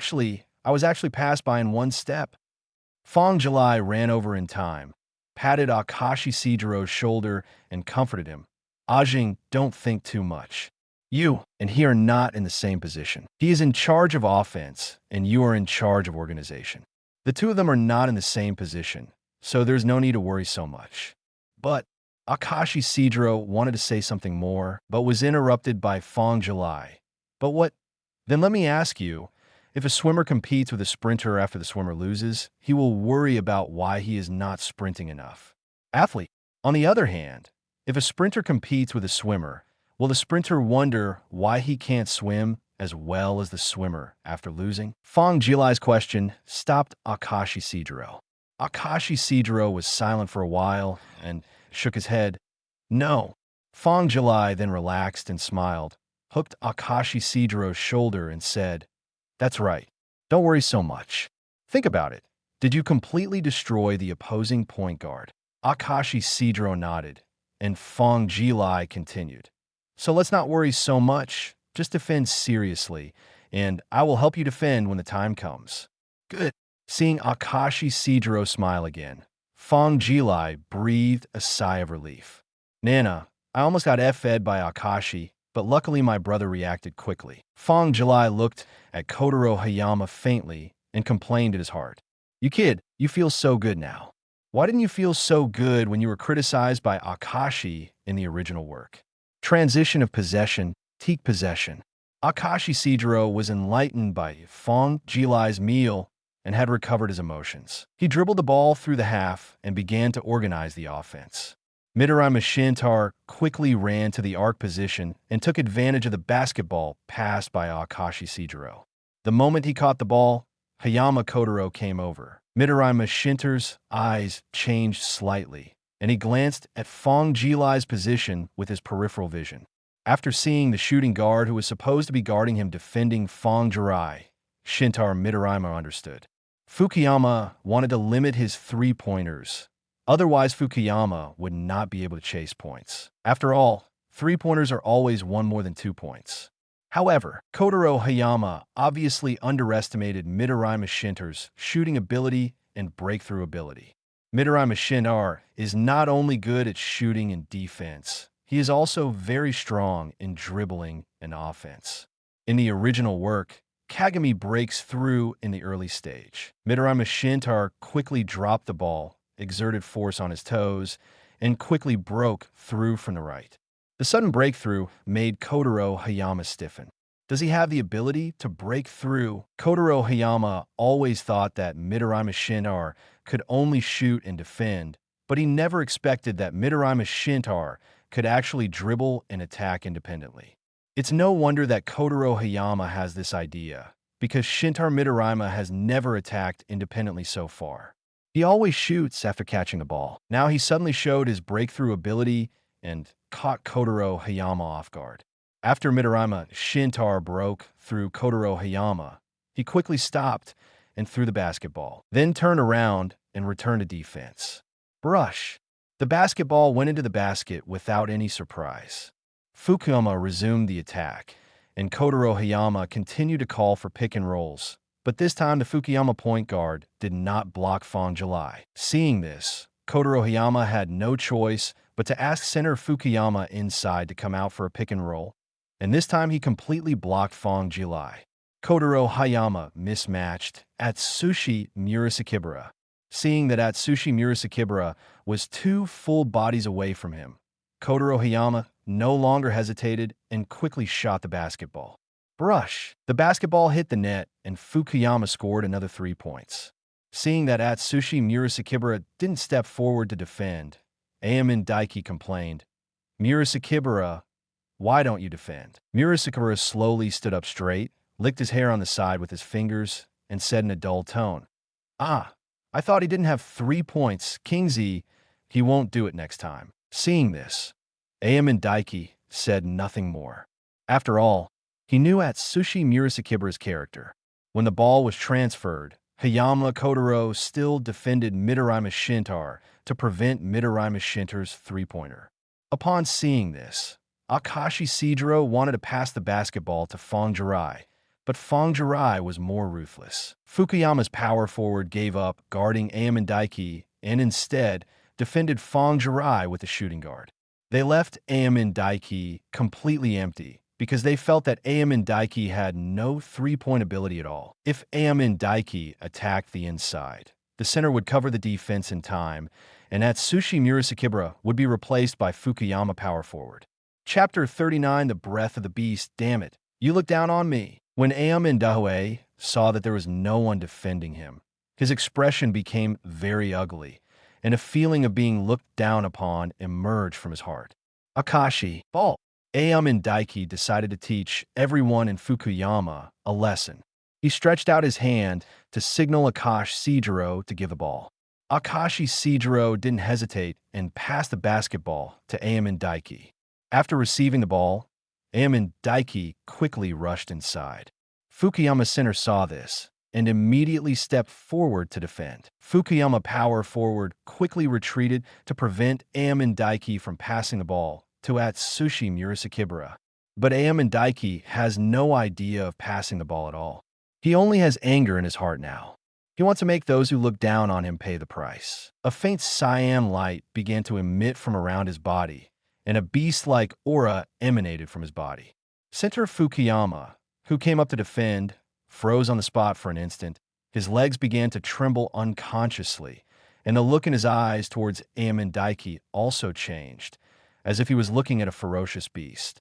was actually passed by in 1 step. Fang Jilai ran over in time, patted Akashi Seijiro's shoulder, and comforted him. Ajing, don't think too much. You and he are not in the same position. He is in charge of offense, and you are in charge of organization. The two of them are not in the same position, so there's no need to worry so much. But Akashi Seijiro wanted to say something more, but was interrupted by Fang Jilai. But what? Then let me ask you, if a swimmer competes with a sprinter after the swimmer loses, he will worry about why he is not sprinting enough. Athlete. On the other hand, if a sprinter competes with a swimmer, will the sprinter wonder why he can't swim as well as the swimmer after losing? Fang Jilai's question stopped Akashi Seijiro. Akashi Seijiro was silent for a while and shook his head. No. Fang Jilai then relaxed and smiled, hooked Akashi Seijiro's shoulder and said, "That's right. Don't worry so much. Think about it. Did you completely destroy the opposing point guard?" Akashi Seijiro nodded, and Fang Jilai continued. "So let's not worry so much. Just defend seriously, and I will help you defend when the time comes." Good. Seeing Akashi Seijiro smile again, Fang Jilai breathed a sigh of relief. Nana, I almost got F-fed by Akashi, but luckily my brother reacted quickly. Fang Jilai looked at Kotaro Hayama faintly and complained at his heart. You kid, you feel so good now. Why didn't you feel so good when you were criticized by Akashi in the original work? Transition of possession, Teikō possession. Akashi Seijiro was enlightened by Fang Jilai's meal and had recovered his emotions. He dribbled the ball through the half and began to organize the offense. Midorima Shintarō quickly ran to the arc position and took advantage of the basketball passed by Akashi Seijiro. The moment he caught the ball, Hayama Kotaro came over. Midorima Shintarō's eyes changed slightly, and he glanced at Fang Jilai's position with his peripheral vision. After seeing the shooting guard who was supposed to be guarding him defending Fang Jilai, Shintarō Midorima understood. Fukuyama wanted to limit his 3-pointers. Otherwise, Fukuyama would not be able to chase points. After all, 3-pointers are always 1 more than 2 points. However, Kotaro Hayama obviously underestimated Midorima Shintarō's shooting ability and breakthrough ability. Midorima Shintarō is not only good at shooting and defense, he is also very strong in dribbling and offense. In the original work, Kagami breaks through in the early stage. Midorima Shintarō quickly dropped the ball, exerted force on his toes, and quickly broke through from the right. The sudden breakthrough made Kotaro Hayama stiffen. Does he have the ability to break through? Kotaro Hayama always thought that Midorima Shintarō could only shoot and defend, but he never expected that Midorima Shintarō could actually dribble and attack independently. It's no wonder that Kotaro Hayama has this idea, because Shintarō Midorima has never attacked independently so far. He always shoots after catching the ball. Now he suddenly showed his breakthrough ability and caught Kotaro Hayama off guard. After Midorima Shintarō broke through Kotaro Hayama, he quickly stopped and threw the basketball, then turned around and returned to defense. Brush. The basketball went into the basket without any surprise. Fukuyama resumed the attack, and Kotaro Hayama continued to call for pick and rolls. But this time the Fukuyama point guard did not block Fang Jilai. Seeing this, Kotaro Hayama had no choice but to ask center Fukuyama inside to come out for a pick and roll, and this time he completely blocked Fang Jilai. Kotaro Hayama mismatched Atsushi Murasakibara. Seeing that Atsushi Murasakibara was 2 full bodies away from him, Kotaro Hayama no longer hesitated and quickly shot the basketball. Brush. The basketball hit the net, and Fukuyama scored another 3 points. Seeing that Atsushi Murasakibara didn't step forward to defend, Aomine Daiki complained, "Murasakibara, why don't you defend?" Murasakibara slowly stood up straight, licked his hair on the side with his fingers, and said in a dull tone, I thought he didn't have 3 points. Kingsley, he won't do it next time." Seeing this, Aomine Daiki said nothing more. After all, he knew Atsushi Murasakibara's character. When the ball was transferred, Hayama Kotaro still defended Midorima Shintarō to prevent Midorima Shintarō's 3-pointer. Upon seeing this, Akashi Sidro wanted to pass the basketball to Fang Jilai, but Fang Jilai was more ruthless. Fukuyama's power forward gave up guarding Aomine Daiki and instead defended Fang Jilai with a shooting guard. They left Aomine Daiki completely empty because they felt that Aomine Daiki had no 3-point ability at all. If Aomine Daiki attacked the inside, the center would cover the defense in time, and Atsushi Murasakibara would be replaced by Fukuyama power forward. Chapter 39, The Breath of the Beast. Damn it, you look down on me. When Aomine Daiki saw that there was no one defending him, his expression became very ugly, and a feeling of being looked down upon emerged from his heart. Akashi, ball. Aomine Daiki decided to teach everyone in Fukuyama a lesson. He stretched out his hand to signal Akashi Sidro to give the ball. Akashi Sidro didn't hesitate and passed the basketball to Aomine Daiki. After receiving the ball, Aomine Daiki quickly rushed inside. Fukuyama center saw this and immediately stepped forward to defend. Fukuyama power forward quickly retreated to prevent Aomine Daiki from passing the ball to Atsushi Murasakibara. But Aomine Daiki has no idea of passing the ball at all. He only has anger in his heart now. He wants to make those who look down on him pay the price. A faint cyan light began to emit from around his body, and a beast-like aura emanated from his body. Center Fukuyama, who came up to defend, froze on the spot for an instant. His legs began to tremble unconsciously, and the look in his eyes towards Aomine Daiki also changed, as if he was looking at a ferocious beast.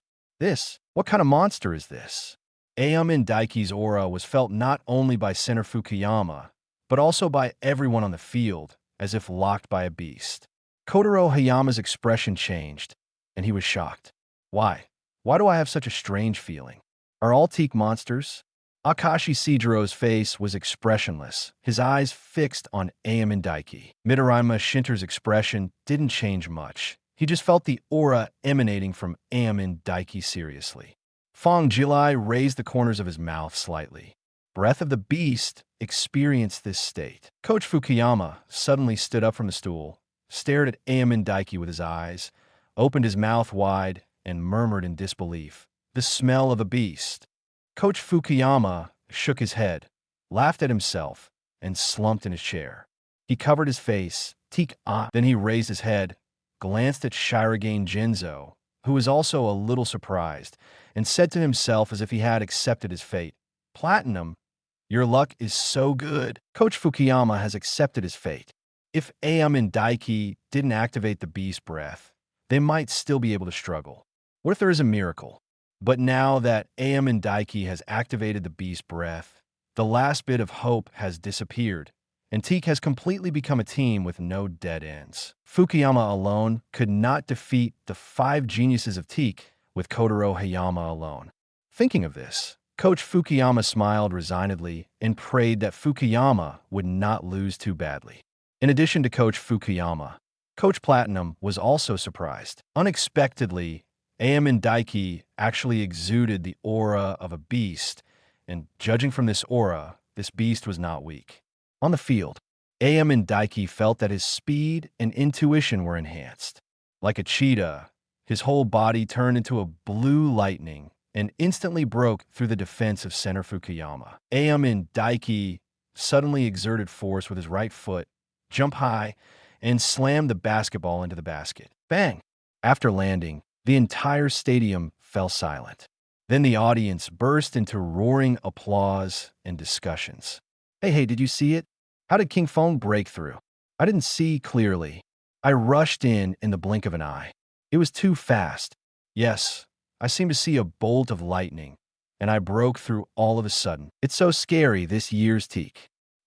What kind of monster is this? Aomine Daiki's aura was felt not only by Center Fukuyama, but also by everyone on the field, as if locked by a beast. Kotaro Hayama's expression changed, and he was shocked. Why? Why do I have such a strange feeling? Are all teak monsters? Akashi Sidro's face was expressionless, his eyes fixed on Aomine Daiki. Midorima Shintarō's expression didn't change much. He just felt the aura emanating from Aomine Daiki seriously. Fang Jilai raised the corners of his mouth slightly. Breath of the Beast experienced this state. Coach Fukuyama suddenly stood up from the stool, stared at Aomine Daiki with his eyes, opened his mouth wide, and murmured in disbelief, "The smell of a beast." Coach Fukuyama shook his head, laughed at himself, and slumped in his chair. He covered his face, then he raised his head, glanced at Shirogane Jinzo, who was also a little surprised, and said to himself as if he had accepted his fate, "Platinum, your luck is so good." Coach Fukuyama has accepted his fate. If Aomine Daiki didn't activate the beast breath, they might still be able to struggle. What if there is a miracle? But now that Aomine Daiki has activated the beast breath, the last bit of hope has disappeared, and Teikō has completely become a team with no dead ends. Fukuyama alone could not defeat the 5 geniuses of Teikō with Kotaro Hayama alone. Thinking of this, Coach Fukuyama smiled resignedly and prayed that Fukuyama would not lose too badly. In addition to Coach Fukuyama, Coach Platinum was also surprised. Unexpectedly, Aomine Daiki actually exuded the aura of a beast, and judging from this aura, this beast was not weak. On the field, Aomine Daiki felt that his speed and intuition were enhanced. Like a cheetah, his whole body turned into a blue lightning and instantly broke through the defense of center Fukuyama. Aomine Daiki suddenly exerted force with his right foot, jumped high, and slammed the basketball into the basket. Bang! After landing, the entire stadium fell silent. Then the audience burst into roaring applause and discussions. Hey, did you see it? How did King Feng break through? I didn't see clearly. I rushed in the blink of an eye. It was too fast. Yes, I seemed to see a bolt of lightning, and I broke through all of a sudden. It's so scary this year's Teikō.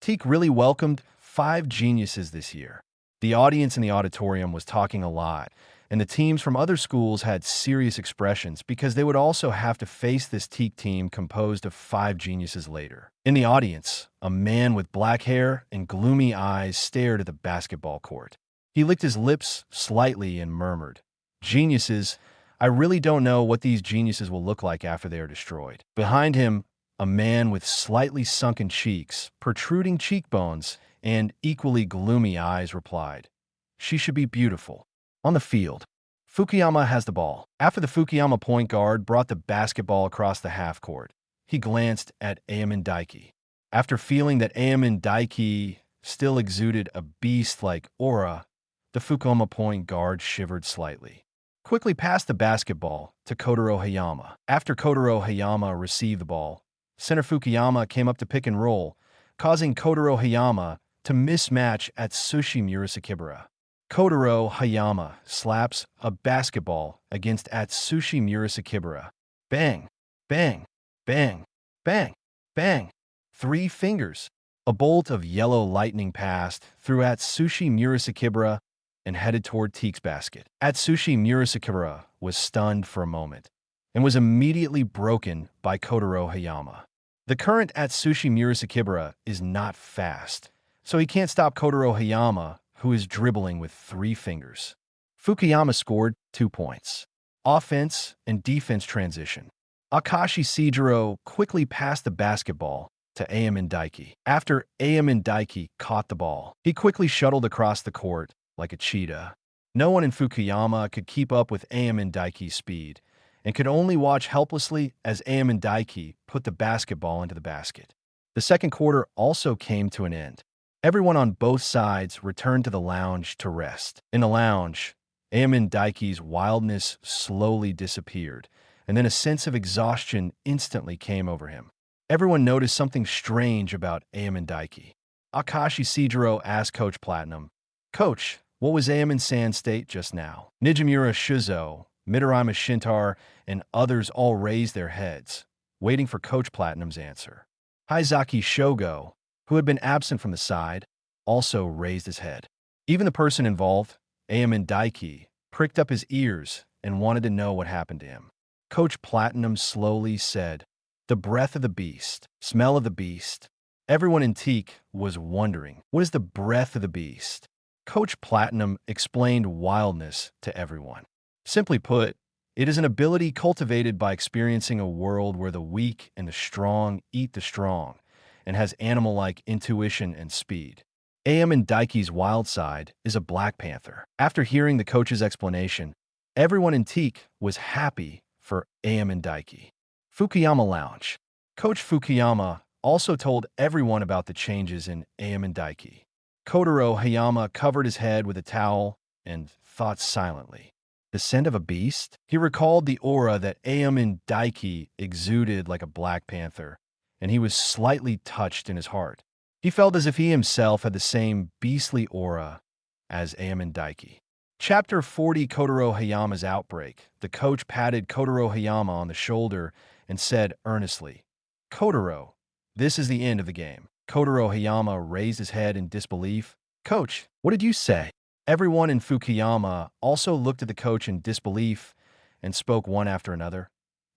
Teikō really welcomed 5 geniuses this year. The audience in the auditorium was talking a lot, and the teams from other schools had serious expressions because they would also have to face this Teikō team composed of 5 geniuses later. In the audience, a man with black hair and gloomy eyes stared at the basketball court. He licked his lips slightly and murmured, "Geniuses, I really don't know what these geniuses will look like after they are destroyed." Behind him, a man with slightly sunken cheeks, protruding cheekbones, and equally gloomy eyes replied, "She should be beautiful." On the field, Fukuyama has the ball. After the Fukuyama point guard brought the basketball across the half court, he glanced at Aomine Daiki. After feeling that Aomine Daiki still exuded a beast-like aura, the Fukuyama point guard shivered slightly. Quickly passed the basketball to Kotaro Hayama. After Kotaro Hayama received the ball, center Fukuyama came up to pick and roll, causing Kotaro Hayama to mismatch Atsushi Murasakibara. Kotaro Hayama slaps a basketball against Atsushi Murasakibara. Bang, bang, bang, bang, bang. 3 fingers. A bolt of yellow lightning passed through Atsushi Murasakibara and headed toward Teikō's basket. Atsushi Murasakibara was stunned for a moment and was immediately broken by Kotaro Hayama. The current Atsushi Murasakibara is not fast, so he can't stop Kotaro Hayama, who is dribbling with 3 fingers. Fukuyama scored 2 points. Offense and defense transition. Akashi Sejiro quickly passed the basketball to Aomine Daiki. After Aomine Daiki caught the ball, he quickly shuttled across the court like a cheetah. No one in Fukuyama could keep up with Aomine Daiki's speed and could only watch helplessly as Aomine Daiki put the basketball into the basket. The second quarter also came to an end. Everyone on both sides returned to the lounge to rest. In the lounge, Aomine Daiki's wildness slowly disappeared, and then a sense of exhaustion instantly came over him. Everyone noticed something strange about Aomine Daiki. Akashi Sejiro asked Coach Platinum, "Coach, what was Aomine-san's state just now?" Nijimura Shizo, Midorima Shintarō, and others all raised their heads, waiting for Coach Platinum's answer. Haizaki Shogo, who had been absent from the side, also raised his head. Even the person involved, Aomine Daiki, pricked up his ears and wanted to know what happened to him. Coach Platinum slowly said, "The breath of the beast, smell of the beast." Everyone in Teikō was wondering, what is the breath of the beast? Coach Platinum explained wildness to everyone. Simply put, it is an ability cultivated by experiencing a world where the weak and the strong eat the strong, and has animal-like intuition and speed. Aomine Daiki's wild side is a black panther. After hearing the coach's explanation, everyone in Teikō was happy for Aomine Daiki. Fukuyama Lounge. Coach Fukuyama also told everyone about the changes in Aomine Daiki. Kotaro Hayama covered his head with a towel and thought silently. The scent of a beast? He recalled the aura that Aomine Daiki exuded like a black panther, and he was slightly touched in his heart. He felt as if he himself had the same beastly aura as Aomine Daiki. Chapter 40, Kotaro Hayama's Outbreak. The coach patted Kotaro Hayama on the shoulder and said earnestly, "Kotaro, this is the end of the game." Kotaro Hayama raised his head in disbelief. "Coach, what did you say?" Everyone in Fukuyama also looked at the coach in disbelief and spoke one after another.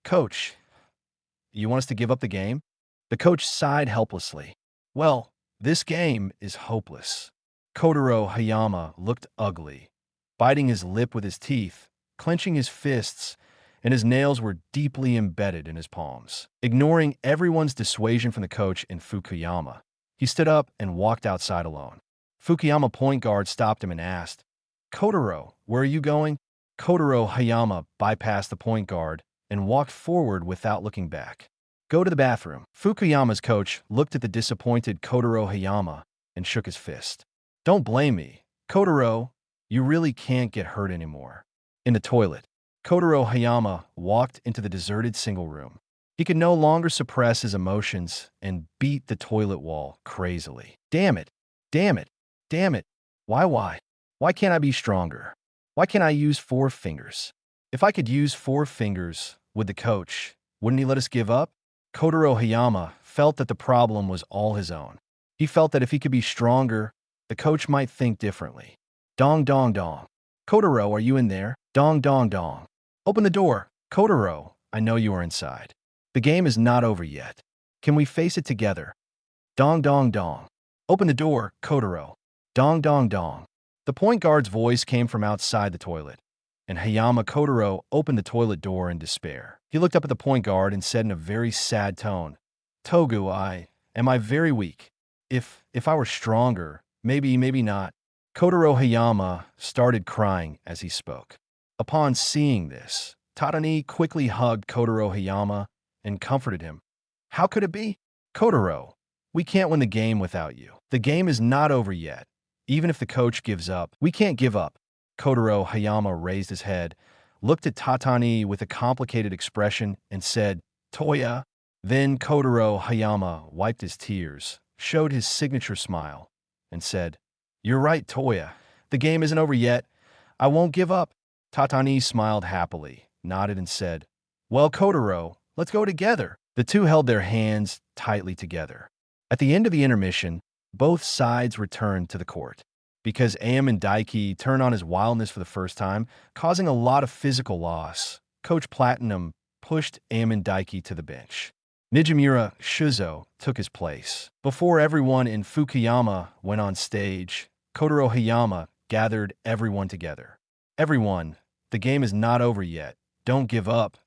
"Coach, you want us to give up the game?" The coach sighed helplessly. "Well, this game is hopeless. Kotaro Hayama looked ugly, biting his lip with his teeth, clenching his fists, and his nails were deeply embedded in his palms. Ignoring everyone's dissuasion from the coach and Fukuyama, he stood up and walked outside alone. Fukuyama point guard stopped him and asked, "Kotaro, where are you going?" Kotaro Hayama bypassed the point guard and walked forward without looking back. "Go to the bathroom." Fukuyama's coach looked at the disappointed Kotaro Hayama and shook his fist. "Don't blame me. Kotaro, you really can't get hurt anymore." In the toilet, Kotaro Hayama walked into the deserted single room. He could no longer suppress his emotions and beat the toilet wall crazily. Damn it! Damn it! Damn it! Why? Why can't I be stronger? Why can't I use 4 fingers? If I could use 4 fingers, would the coach, wouldn't he let us give up? Kotaro Hayama felt that the problem was all his own. He felt that if he could be stronger, the coach might think differently. Dong dong dong. "Kotaro, are you in there?" Dong dong dong. "Open the door. Kotaro, I know you are inside. The game is not over yet. Can we face it together?" Dong dong dong. "Open the door, Kotaro." Dong dong dong. The point guard's voice came from outside the toilet, and Hayama Kotaro opened the toilet door in despair. He looked up at the point guard and said in a very sad tone, "Togu, am I very weak? If I were stronger, maybe not." Kotaro Hayama started crying as he spoke. Upon seeing this, Tatani quickly hugged Kotaro Hayama and comforted him. "How could it be? Kotaro, we can't win the game without you. The game is not over yet. Even if the coach gives up, we can't give up." Kotaro Hayama raised his head, looked at Tatani with a complicated expression, and said, "Toya." Then Kotaro Hayama wiped his tears, showed his signature smile, and said, "You're right, Toya. The game isn't over yet. I won't give up." Tatani smiled happily, nodded, and said, "Well, Kotaro, let's go together." The two held their hands tightly together. At the end of the intermission, both sides returned to the court. Because Aomine Daiki turned on his wildness for the first time, causing a lot of physical loss, Coach Platinum pushed Aomine Daiki to the bench. Nijimura Shuzo took his place. Before everyone in Fukuyama went on stage, Kotaro Hayama gathered everyone together. "Everyone, the game is not over yet. Don't give up.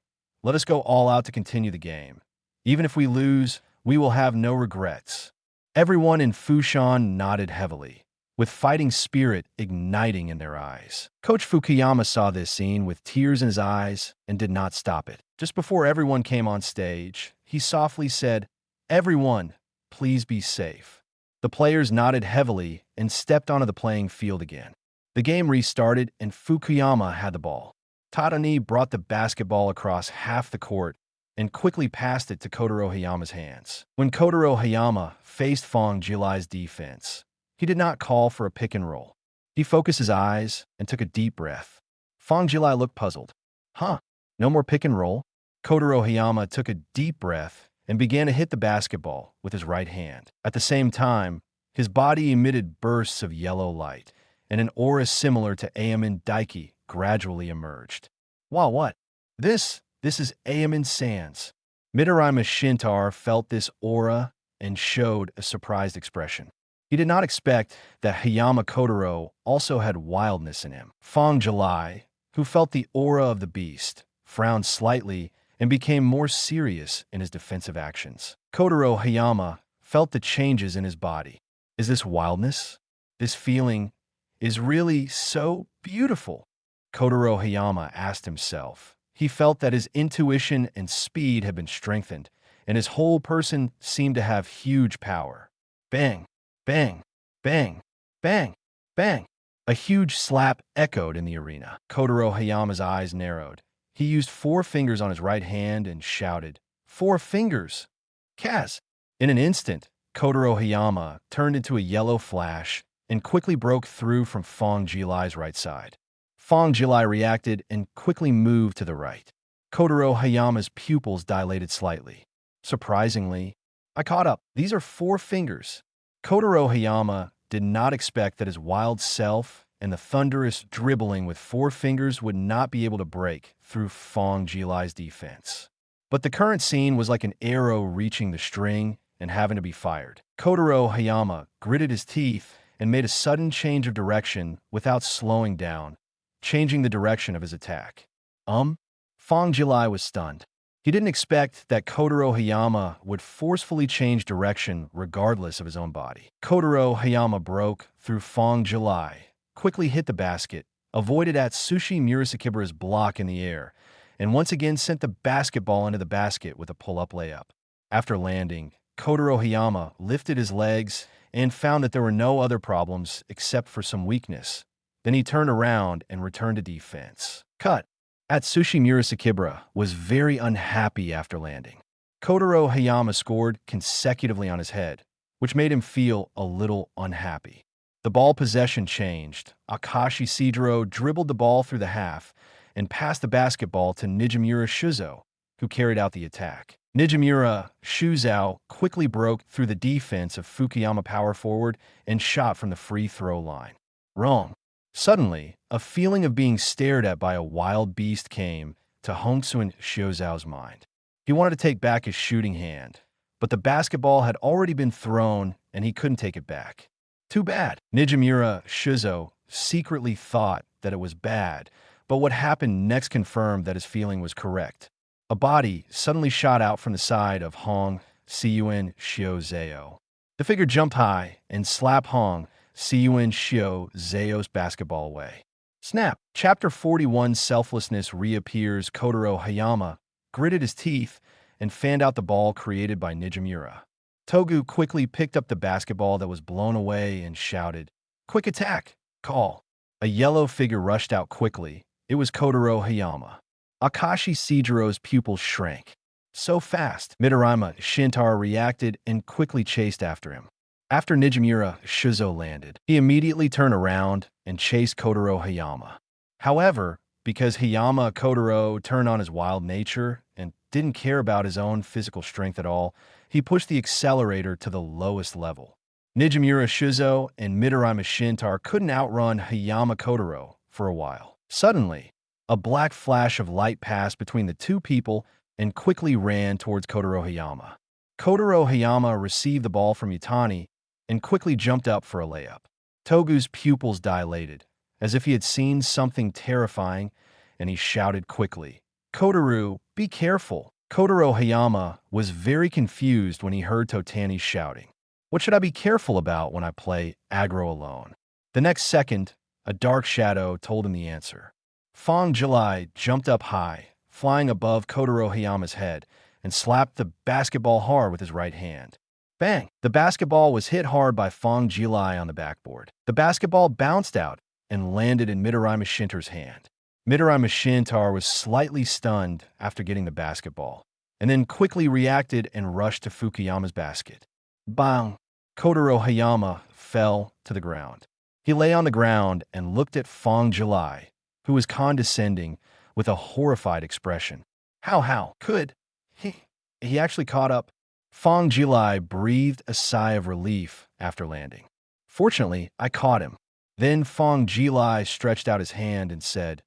Let us go all out to continue the game. Even if we lose, we will have no regrets." Everyone in Fushan nodded heavily, with fighting spirit igniting in their eyes. Coach Fukuyama saw this scene with tears in his eyes and did not stop it. Just before everyone came on stage, he softly said, "Everyone, please be safe." The players nodded heavily and stepped onto the playing field again. The game restarted and Fukuyama had the ball. Tatani brought the basketball across half the court and quickly passed it to Kotaro Hayama's hands. When Kotaro Hayama faced Fang Jilai's defense, he did not call for a pick and roll. He focused his eyes and took a deep breath. Fang Jilai looked puzzled. "Huh? No more pick and roll?" Kotaro Hayama took a deep breath and began to hit the basketball with his right hand. At the same time, his body emitted bursts of yellow light, and an aura similar to Aomine Daiki gradually emerged. "Wow, what? This is Aomine Sans." Midorima Shintarō felt this aura and showed a surprised expression. He did not expect that Hayama Kotaro also had wildness in him. Fang Jilai, who felt the aura of the beast, frowned slightly and became more serious in his defensive actions. Kotaro Hayama felt the changes in his body. Is this wildness? This feeling is really so beautiful. Kotaro Hayama asked himself. He felt that his intuition and speed had been strengthened, and his whole person seemed to have huge power. Bang, bang, bang, bang, bang. A huge slap echoed in the arena. Kotaro Hayama's eyes narrowed. He used 4 fingers on his right hand and shouted, "4 fingers! Kaz!" In an instant, Kotaro Hayama turned into a yellow flash and quickly broke through from Fang Jilai's right side. Fang Jilai reacted and quickly moved to the right. Kotaro Hayama's pupils dilated slightly. Surprisingly, I caught up. These are 4 fingers. Kotaro Hayama did not expect that his wild self and the thunderous dribbling with 4 fingers would not be able to break through Fang Jilai's defense. But the current scene was like an arrow reaching the string and having to be fired. Kotaro Hayama gritted his teeth and made a sudden change of direction without slowing down, changing the direction of his attack. Fang Jilai was stunned. He didn't expect that Kotaro Hayama would forcefully change direction regardless of his own body. Kotaro Hayama broke through Fang Jilai, quickly hit the basket, avoided Atsushi Murasakibara's block in the air, and once again sent the basketball into the basket with a pull-up layup. After landing, Kotaro Hayama lifted his legs and found that there were no other problems except for some weakness. Then he turned around and returned to defense. Cut. Atsushi Murasakibara was very unhappy after landing. Kotaro Hayama scored consecutively on his head, which made him feel a little unhappy. The ball possession changed. Akashi Sidro dribbled the ball through the half and passed the basketball to Nijimura Shuzo, who carried out the attack. Nijimura Shuzo quickly broke through the defense of Fukuyama power forward and shot from the free throw line. Wrong. Suddenly, a feeling of being stared at by a wild beast came to Hongsuin Shiozao's mind. He wanted to take back his shooting hand, but the basketball had already been thrown and he couldn't take it back. Too bad. Nijimura Shuzo secretly thought that it was bad, but what happened next confirmed that his feeling was correct. A body suddenly shot out from the side of Hong Siyuin Shiozao. The figure jumped high and slapped Hong Siyuin Shiozao's basketball away. Snap! Chapter 41 Selflessness reappears. Kotaro Hayama gritted his teeth and fanned out the ball created by Nijimura. Togu quickly picked up the basketball that was blown away and shouted, "Quick attack! Call!" A yellow figure rushed out quickly. It was Kotaro Hayama. Akashi Sijiro's pupils shrank. So fast! Midorima Shintarō reacted and quickly chased after him. After Nijimura Shuzo landed, he immediately turned around and chased Kotaro Hayama. However, because Hayama Kotaro turned on his wild nature and didn't care about his own physical strength at all, he pushed the accelerator to the lowest level. Nijimura Shuzo and Midorima Shintarō couldn't outrun Hayama Kotaro for a while. Suddenly, a black flash of light passed between the two people and quickly ran towards Kotaro Hayama. Kotaro Hayama received the ball from Yutani and quickly jumped up for a layup. Togu's pupils dilated, as if he had seen something terrifying, and he shouted quickly, "Kotaro, be careful!" Kotaro Hayama was very confused when he heard Totani shouting. What should I be careful about when I play aggro alone? The next second, a dark shadow told him the answer. Fang Jilai jumped up high, flying above Kotaro Hayama's head, and slapped the basketball hard with his right hand. Bang! The basketball was hit hard by Fang Jilai on the backboard. The basketball bounced out and landed in Midorima Shintarō's hand. Midorima Shintarō was slightly stunned after getting the basketball, and then quickly reacted and rushed to Fukuyama's basket. Bang! Kotaro Hayama fell to the ground. He lay on the ground and looked at Fang Jilai, who was condescending with a horrified expression. How could he actually caught up? Fang Jilai breathed a sigh of relief after landing. Fortunately, I caught him. Then Fang Jilai stretched out his hand and said,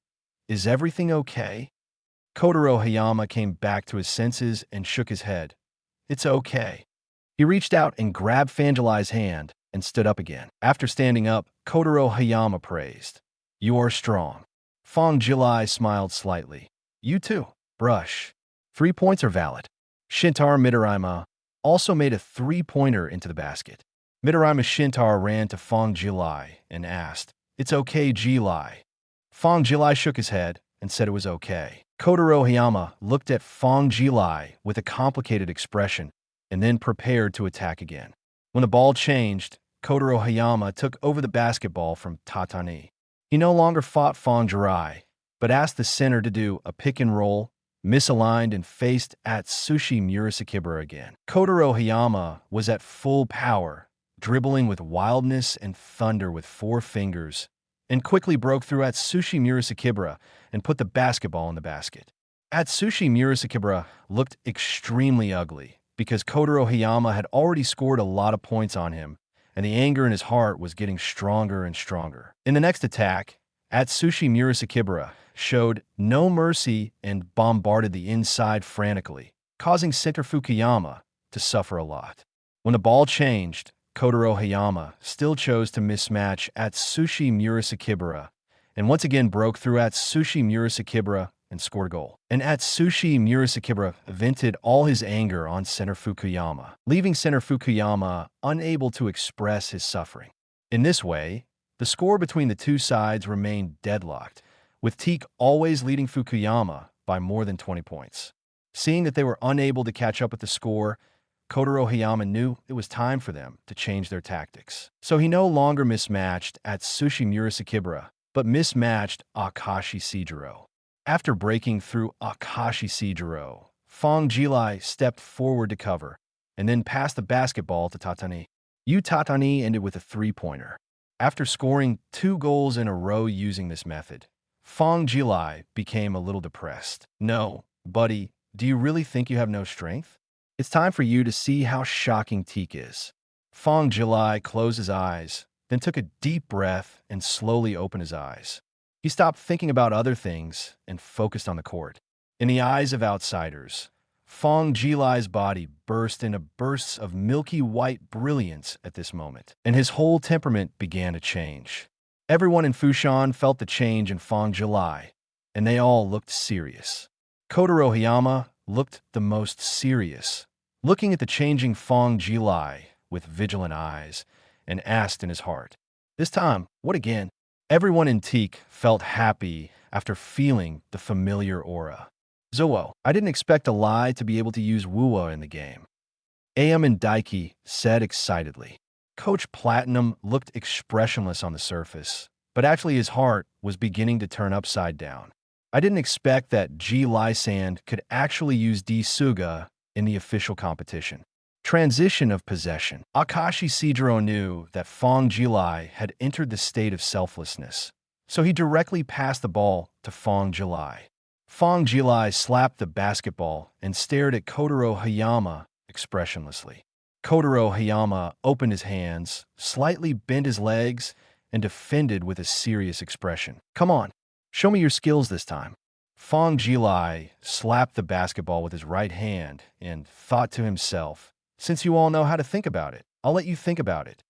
"Is everything okay?" Kotaro Hayama came back to his senses and shook his head. "It's okay." He reached out and grabbed Fang Jilai's hand and stood up again. After standing up, Kotaro Hayama praised, "You are strong." Fang Jilai smiled slightly. "You too." Brush. 3 points are valid. Shintaro Midorima also made a 3-pointer into the basket. Midorima Shintarō ran to Fang Jilai and asked, "It's okay, Jilai." Fang Jilai shook his head and said it was okay. Kotaro Hayama looked at Fang Jilai with a complicated expression and then prepared to attack again. When the ball changed, Kotaro Hayama took over the basketball from Tatani. He no longer fought Fang Jilai, but asked the center to do a pick and roll, misaligned and faced Atsushi Murasakibara again. Kotaro Hayama was at full power, dribbling with wildness and thunder with 4 fingers, and quickly broke through Atsushi Murasakibara and put the basketball in the basket. Atsushi Murasakibara looked extremely ugly because Kotaro Hayama had already scored a lot of points on him, and the anger in his heart was getting stronger and stronger. In the next attack, Atsushi Murasakibara showed no mercy and bombarded the inside frantically, causing center Fukuyama to suffer a lot. When the ball changed, Kotaro Hayama still chose to mismatch Atsushi Murasakibara, and once again broke through Atsushi Murasakibara and scored a goal. And Atsushi Murasakibara vented all his anger on center Fukuyama, leaving center Fukuyama unable to express his suffering. In this way, the score between the two sides remained deadlocked, with Teikō always leading Fukuyama by more than 20 points. Seeing that they were unable to catch up with the score, Kotaro Hayama knew it was time for them to change their tactics. So he no longer mismatched Atsushi Murasakibara, but mismatched Akashi Sejiro. After breaking through Akashi Sejiro, Fang Jilai stepped forward to cover, and then passed the basketball to Tatani. Tatani ended with a three-pointer. After scoring 2 goals in a row using this method, Fang Jilai became a little depressed. "No, buddy, do you really think you have no strength? It's time for you to see how shocking Teikō is." Fang Jilai closed his eyes, then took a deep breath and slowly opened his eyes. He stopped thinking about other things and focused on the court. In the eyes of outsiders, Fang Jilai's body burst into bursts of milky white brilliance at this moment, and his whole temperament began to change. Everyone in Fushan felt the change in Fang Jilai, and they all looked serious. Kotaro Hayama looked the most serious, looking at the changing Fang Jilai with vigilant eyes, and asked in his heart, "This time, what again?" Everyone in Teikō felt happy after feeling the familiar aura. "Zuo, I didn't expect Alai to be able to use Wuo in the game," Aomine Daiki said excitedly. Coach Platinum looked expressionless on the surface, but actually his heart was beginning to turn upside down. "I didn't expect that Ji Lai-san could actually use D Suga in the official competition." Transition of possession. Akashi Sejiro knew that Fang Jilai had entered the state of selflessness, so he directly passed the ball to Fang Jilai. Fang Jilai slapped the basketball and stared at Kotaro Hayama expressionlessly. Kotaro Hayama opened his hands, slightly bent his legs, and defended with a serious expression. "Come on, show me your skills this time." Fang Jilai slapped the basketball with his right hand and thought to himself, "Since you all know how to think about it, I'll let you think about it."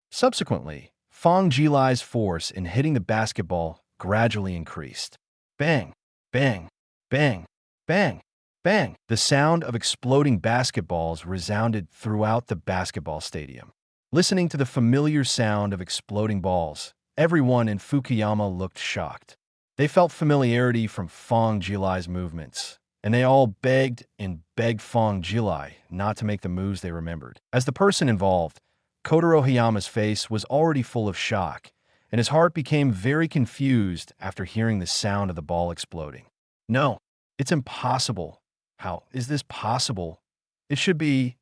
Subsequently, Fang Jilai's force in hitting the basketball gradually increased. Bang, bang, bang, bang, bang. The sound of exploding basketballs resounded throughout the basketball stadium. Listening to the familiar sound of exploding balls, everyone in Fukuyama looked shocked. They felt familiarity from Fang Jilai's movements, and they all begged and begged Fang Jilai not to make the moves they remembered. As the person involved, Kotaro Hayama's face was already full of shock, and his heart became very confused after hearing the sound of the ball exploding. "No, it's impossible. How is this possible? It should be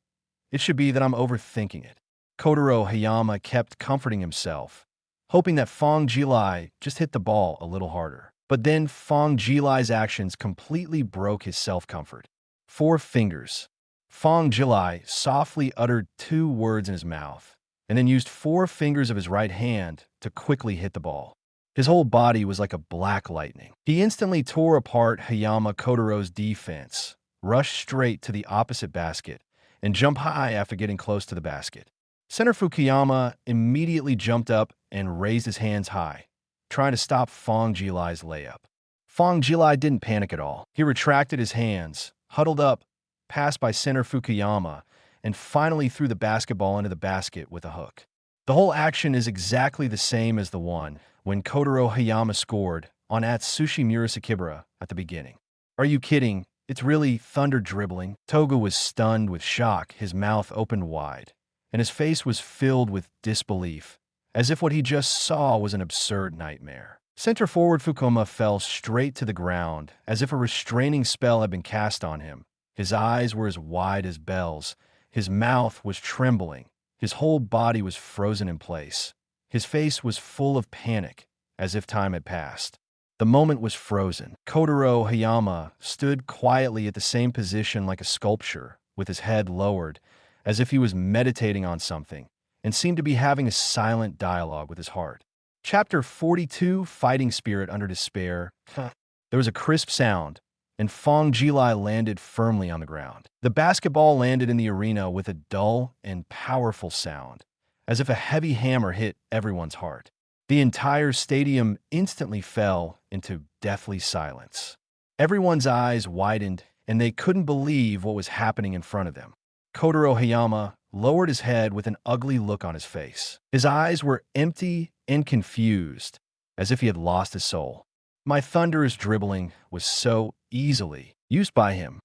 that I'm overthinking it." Kotaro Hayama kept comforting himself, hoping that Fang Jilai just hit the ball a little harder. But then Fang Jilai's actions completely broke his self-comfort. 4 fingers. Fang Jilai softly uttered 2 words in his mouth, and then used 4 fingers of his right hand to quickly hit the ball. His whole body was like a black lightning. He instantly tore apart Hayama Kotaro's defense, rushed straight to the opposite basket, and jumped high after getting close to the basket. Center Fukuyama immediately jumped up and raised his hands high, trying to stop Fang Jilai's layup. Fang Jilai didn't panic at all. He retracted his hands, huddled up, passed by center Fukuyama, and finally threw the basketball into the basket with a hook. The whole action is exactly the same as the one when Kotaro Hayama scored on Atsushi Murasakibara at the beginning. "Are you kidding? It's really thunder dribbling." Toga was stunned with shock, his mouth opened wide, and his face was filled with disbelief, as if what he just saw was an absurd nightmare. Center forward Fukuyama fell straight to the ground, as if a restraining spell had been cast on him. His eyes were as wide as bells, his mouth was trembling, his whole body was frozen in place. His face was full of panic, as if time had passed. The moment was frozen. Kotaro Hayama stood quietly at the same position like a sculpture, with his head lowered, as if he was meditating on something, and seemed to be having a silent dialogue with his heart. Chapter 42, Fighting Spirit Under Despair. There was a crisp sound, and Fang Jilai landed firmly on the ground. The basketball landed in the arena with a dull and powerful sound, as if a heavy hammer hit everyone's heart. The entire stadium instantly fell into deathly silence. Everyone's eyes widened, and they couldn't believe what was happening in front of them. Kotaro Hayama lowered his head with an ugly look on his face. His eyes were empty and confused, as if he had lost his soul. My thunderous dribbling was so easily used by him.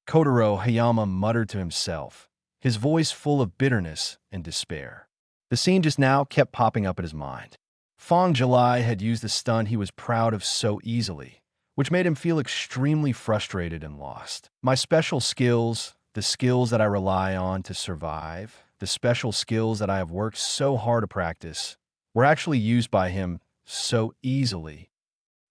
Kotaro Hayama muttered to himself, his voice full of bitterness and despair. The scene just now kept popping up in his mind. Fang Jilai had used the stunt he was proud of so easily, which made him feel extremely frustrated and lost. My special skills, the skills that I rely on to survive, the special skills that I have worked so hard to practice, were actually used by him so easily.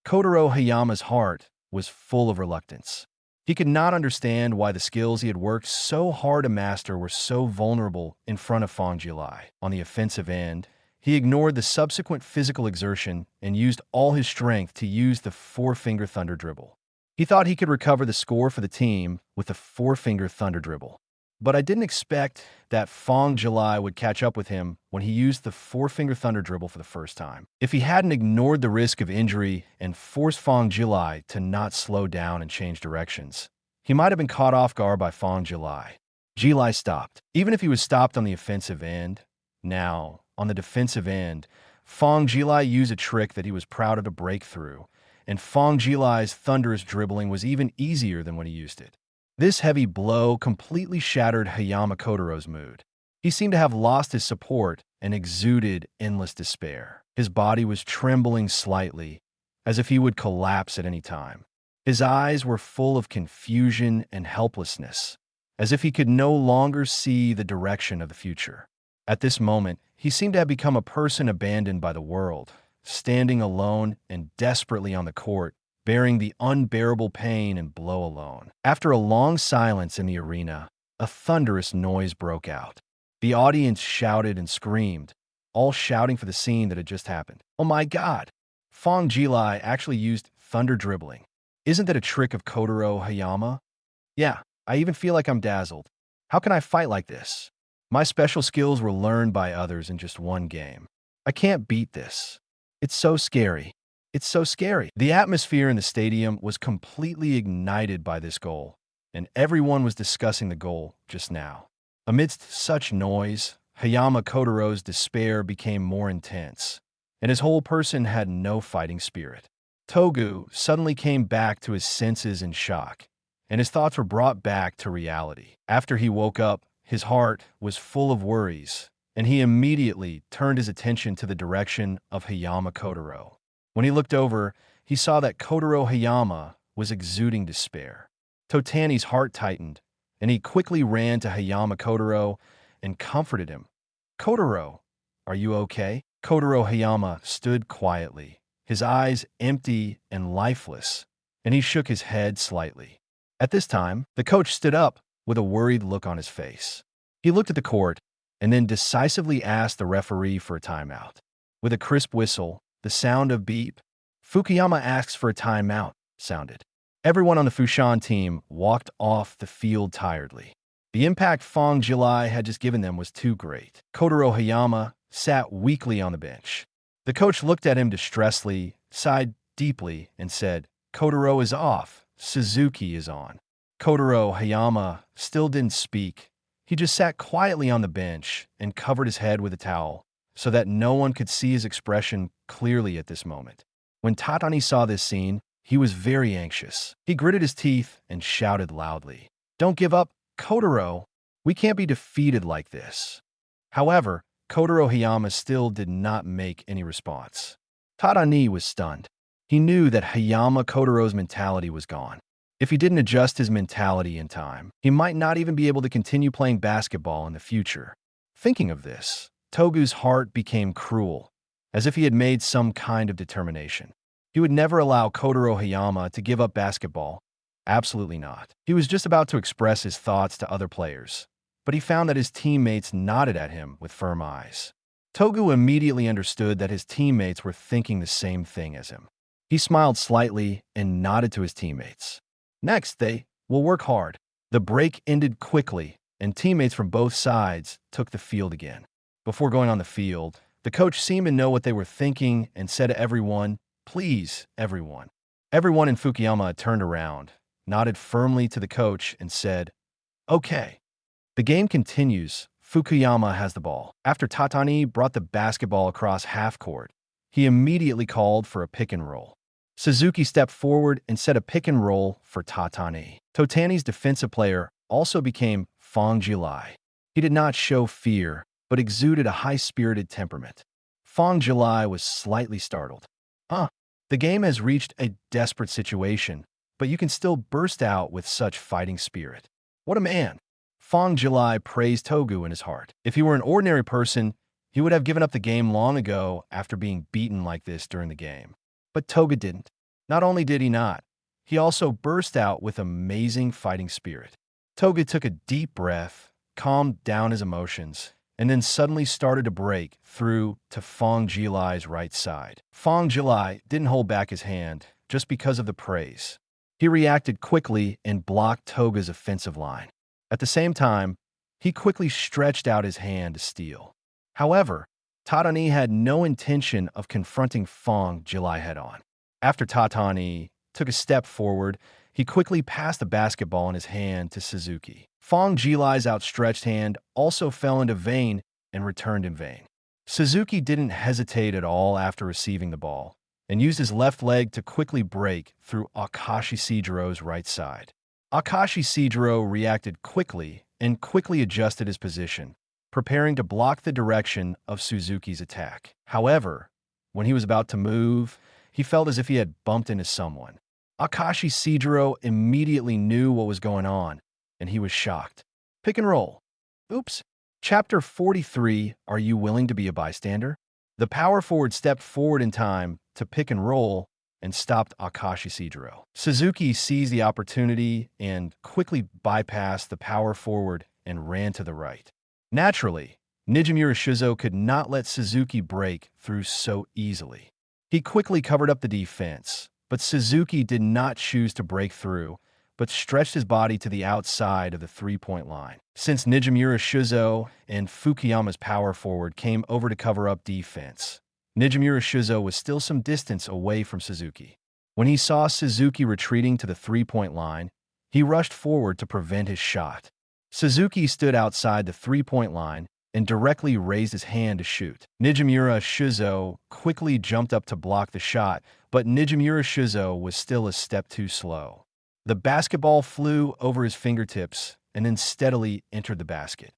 Kotaro Hayama's heart was full of reluctance. He could not understand why the skills he had worked so hard to master were so vulnerable in front of Fang Jilai. On the offensive end, he ignored the subsequent physical exertion and used all his strength to use the four-finger thunder dribble. He thought he could recover the score for the team with the four-finger thunder dribble. But I didn't expect that Fang Jilai would catch up with him when he used the four-finger thunder dribble for the first time. If he hadn't ignored the risk of injury and forced Fang Jilai to not slow down and change directions, he might have been caught off guard by Fang Jilai. Jilai stopped. Even if he was stopped on the offensive end, now, on the defensive end, Fang Jilai used a trick that he was proud of to break through, and Fang Jilai's thunderous dribbling was even easier than when he used it. This heavy blow completely shattered Hayama Kotaro's mood. He seemed to have lost his support and exuded endless despair. His body was trembling slightly, as if he would collapse at any time. His eyes were full of confusion and helplessness, as if he could no longer see the direction of the future. At this moment, he seemed to have become a person abandoned by the world, standing alone and desperately on the court, bearing the unbearable pain and blow alone. After a long silence in the arena, a thunderous noise broke out. The audience shouted and screamed, all shouting for the scene that had just happened. Oh my God! Fang Jilai actually used thunder dribbling. Isn't that a trick of Kotaro Hayama? Yeah, I even feel like I'm dazzled. How can I fight like this? My special skills were learned by others in just one game. I can't beat this. It's so scary. It's so scary. The atmosphere in the stadium was completely ignited by this goal, and everyone was discussing the goal just now. Amidst such noise, Hayama Kotaro's despair became more intense, and his whole person had no fighting spirit. Togu suddenly came back to his senses in shock, and his thoughts were brought back to reality. After he woke up, his heart was full of worries, and he immediately turned his attention to the direction of Hayama Kotaro. When he looked over, he saw that Kotaro Hayama was exuding despair. Totani's heart tightened, and he quickly ran to Hayama Kotaro and comforted him. "Kotaro, are you okay?" Kotaro Hayama stood quietly, his eyes empty and lifeless, and he shook his head slightly. At this time, the coach stood up with a worried look on his face. He looked at the court and then decisively asked the referee for a timeout. With a crisp whistle, the sound of beep, "Fukuyama asks for a timeout," sounded. Everyone on the Fushan team walked off the field tiredly. The impact Fang Jilai had just given them was too great. Kotaro Hayama sat weakly on the bench. The coach looked at him distressedly, sighed deeply, and said, "Kotaro is off. Suzuki is on." Kotaro Hayama still didn't speak. He just sat quietly on the bench and covered his head with a towel, so that no one could see his expression clearly at this moment. When Tatani saw this scene, he was very anxious. He gritted his teeth and shouted loudly, "Don't give up, Kotaro! We can't be defeated like this." However, Kotaro Hayama still did not make any response. Tatani was stunned. He knew that Hayama Kotaro's mentality was gone. If he didn't adjust his mentality in time, he might not even be able to continue playing basketball in the future. Thinking of this, Togu's heart became cruel, as if he had made some kind of determination. He would never allow Kotaro Hayama to give up basketball. Absolutely not. He was just about to express his thoughts to other players, but he found that his teammates nodded at him with firm eyes. Togu immediately understood that his teammates were thinking the same thing as him. He smiled slightly and nodded to his teammates. Next, they will work hard. The break ended quickly, and teammates from both sides took the field again. Before going on the field, the coach seemed to know what they were thinking and said to everyone, "Please, everyone." Everyone in Fukuyama turned around, nodded firmly to the coach, and said, "Okay." The game continues. Fukuyama has the ball. After Tatani brought the basketball across half court, he immediately called for a pick and roll. Suzuki stepped forward and set a pick and roll for Tatani. Totani's defensive player also became Fang Jilai. He did not show fear, but exuded a high-spirited temperament. Fang Jilai was slightly startled. The game has reached a desperate situation, but you can still burst out with such fighting spirit. What a man! Fang Jilai praised Togu in his heart. If he were an ordinary person, he would have given up the game long ago after being beaten like this during the game. But Toga didn't. Not only did he not, he also burst out with amazing fighting spirit. Toga took a deep breath, calmed down his emotions, and then suddenly started to break through to Fang Jilai's right side. Fang Jilai didn't hold back his hand just because of the praise. He reacted quickly and blocked Toga's offensive line. At the same time, he quickly stretched out his hand to steal. However, Tatani had no intention of confronting Fang Jilai head-on. After Tatani took a step forward, he quickly passed the basketball in his hand to Suzuki. Fang Jilai's outstretched hand also fell into vain and returned in vain. Suzuki didn't hesitate at all after receiving the ball and used his left leg to quickly break through Akashi Shijiro's right side. Akashi Shijiro reacted quickly and quickly adjusted his position, preparing to block the direction of Suzuki's attack. However, when he was about to move, he felt as if he had bumped into someone. Akashi Shijiro immediately knew what was going on, and he was shocked. Pick and roll. Oops. Chapter 43, Are You Willing to Be a Bystander? The power forward stepped forward in time to pick and roll and stopped Akashi Shijiro. Suzuki seized the opportunity and quickly bypassed the power forward and ran to the right. Naturally, Nijimura Shizo could not let Suzuki break through so easily. He quickly covered up the defense, but Suzuki did not choose to break through, but stretched his body to the outside of the three-point line. Since Nijimura Shizo and Fukuyama's power forward came over to cover up defense, Nijimura Shizo was still some distance away from Suzuki. When he saw Suzuki retreating to the three-point line, he rushed forward to prevent his shot. Suzuki stood outside the three-point line and directly raised his hand to shoot. Nijimura Shizo quickly jumped up to block the shot, but Nijimura Shizo was still a step too slow. The basketball flew over his fingertips and then steadily entered the basket.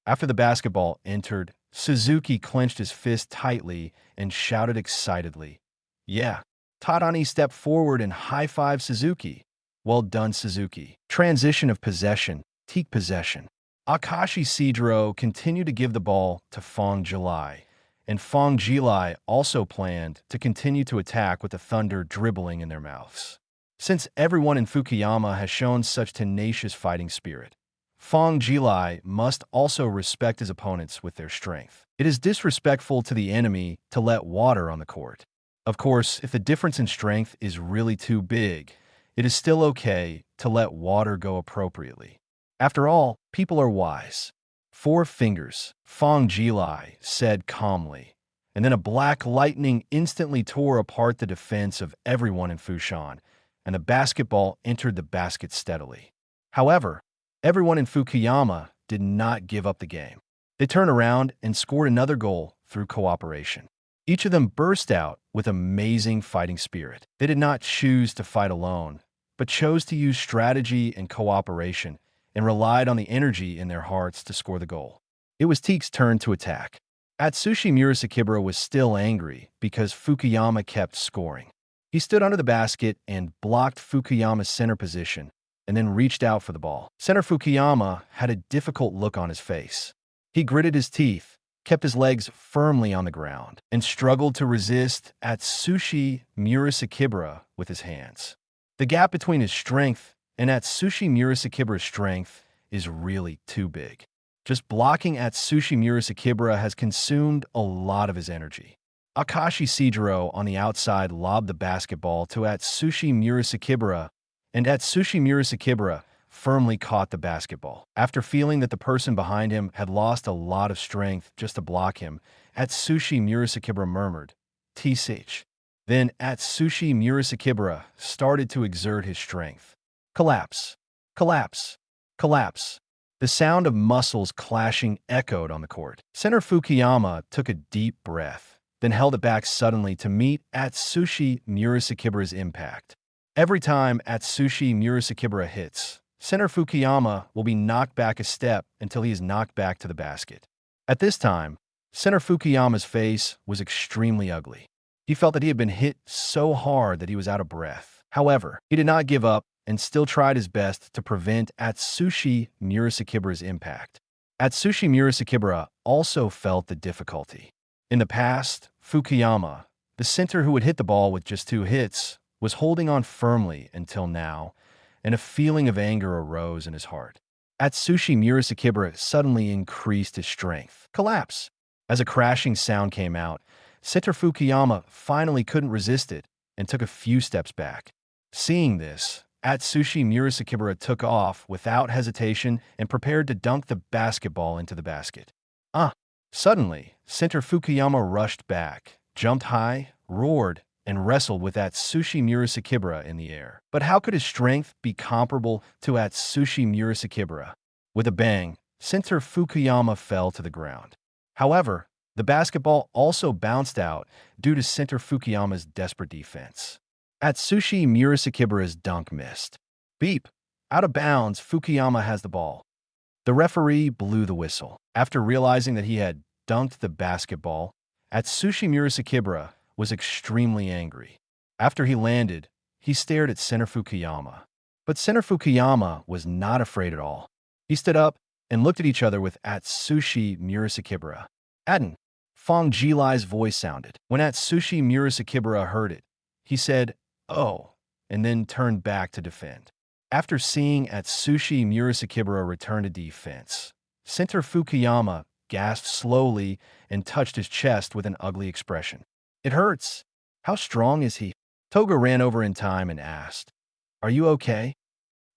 After the basketball entered, Suzuki clenched his fist tightly and shouted excitedly, "Yeah!" Tatani stepped forward and high-fived Suzuki. "Well done, Suzuki." Transition of possession. Teik possession. Akashi Shijiro continued to give the ball to Fang Jilai, and Fang Jilai also planned to continue to attack with the thunder dribbling in their mouths. Since everyone in Fukuyama has shown such tenacious fighting spirit, Fang Jilai must also respect his opponents with their strength. It is disrespectful to the enemy to let water on the court. Of course, if the difference in strength is really too big, it is still okay to let water go appropriately. After all, people are wise. 4 fingers, Fang Jilai said calmly, and then a black lightning instantly tore apart the defense of everyone in Fushan, and the basketball entered the basket steadily. However, everyone in Fukuyama did not give up the game. They turned around and scored another goal through cooperation. Each of them burst out with amazing fighting spirit. They did not choose to fight alone, but chose to use strategy and cooperation and relied on the energy in their hearts to score the goal. It was Teik's turn to attack. Atsushi Murasakibara was still angry because Fukuyama kept scoring. He stood under the basket and blocked Fukuyama's center position, and then reached out for the ball. Center Fukuyama had a difficult look on his face. He gritted his teeth, kept his legs firmly on the ground, and struggled to resist Atsushi Murasakibara with his hands. The gap between his strength and Atsushi Murasakibara's strength is really too big. Just blocking Atsushi Murasakibara has consumed a lot of his energy. Akashi Shijiro on the outside lobbed the basketball to Atsushi Murasakibara, and Atsushi Murasakibara firmly caught the basketball. After feeling that the person behind him had lost a lot of strength just to block him, Atsushi Murasakibara murmured, "TSH." Then Atsushi Murasakibara started to exert his strength. Collapse. Collapse. Collapse. The sound of muscles clashing echoed on the court. Center Fukuyama took a deep breath, then held it back suddenly to meet Atsushi Murasakibara's impact. Every time Atsushi Murasakibara hits, Center Fukuyama will be knocked back a step until he is knocked back to the basket. At this time, Center Fukuyama's face was extremely ugly. He felt that he had been hit so hard that he was out of breath. However, he did not give up and still tried his best to prevent Atsushi Murasakibara's impact. Atsushi Murasakibara also felt the difficulty. In the past, Fukuyama, the center who would hit the ball with just 2 hits, was holding on firmly until now, and a feeling of anger arose in his heart. Atsushi Murasakibara suddenly increased his strength. Collapse! As a crashing sound came out, Center Fukuyama finally couldn't resist it and took a few steps back. Seeing this, Atsushi Murasakibara took off without hesitation and prepared to dunk the basketball into the basket. Suddenly, Center Fukuyama rushed back, jumped high, roared, and wrestled with Atsushi Murasakibara in the air. But how could his strength be comparable to Atsushi Murasakibara? With a bang, Center Fukuyama fell to the ground. However, the basketball also bounced out due to Center Fukuyama's desperate defense. Atsushi Murasakibara's dunk missed. Beep! Out of bounds, Fukuyama has the ball. The referee blew the whistle. After realizing that he had dunked the basketball, Atsushi Murasakibara was extremely angry. After he landed, he stared at Center Fukuyama. But Center Fukuyama was not afraid at all. He stood up and looked at each other with Atsushi Murasakibara. "Aden," Fang Jilai's voice sounded. When Atsushi Murasakibara heard it, he said, "Oh," and then turned back to defend. After seeing Atsushi Murasakibara return to defense, Center Fukuyama gasped slowly and touched his chest with an ugly expression. "It hurts. How strong is he?" Toga ran over in time and asked, "Are you okay?"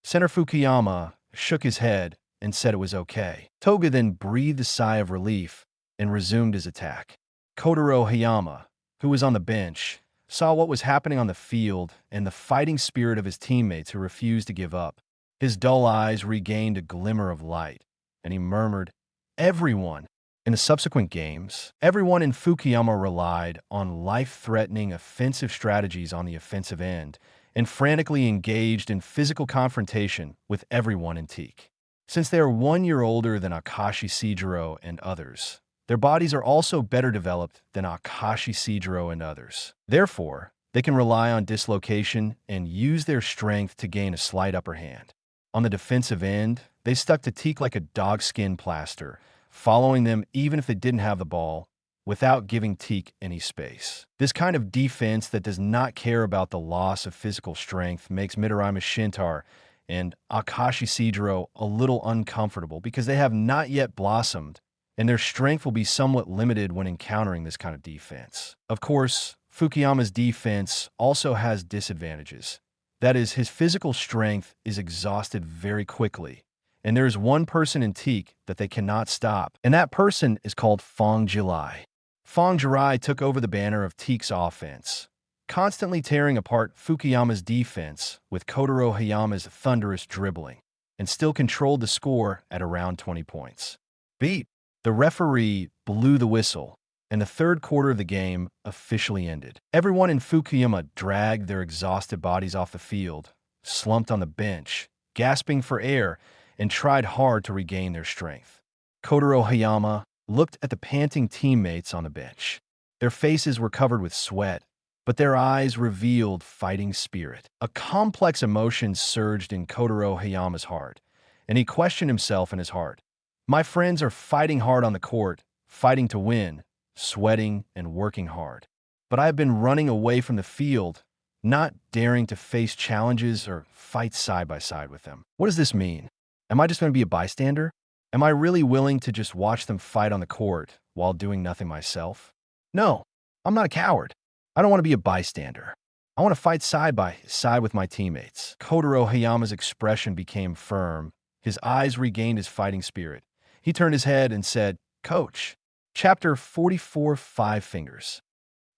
Center Fukuyama shook his head and said it was okay. Toga then breathed a sigh of relief and resumed his attack. Kotaro Hayama, who was on the bench, saw what was happening on the field and the fighting spirit of his teammates who refused to give up. His dull eyes regained a glimmer of light, and he murmured, "Everyone." In the subsequent games, everyone in Fukuyama relied on life-threatening offensive strategies on the offensive end and frantically engaged in physical confrontation with everyone in Teikō. Since they are 1 year older than Akashi Seijiro and others, their bodies are also better developed than Akashi Seijiro and others. Therefore, they can rely on dislocation and use their strength to gain a slight upper hand. On the defensive end, they stuck to Teikō like a dogskin plaster, following them even if they didn't have the ball, without giving Teikō any space. This kind of defense that does not care about the loss of physical strength makes Midorima Shintarō and Akashi Seijiro a little uncomfortable because they have not yet blossomed, and their strength will be somewhat limited when encountering this kind of defense. Of course, Fukuyama's defense also has disadvantages. That is, his physical strength is exhausted very quickly, and there is one person in Teikō that they cannot stop, and that person is called Fang Jilai. Fang Jilai took over the banner of Teikō's offense, constantly tearing apart Fukuyama's defense with Kotaro Hayama's thunderous dribbling, and still controlled the score at around 20 points. Beat! The referee blew the whistle, and the third quarter of the game officially ended. Everyone in Fukuyama dragged their exhausted bodies off the field, slumped on the bench, gasping for air, and tried hard to regain their strength. Kotaro Hayama looked at the panting teammates on the bench. Their faces were covered with sweat, but their eyes revealed fighting spirit. A complex emotion surged in Kotaro Hayama's heart, and he questioned himself in his heart. My friends are fighting hard on the court, fighting to win, sweating and working hard. But I have been running away from the field, not daring to face challenges or fight side by side with them. What does this mean? Am I just going to be a bystander? Am I really willing to just watch them fight on the court while doing nothing myself? No, I'm not a coward. I don't want to be a bystander. I want to fight side by side with my teammates. Kotaro Hayama's expression became firm. His eyes regained his fighting spirit. He turned his head and said, "Coach." Chapter 44, Five Fingers.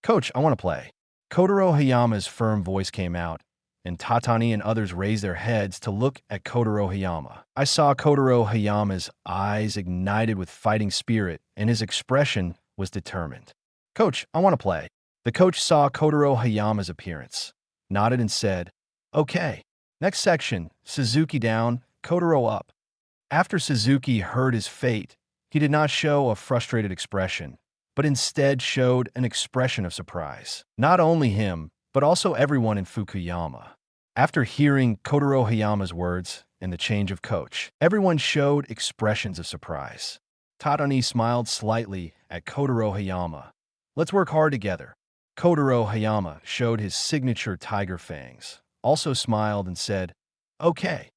"Coach, I want to play." Kotaro Hayama's firm voice came out, and Tatani and others raised their heads to look at Kotaro Hayama. I saw Kotaro Hayama's eyes ignited with fighting spirit, and his expression was determined. "Coach, I want to play." The coach saw Kotaro Hayama's appearance, nodded and said, "Okay." Next section, Suzuki down, Kotaro up. After Suzuki heard his fate, he did not show a frustrated expression, but instead showed an expression of surprise. Not only him, but also everyone in Fukuyama. After hearing Kotaro Hayama's words and the change of coach, everyone showed expressions of surprise. Tatani smiled slightly at Kotaro Hayama. "Let's work hard together." Kotaro Hayama showed his signature tiger fangs, also smiled and said, "Okay."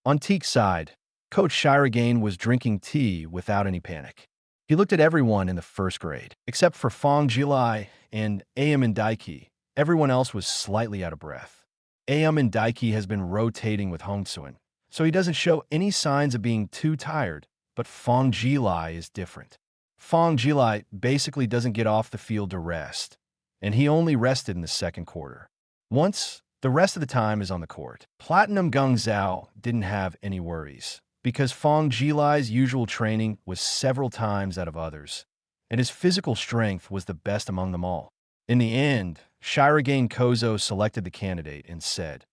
On Teik's side, Coach Shirogane was drinking tea without any panic. He looked at everyone in the first grade. Except for Fang Jilai and Aomine Daiki, everyone else was slightly out of breath. Aomine Daiki has been rotating with Hongsuin, so he doesn't show any signs of being too tired, but Fang Jilai is different. Fang Jilai basically doesn't get off the field to rest, and he only rested in the second quarter. Once, the rest of the time is on the court. Platinum Gung Zhao didn't have any worries, because Fang Jilai's usual training was several times out of others, and his physical strength was the best among them all. In the end, Shirogane Kozo selected the candidate and said,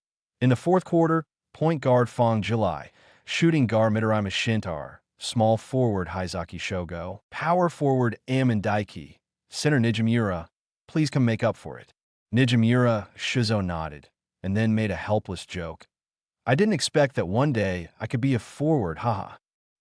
in the fourth quarter, point guard Fang Jilai, shooting guard Midorima Shintarō, small forward Haizaki Shogo, power forward Aomine Daiki, center Nijimura, please come make up for it. Nijimura Shizo nodded, and then made a helpless joke. I didn't expect that one day I could be a forward, haha.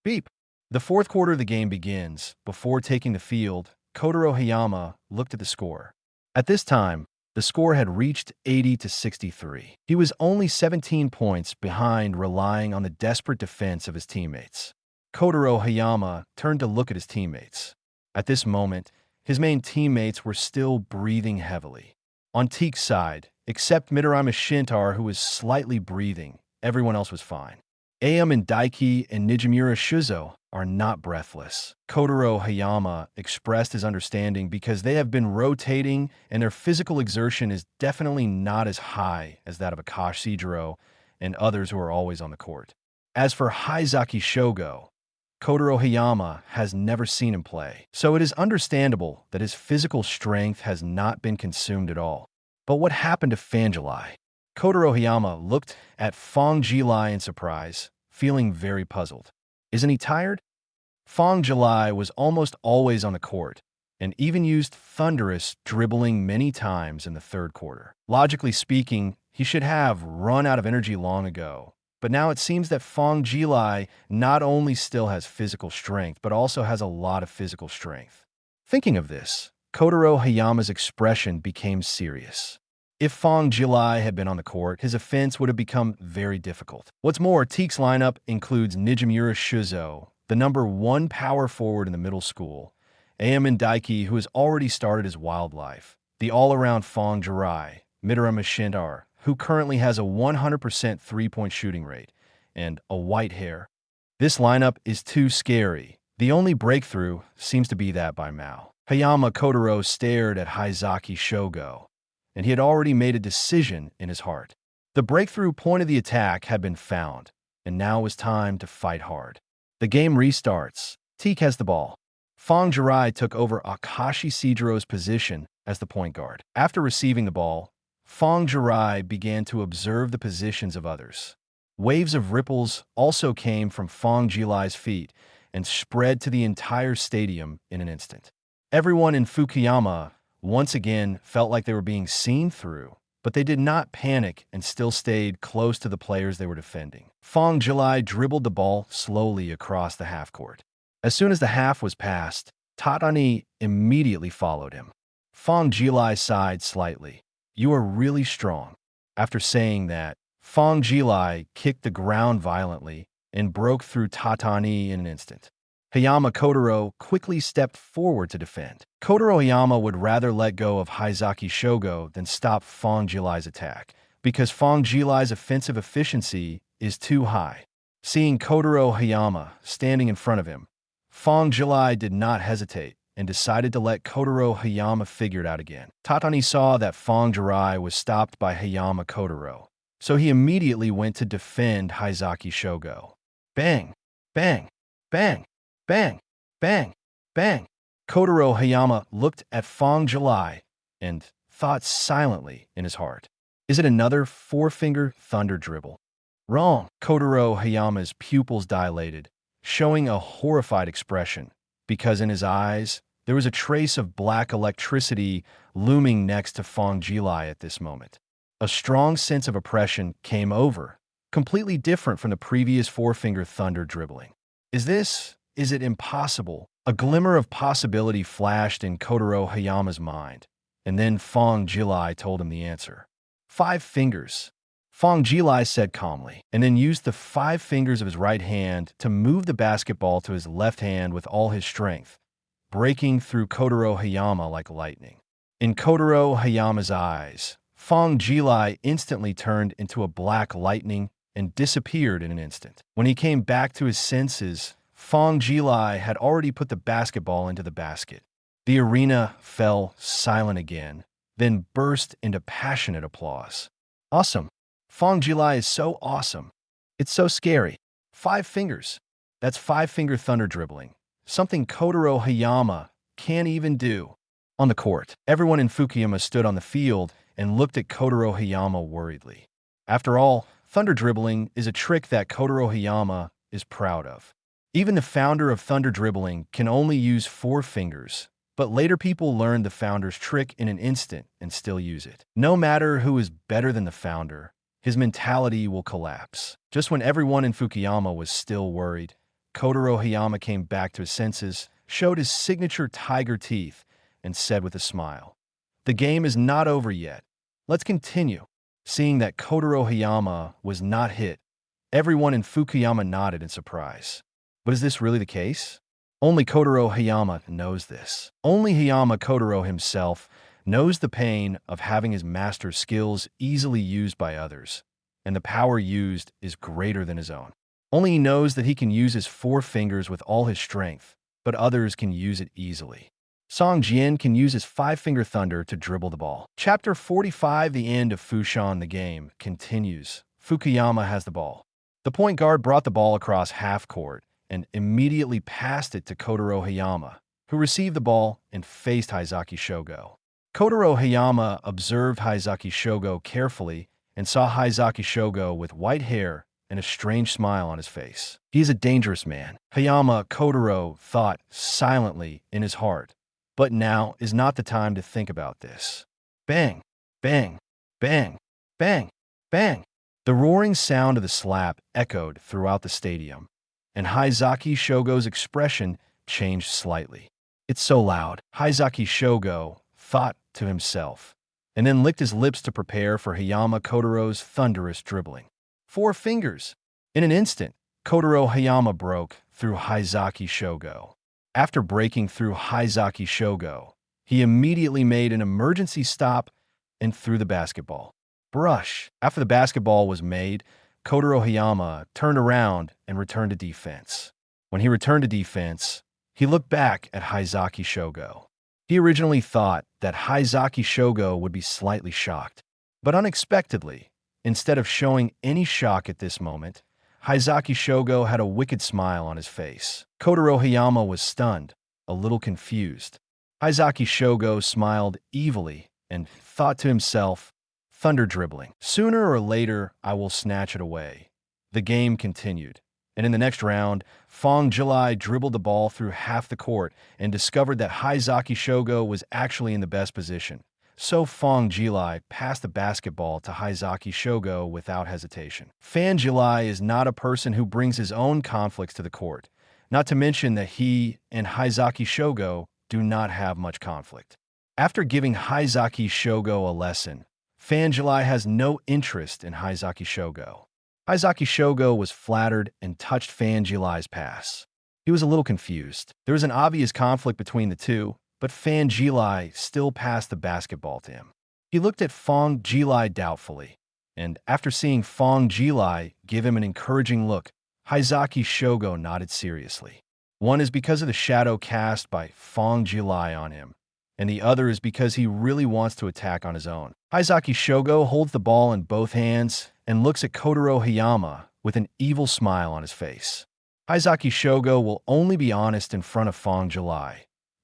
Beep. The fourth quarter of the game begins. Before taking the field, Kotaro Hayama looked at the score. At this time, the score had reached 80-63. He was only 17 points behind, relying on the desperate defense of his teammates. Kotaro Hayama turned to look at his teammates. At this moment, his main teammates were still breathing heavily. On Teik's side, except Midorima Shintarō, who was slightly breathing, everyone else was fine. Aomine Daiki and Nijimura Shizo are not breathless. Kotaro Hayama expressed his understanding because they have been rotating and their physical exertion is definitely not as high as that of Akashi Sejiro and others who are always on the court. As for Haizaki Shogo, Kotaro Hayama has never seen him play, so it is understandable that his physical strength has not been consumed at all. But what happened to Fang Jilai? Kotaro Hayama looked at Fang Jilai in surprise, feeling very puzzled. Isn't he tired? Fang Jilai was almost always on the court, and even used thunderous dribbling many times in the third quarter. Logically speaking, he should have run out of energy long ago. But now it seems that Fang Jilai not only still has physical strength, but also has a lot of physical strength. Thinking of this, Kotaro Hayama's expression became serious. If Fang Jilai had been on the court, his offense would have become very difficult. What's more, Teik's lineup includes Nijimura Shizo, the number 1 power forward in the middle school, Aomine Daiki, who has already started his wildlife, the all-around Fang Jilai, Midorima Shintarō, who currently has a 100% three-point shooting rate, and a white hair. This lineup is too scary. The only breakthrough seems to be that by Mao. Hayama Kotaro stared at Haizaki Shogo, and he had already made a decision in his heart. The breakthrough point of the attack had been found, and now it was time to fight hard. The game restarts. Teik has the ball. Fang Jilai took over Akashi Sejiro's position as the point guard. After receiving the ball, Fang Jilai began to observe the positions of others. Waves of ripples also came from Fang Jilai's feet and spread to the entire stadium in an instant. Everyone in Fukuyama once again felt like they were being seen through, but they did not panic and still stayed close to the players they were defending. Fang Jilai dribbled the ball slowly across the half-court. As soon as the half was passed, Tatani immediately followed him. Fang Jilai sighed slightly. "You are really strong." After saying that, Fang Jilai kicked the ground violently and broke through Tatani in an instant. Hayama Kotaro quickly stepped forward to defend. Kotaro Hayama would rather let go of Haizaki Shogo than stop Fang Jilai's attack, because Fang Jilai's offensive efficiency is too high. Seeing Kotaro Hayama standing in front of him, Fang Jilai did not hesitate and decided to let Kotaro Hayama figure it out again. Tatani saw that Fang Jilai was stopped by Hayama Kotaro, so he immediately went to defend Haizaki Shogo. Bang! Bang! Bang! Bang! Bang! Bang! Kotaro Hayama looked at Fang Jilai and thought silently in his heart. Is it another four-finger thunder dribble? Wrong. Kotaro Hayama's pupils dilated, showing a horrified expression, because in his eyes, there was a trace of black electricity looming next to Fang Jilai at this moment. A strong sense of oppression came over, completely different from the previous four-finger thunder dribbling. Is it impossible? A glimmer of possibility flashed in Kotaro Hayama's mind, and then Fang Jilai told him the answer. 5 fingers. Fang Jilai said calmly, and then used the 5 fingers of his right hand to move the basketball to his left hand with all his strength, breaking through Kotaro Hayama like lightning. In Kotaro Hayama's eyes, Fang Jilai instantly turned into a black lightning and disappeared in an instant. When he came back to his senses, Fang Jilai had already put the basketball into the basket. The arena fell silent again, then burst into passionate applause. Awesome. Fang Jilai is so awesome. It's so scary. 5 fingers. That's 5-finger thunder dribbling. Something Kotaro Hayama can't even do. On the court, everyone in Fukuyama stood on the field and looked at Kotaro Hayama worriedly. After all, thunder dribbling is a trick that Kotaro Hayama is proud of. Even the founder of thunder dribbling can only use 4 fingers, but later people learned the founder's trick in an instant and still use it. No matter who is better than the founder, his mentality will collapse. Just when everyone in Fukuyama was still worried, Kotaro Hayama came back to his senses, showed his signature tiger teeth, and said with a smile, "The game is not over yet. Let's continue." Seeing that Kotaro Hayama was not hit, everyone in Fukuyama nodded in surprise. But is this really the case? Only Kotaro Hayama knows this. Only Hayama Kotaro himself knows the pain of having his master's skills easily used by others, and the power used is greater than his own. Only he knows that he can use his 4 fingers with all his strength, but others can use it easily. Song Jian can use his 5-finger thunder to dribble the ball. Chapter 45, the end of Fushan the game, continues. Fukuyama has the ball. The point guard brought the ball across half court and immediately passed it to Kotaro Hayama, who received the ball and faced Haizaki Shogo. Kotaro Hayama observed Haizaki Shogo carefully and saw Haizaki Shogo with white hair and a strange smile on his face. He is a dangerous man, Hayama Kotaro thought silently in his heart. But now is not the time to think about this. Bang, bang, bang, bang, bang. The roaring sound of the slap echoed throughout the stadium, and Haizaki Shogo's expression changed slightly. It's so loud, Haizaki Shogo thought to himself, and then licked his lips to prepare for Hayama Kotaro's thunderous dribbling. 4 fingers. In an instant, Kotaro Hayama broke through Haizaki Shogo. After breaking through Haizaki Shogo, he immediately made an emergency stop and threw the basketball. Brush. After the basketball was made, Kotaro Hayama turned around and returned to defense. When he returned to defense, he looked back at Haizaki Shogo. He originally thought that Haizaki Shogo would be slightly shocked, but unexpectedly, instead of showing any shock at this moment, Haizaki Shogo had a wicked smile on his face. Kotaro Hayama was stunned, a little confused. Haizaki Shogo smiled evilly and thought to himself, thunder dribbling. Sooner or later, I will snatch it away. The game continued, and in the next round, Fang Jilai dribbled the ball through half the court and discovered that Haizaki Shogo was actually in the best position. So Fang Jilai passed the basketball to Haizaki Shogo without hesitation. Fang Jilai is not a person who brings his own conflicts to the court, not to mention that he and Haizaki Shogo do not have much conflict. After giving Haizaki Shogo a lesson, Fang Jilai has no interest in Haizaki Shogo. Haizaki Shogo was flattered and touched Fang Jilai's pass. He was a little confused. There was an obvious conflict between the two, but Fang Jilai still passed the basketball to him. He looked at Fang Jilai doubtfully, and after seeing Fang Jilai give him an encouraging look, Haizaki Shogo nodded seriously. One is because of the shadow cast by Fang Jilai on him, and the other is because he really wants to attack on his own. Haizaki Shogo holds the ball in both hands and looks at Kotaro Hayama with an evil smile on his face. Haizaki Shogo will only be honest in front of Fang Jilai,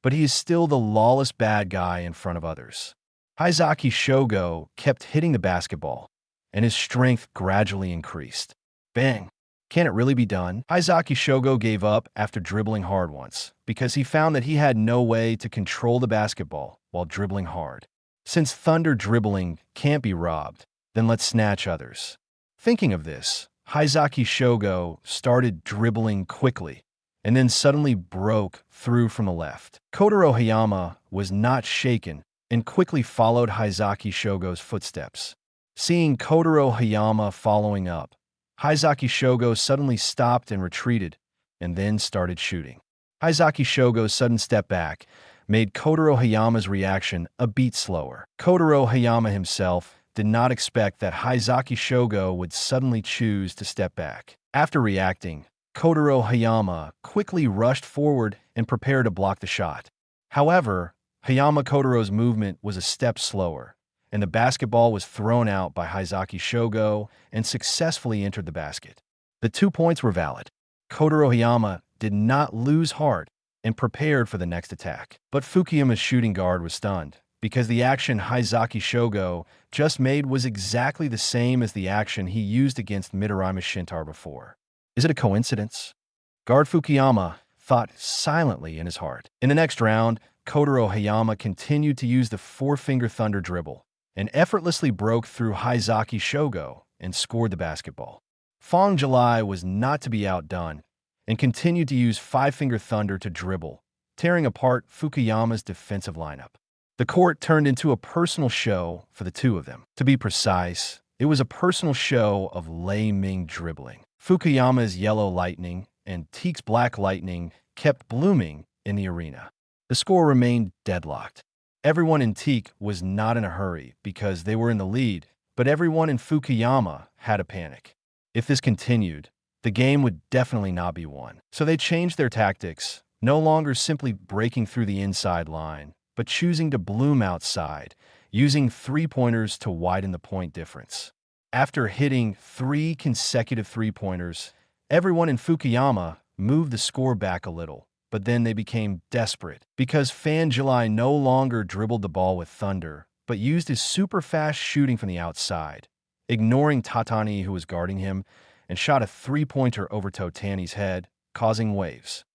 but he is still the lawless bad guy in front of others. Haizaki Shogo kept hitting the basketball, and his strength gradually increased. Bang! Can it really be done? Haizaki Shogo gave up after dribbling hard once, because he found that he had no way to control the basketball while dribbling hard. Since thunder dribbling can't be robbed, then let's snatch others. Thinking of this, Haizaki Shogo started dribbling quickly, and then suddenly broke through from the left. Kotaro Hayama was not shaken and quickly followed Haizaki Shogo's footsteps. Seeing Kotaro Hayama following up, Haizaki Shogo suddenly stopped and retreated, and then started shooting. Haizaki Shogo's sudden step back made Kotaro Hayama's reaction a beat slower. Kotaro Hayama himself did not expect that Haizaki Shogo would suddenly choose to step back. After reacting, Kotaro Hayama quickly rushed forward and prepared to block the shot. However, Hayama Kotaro's movement was a step slower, and the basketball was thrown out by Haizaki Shogo and successfully entered the basket. The 2 points were valid. Kotaro Hayama did not lose heart and prepared for the next attack. But Fukuyama's shooting guard was stunned, because the action Haizaki Shogo just made was exactly the same as the action he used against Midorima Shintarō before. Is it a coincidence? Guard Fukuyama thought silently in his heart. In the next round, Kotaro Hayama continued to use the four-finger thunder dribble and effortlessly broke through Haizaki Shogo and scored the basketball. Fang Jilai was not to be outdone and continued to use five-finger thunder to dribble, tearing apart Fukuyama's defensive lineup. The court turned into a personal show for the two of them. To be precise, it was a personal show of Lei Ming dribbling. Fukuyama's yellow lightning and Teik's black lightning kept blooming in the arena. The score remained deadlocked. Everyone in Teik was not in a hurry because they were in the lead, but everyone in Fukuyama had a panic. If this continued, the game would definitely not be won. So they changed their tactics, no longer simply breaking through the inside line, but choosing to bloom outside, using three-pointers to widen the point difference. After hitting 3 consecutive three-pointers, everyone in Fukuyama moved the score back a little, but then they became desperate because Fang Jilai no longer dribbled the ball with thunder, but used his super-fast shooting from the outside, ignoring Tatani who was guarding him, and shot a three-pointer over Totani's head, causing waves.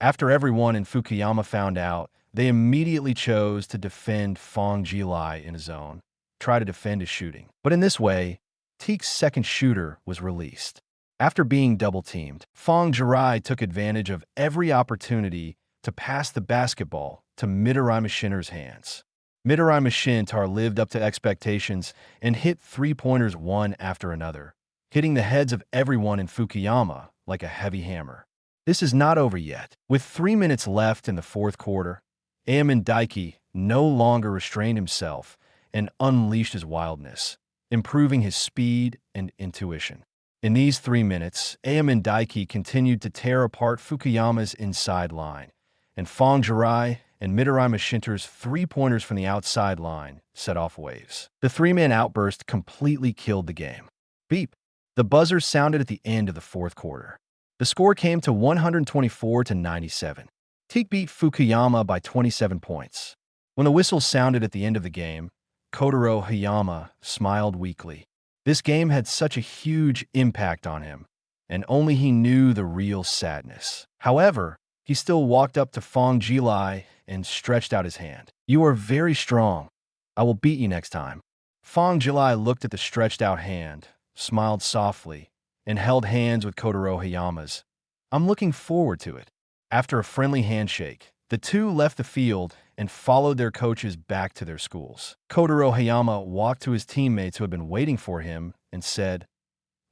After everyone in Fukuyama found out, they immediately chose to defend Fang Jilai in his zone, try to defend his shooting. But in this way, Teik's second shooter was released. After being double-teamed, Fang Jilai took advantage of every opportunity to pass the basketball to Midorima Shintarō's hands. Midorima Shintarō lived up to expectations and hit three-pointers one after another, hitting the heads of everyone in Fukuyama like a heavy hammer. This is not over yet. With 3 minutes left in the fourth quarter, Aomine Daiki no longer restrained himself and unleashed his wildness, improving his speed and intuition. In these 3 minutes, Aomine Daiki continued to tear apart Fukuyama's inside line, and Fang Jilai and Midorima Shintarō's three-pointers from the outside line set off waves. The three-man outburst completely killed the game. Beep! The buzzer sounded at the end of the fourth quarter. The score came to 124-97. Teik beat Fukuyama by 27 points. When the whistle sounded at the end of the game, Kotaro Hayama smiled weakly. This game had such a huge impact on him, and only he knew the real sadness. However, he still walked up to Fang Jilai and stretched out his hand. "You are very strong. I will beat you next time." Fang Jilai looked at the stretched out hand, smiled softly, and held hands with Kotaro Hayama's. "I'm looking forward to it." After a friendly handshake, the two left the field and followed their coaches back to their schools. Kotaro Hayama walked to his teammates who had been waiting for him and said,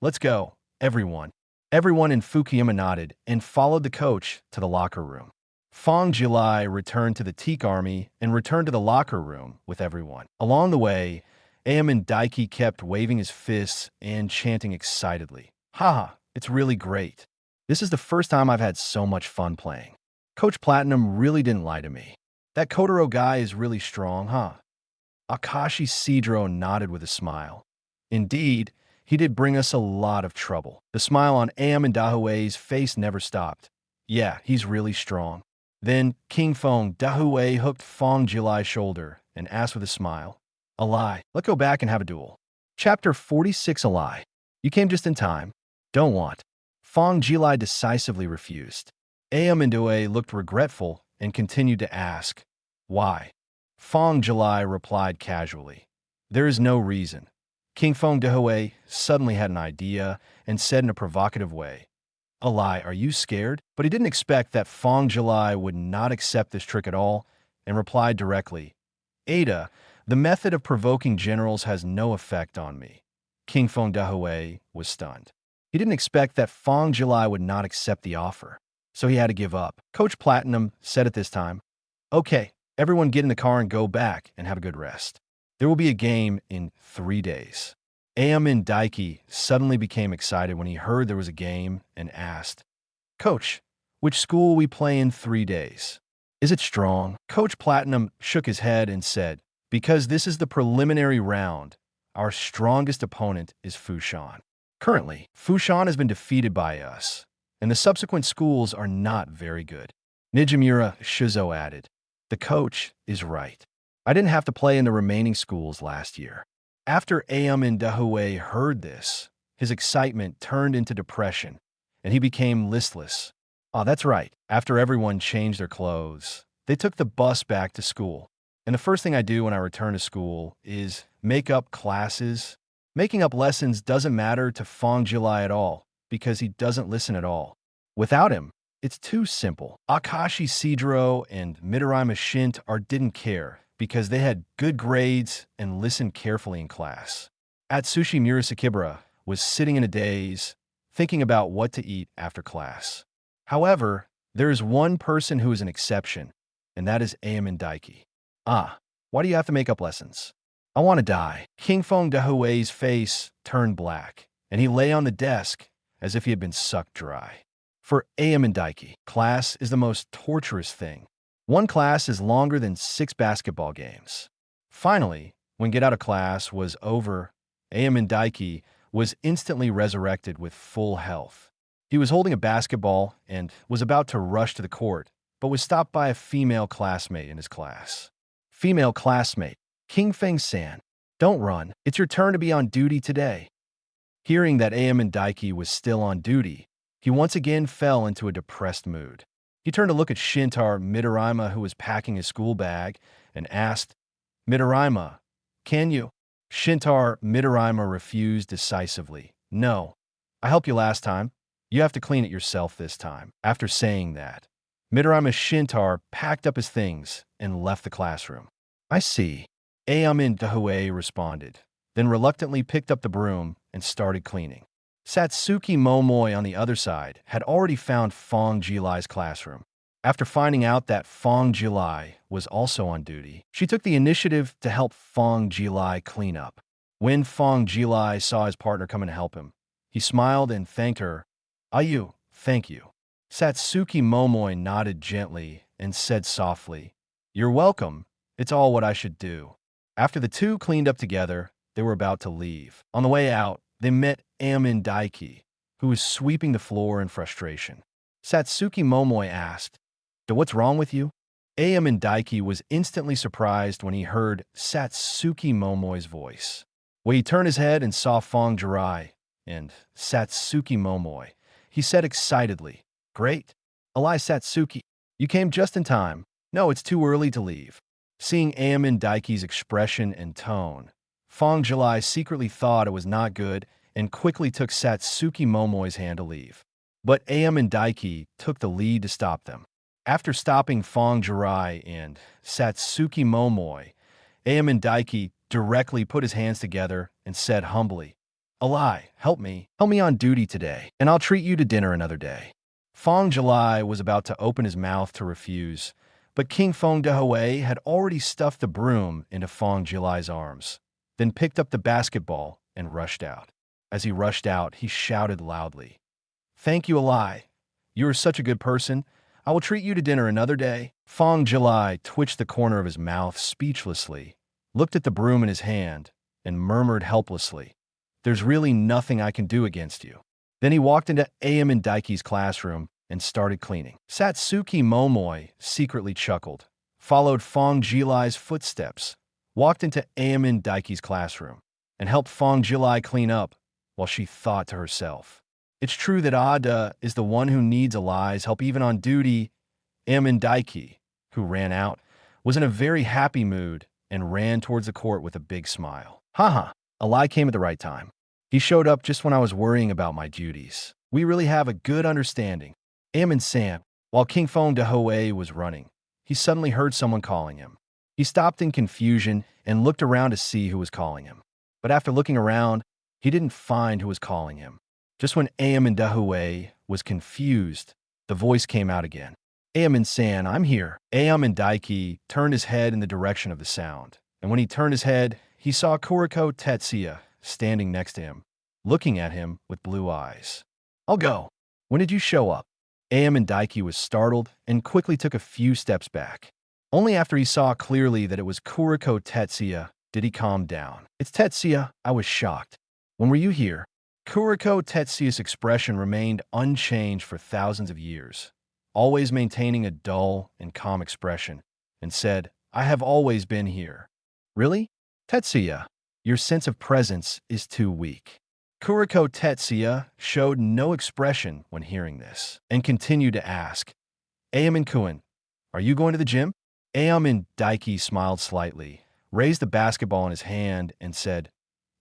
"Let's go, everyone." Everyone in Fukuyama nodded and followed the coach to the locker room. Fang Jilai returned to the Teik army and returned to the locker room with everyone. Along the way, Aomine Daiki kept waving his fists and chanting excitedly, "Haha, it's really great. This is the first time I've had so much fun playing. Coach Platinum really didn't lie to me. That Kotaro guy is really strong, huh?" Akashi Sidro nodded with a smile. Indeed, he did bring us a lot of trouble. The smile on Aomine Dahue's face never stopped. Yeah, he's really strong. Then King Feng Dahue hooked Fang Jilai's shoulder and asked with a smile, "Alai, let's go back and have a duel." Chapter 46 Alai. You came just in time. Don't want. Fang Jilai decisively refused. Aomine Daihue looked regretful and continued to ask, "Why?" Fang Jilai replied casually, "There is no reason." King Feng Dahue suddenly had an idea and said in a provocative way, "Alai, are you scared?" But he didn't expect that Fang Jilai would not accept this trick at all and replied directly, "Ada, the method of provoking generals has no effect on me." King Feng Dahue was stunned. He didn't expect that Fang Jilai would not accept the offer, so he had to give up. Coach Platinum said at this time, "Okay, everyone get in the car and go back and have a good rest. There will be a game in 3 days." Aomine Daiki suddenly became excited when he heard there was a game and asked, "Coach, which school will we play in 3 days? Is it strong?" Coach Platinum shook his head and said, "Because this is the preliminary round, our strongest opponent is Fushan. Currently, Fushan has been defeated by us, and the subsequent schools are not very good." Nijimura Shizo added, "The coach is right. I didn't have to play in the remaining schools last year." After Aomine Daihue heard this, his excitement turned into depression, and he became listless. "Oh, that's right. After everyone changed their clothes, they took the bus back to school. And the first thing I do when I return to school is make up classes. Making up lessons doesn't matter to Fang Jilai at all, because he doesn't listen at all. Without him, it's too simple." Akashi Sidro and Midorima Shintarō didn't care, because they had good grades and listened carefully in class. Atsushi Murasakibara was sitting in a daze, thinking about what to eat after class. However, there is one person who is an exception, and that is Aomine Daiki. "Ah, why do you have to make up lessons?" "I want to die." King Feng Dahue's face turned black, and he lay on the desk as if he had been sucked dry. For Aomine Daiki, class is the most torturous thing. One class is longer than 6 basketball games. Finally, when get out of class was over, Aomine Daiki was instantly resurrected with full health. He was holding a basketball and was about to rush to the court, but was stopped by a female classmate in his class. Female classmate, "King Feng-san, don't run. It's your turn to be on duty today." Hearing that Aomine Daiki was still on duty, he once again fell into a depressed mood. He turned to look at Shintaro Midorima, who was packing his school bag, and asked, "Midorima, can you?" Shintaro Midorima refused decisively. "No, I helped you last time. You have to clean it yourself this time." After saying that, Midorima Shintaro packed up his things and left the classroom. "I see," Aomine Daihue responded, then reluctantly picked up the broom and started cleaning. Satsuki Momoi, on the other side, had already found Fang Jilai's classroom. After finding out that Fang Jilai was also on duty, she took the initiative to help Fang Jilai clean up. When Fang Jilai saw his partner come and help him, he smiled and thanked her. "Ayu, thank you." Satsuki Momoi nodded gently and said softly, "You're welcome. It's all what I should do." After the two cleaned up together, they were about to leave. On the way out, they met Aomine Daiki, who was sweeping the floor in frustration. Satsuki Momoi asked, "What's wrong with you?" Aomine Daiki was instantly surprised when he heard Satsuki Momoi's voice. When he turned his head and saw Fang Jilai and Satsuki Momoi, he said excitedly, "Great. Alai Satsuki, you came just in time. No, it's too early to leave." Seeing Aomine Daiki's expression and tone, Fang Jilai secretly thought it was not good and quickly took Satsuki Momoi's hand to leave. But Aomine Daiki took the lead to stop them. After stopping Fang Jilai and Satsuki Momoi, Aomine Daiki directly put his hands together and said humbly, Alai, help me. Help me on duty today, and I'll treat you to dinner another day. Fang Jilai was about to open his mouth to refuse, but King Feng Dehui had already stuffed the broom into Fang Jilai's arms, then picked up the basketball and rushed out. As he rushed out, he shouted loudly, "Thank you, Alai. You are such a good person. I will treat you to dinner another day." Fang Jilai twitched the corner of his mouth speechlessly, looked at the broom in his hand, and murmured helplessly, "There's really nothing I can do against you." Then he walked into Aomine Daiki's classroom and started cleaning. Satsuki Momoi secretly chuckled, followed Fang Jilai's footsteps, walked into Aomine Daiki's classroom, and helped Fang Jilai clean up while she thought to herself, "It's true that Ada is the one who needs Alai's help even on duty." Aomine Daiki, who ran out, was in a very happy mood and ran towards the court with a big smile. Haha, Alai came at the right time. He showed up just when I was worrying about my duties. We really have a good understanding. Aomine-san, while King Feng Dehui was running, he suddenly heard someone calling him. He stopped in confusion and looked around to see who was calling him. But after looking around, he didn't find who was calling him. Just when Aomine Daiki was confused, the voice came out again. "Aomine-san, I'm here." Aomine Daiki turned his head in the direction of the sound, and when he turned his head, he saw Kuroko Tetsuya standing next to him, looking at him with blue eyes. "I'll go. When did you show up?" Aomine Daiki was startled and quickly took a few steps back. Only after he saw clearly that it was Kuroko Tetsuya did he calm down. "It's Tetsuya." I was shocked. "When were you here?" Kuroko Tetsuya's expression remained unchanged for thousands of years, always maintaining a dull and calm expression, and said, "I have always been here." "Really? Tetsuya, your sense of presence is too weak." Kuroko Tetsuya showed no expression when hearing this, and continued to ask, "Aomine-kun, are you going to the gym?" Aomine Daiki smiled slightly, raised the basketball in his hand, and said,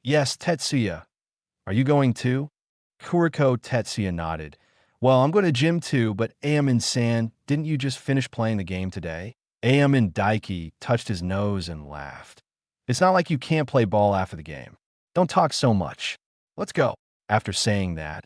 "Yes, Tetsuya. Are you going too?" Kuroko Tetsuya nodded. "Well, I'm going to gym too, but Aomine-san, didn't you just finish playing the game today?" Aomine Daiki touched his nose and laughed. "It's not like you can't play ball after the game. Don't talk so much. Let's go." After saying that,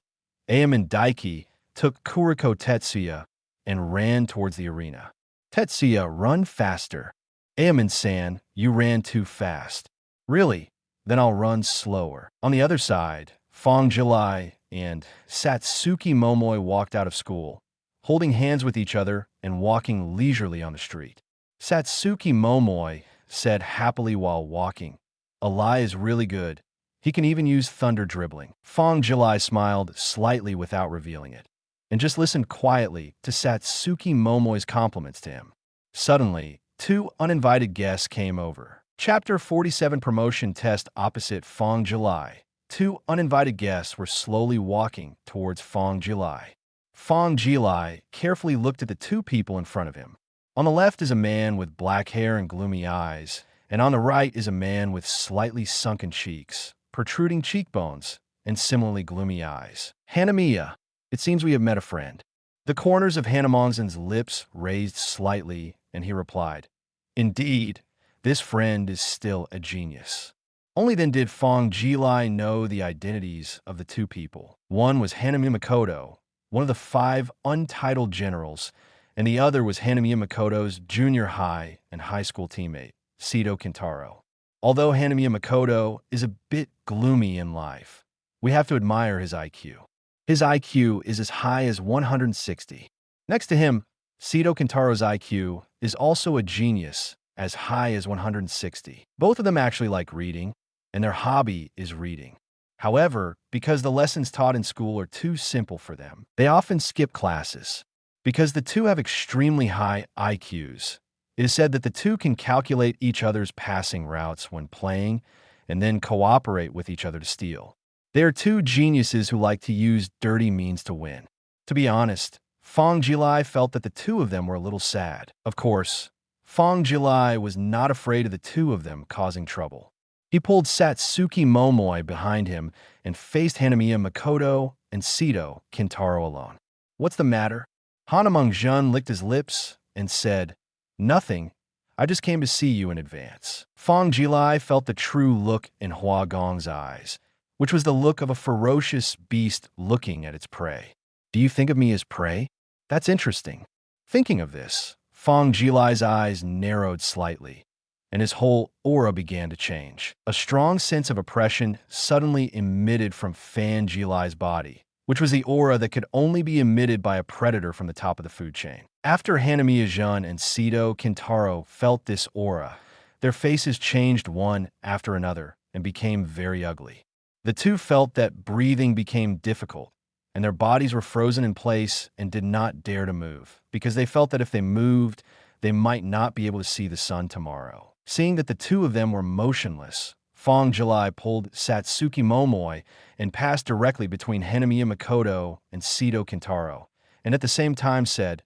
Aomine Daiki took Kuroko Tetsuya and ran towards the arena. "Tetsuya, run faster." "Aomine-san, you ran too fast." "Really? Then I'll run slower." On the other side, Fang Jilai and Satsuki Momoi walked out of school, holding hands with each other and walking leisurely on the street. Satsuki Momoi said happily while walking, "Alai is really good. He can even use thunder dribbling." Fang Jilai smiled slightly without revealing it, and just listened quietly to Satsuki Momoi's compliments to him. Suddenly, two uninvited guests came over. Chapter 47 Promotion Test opposite Fang Jilai. Two uninvited guests were slowly walking towards Fang Jilai. Fang Jilai carefully looked at the two people in front of him. On the left is a man with black hair and gloomy eyes, and on the right is a man with slightly sunken cheeks, protruding cheekbones, and similarly gloomy eyes. "Hanamiya, it seems we have met a friend." The corners of Hanamiya's lips raised slightly, and he replied, "Indeed, this friend is still a genius." Only then did Fang Jilai know the identities of the two people. One was Hanamiya Makoto, one of the 5 untitled generals, and the other was Hanamiya Makoto's junior high and high school teammate, Sito Kintaro. Although Hanamiya Makoto is a bit gloomy in life, we have to admire his IQ. His IQ is as high as 160. Next to him, Sito Kintaro's IQ is also a genius, as high as 160. Both of them actually like reading, and their hobby is reading. However, because the lessons taught in school are too simple for them, they often skip classes. Because the two have extremely high IQs, it is said that the two can calculate each other's passing routes when playing and then cooperate with each other to steal. They are two geniuses who like to use dirty means to win. To be honest, Fang Jilai felt that the two of them were a little sad. Of course, Fang Jilai was not afraid of the two of them causing trouble. He pulled Satsuki Momoi behind him and faced Hanamiya Makoto and Sito Kintaro alone. "What's the matter?" Hanamong-jun licked his lips and said, "Nothing. I just came to see you in advance." Fang Jilai felt the true look in Hua Gong's eyes, which was the look of a ferocious beast looking at its prey. Do you think of me as prey? That's interesting. Thinking of this, Fang Jilai's eyes narrowed slightly, and his whole aura began to change. A strong sense of oppression suddenly emitted from Fang Jilai's body, which was the aura that could only be emitted by a predator from the top of the food chain. After Hanamiya and Sito Kintaro felt this aura, their faces changed one after another and became very ugly. The two felt that breathing became difficult, and their bodies were frozen in place and did not dare to move, because they felt that if they moved, they might not be able to see the sun tomorrow. Seeing that the two of them were motionless, Fang Jilai pulled Satsuki Momoi and passed directly between Hanamiya Makoto and Sito Kintaro, and at the same time said,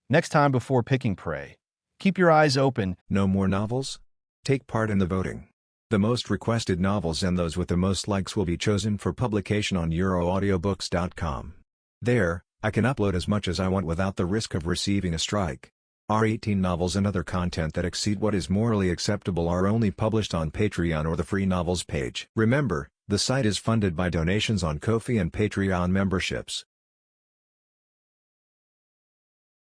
"Next time before picking prey, keep your eyes open." No more novels? Take part in the voting. The most requested novels and those with the most likes will be chosen for publication on euroaudiobooks.com. There, I can upload as much as I want without the risk of receiving a strike. Our 18 novels and other content that exceed what is morally acceptable are only published on Patreon or the free novels page. Remember, the site is funded by donations on Ko-fi and Patreon memberships.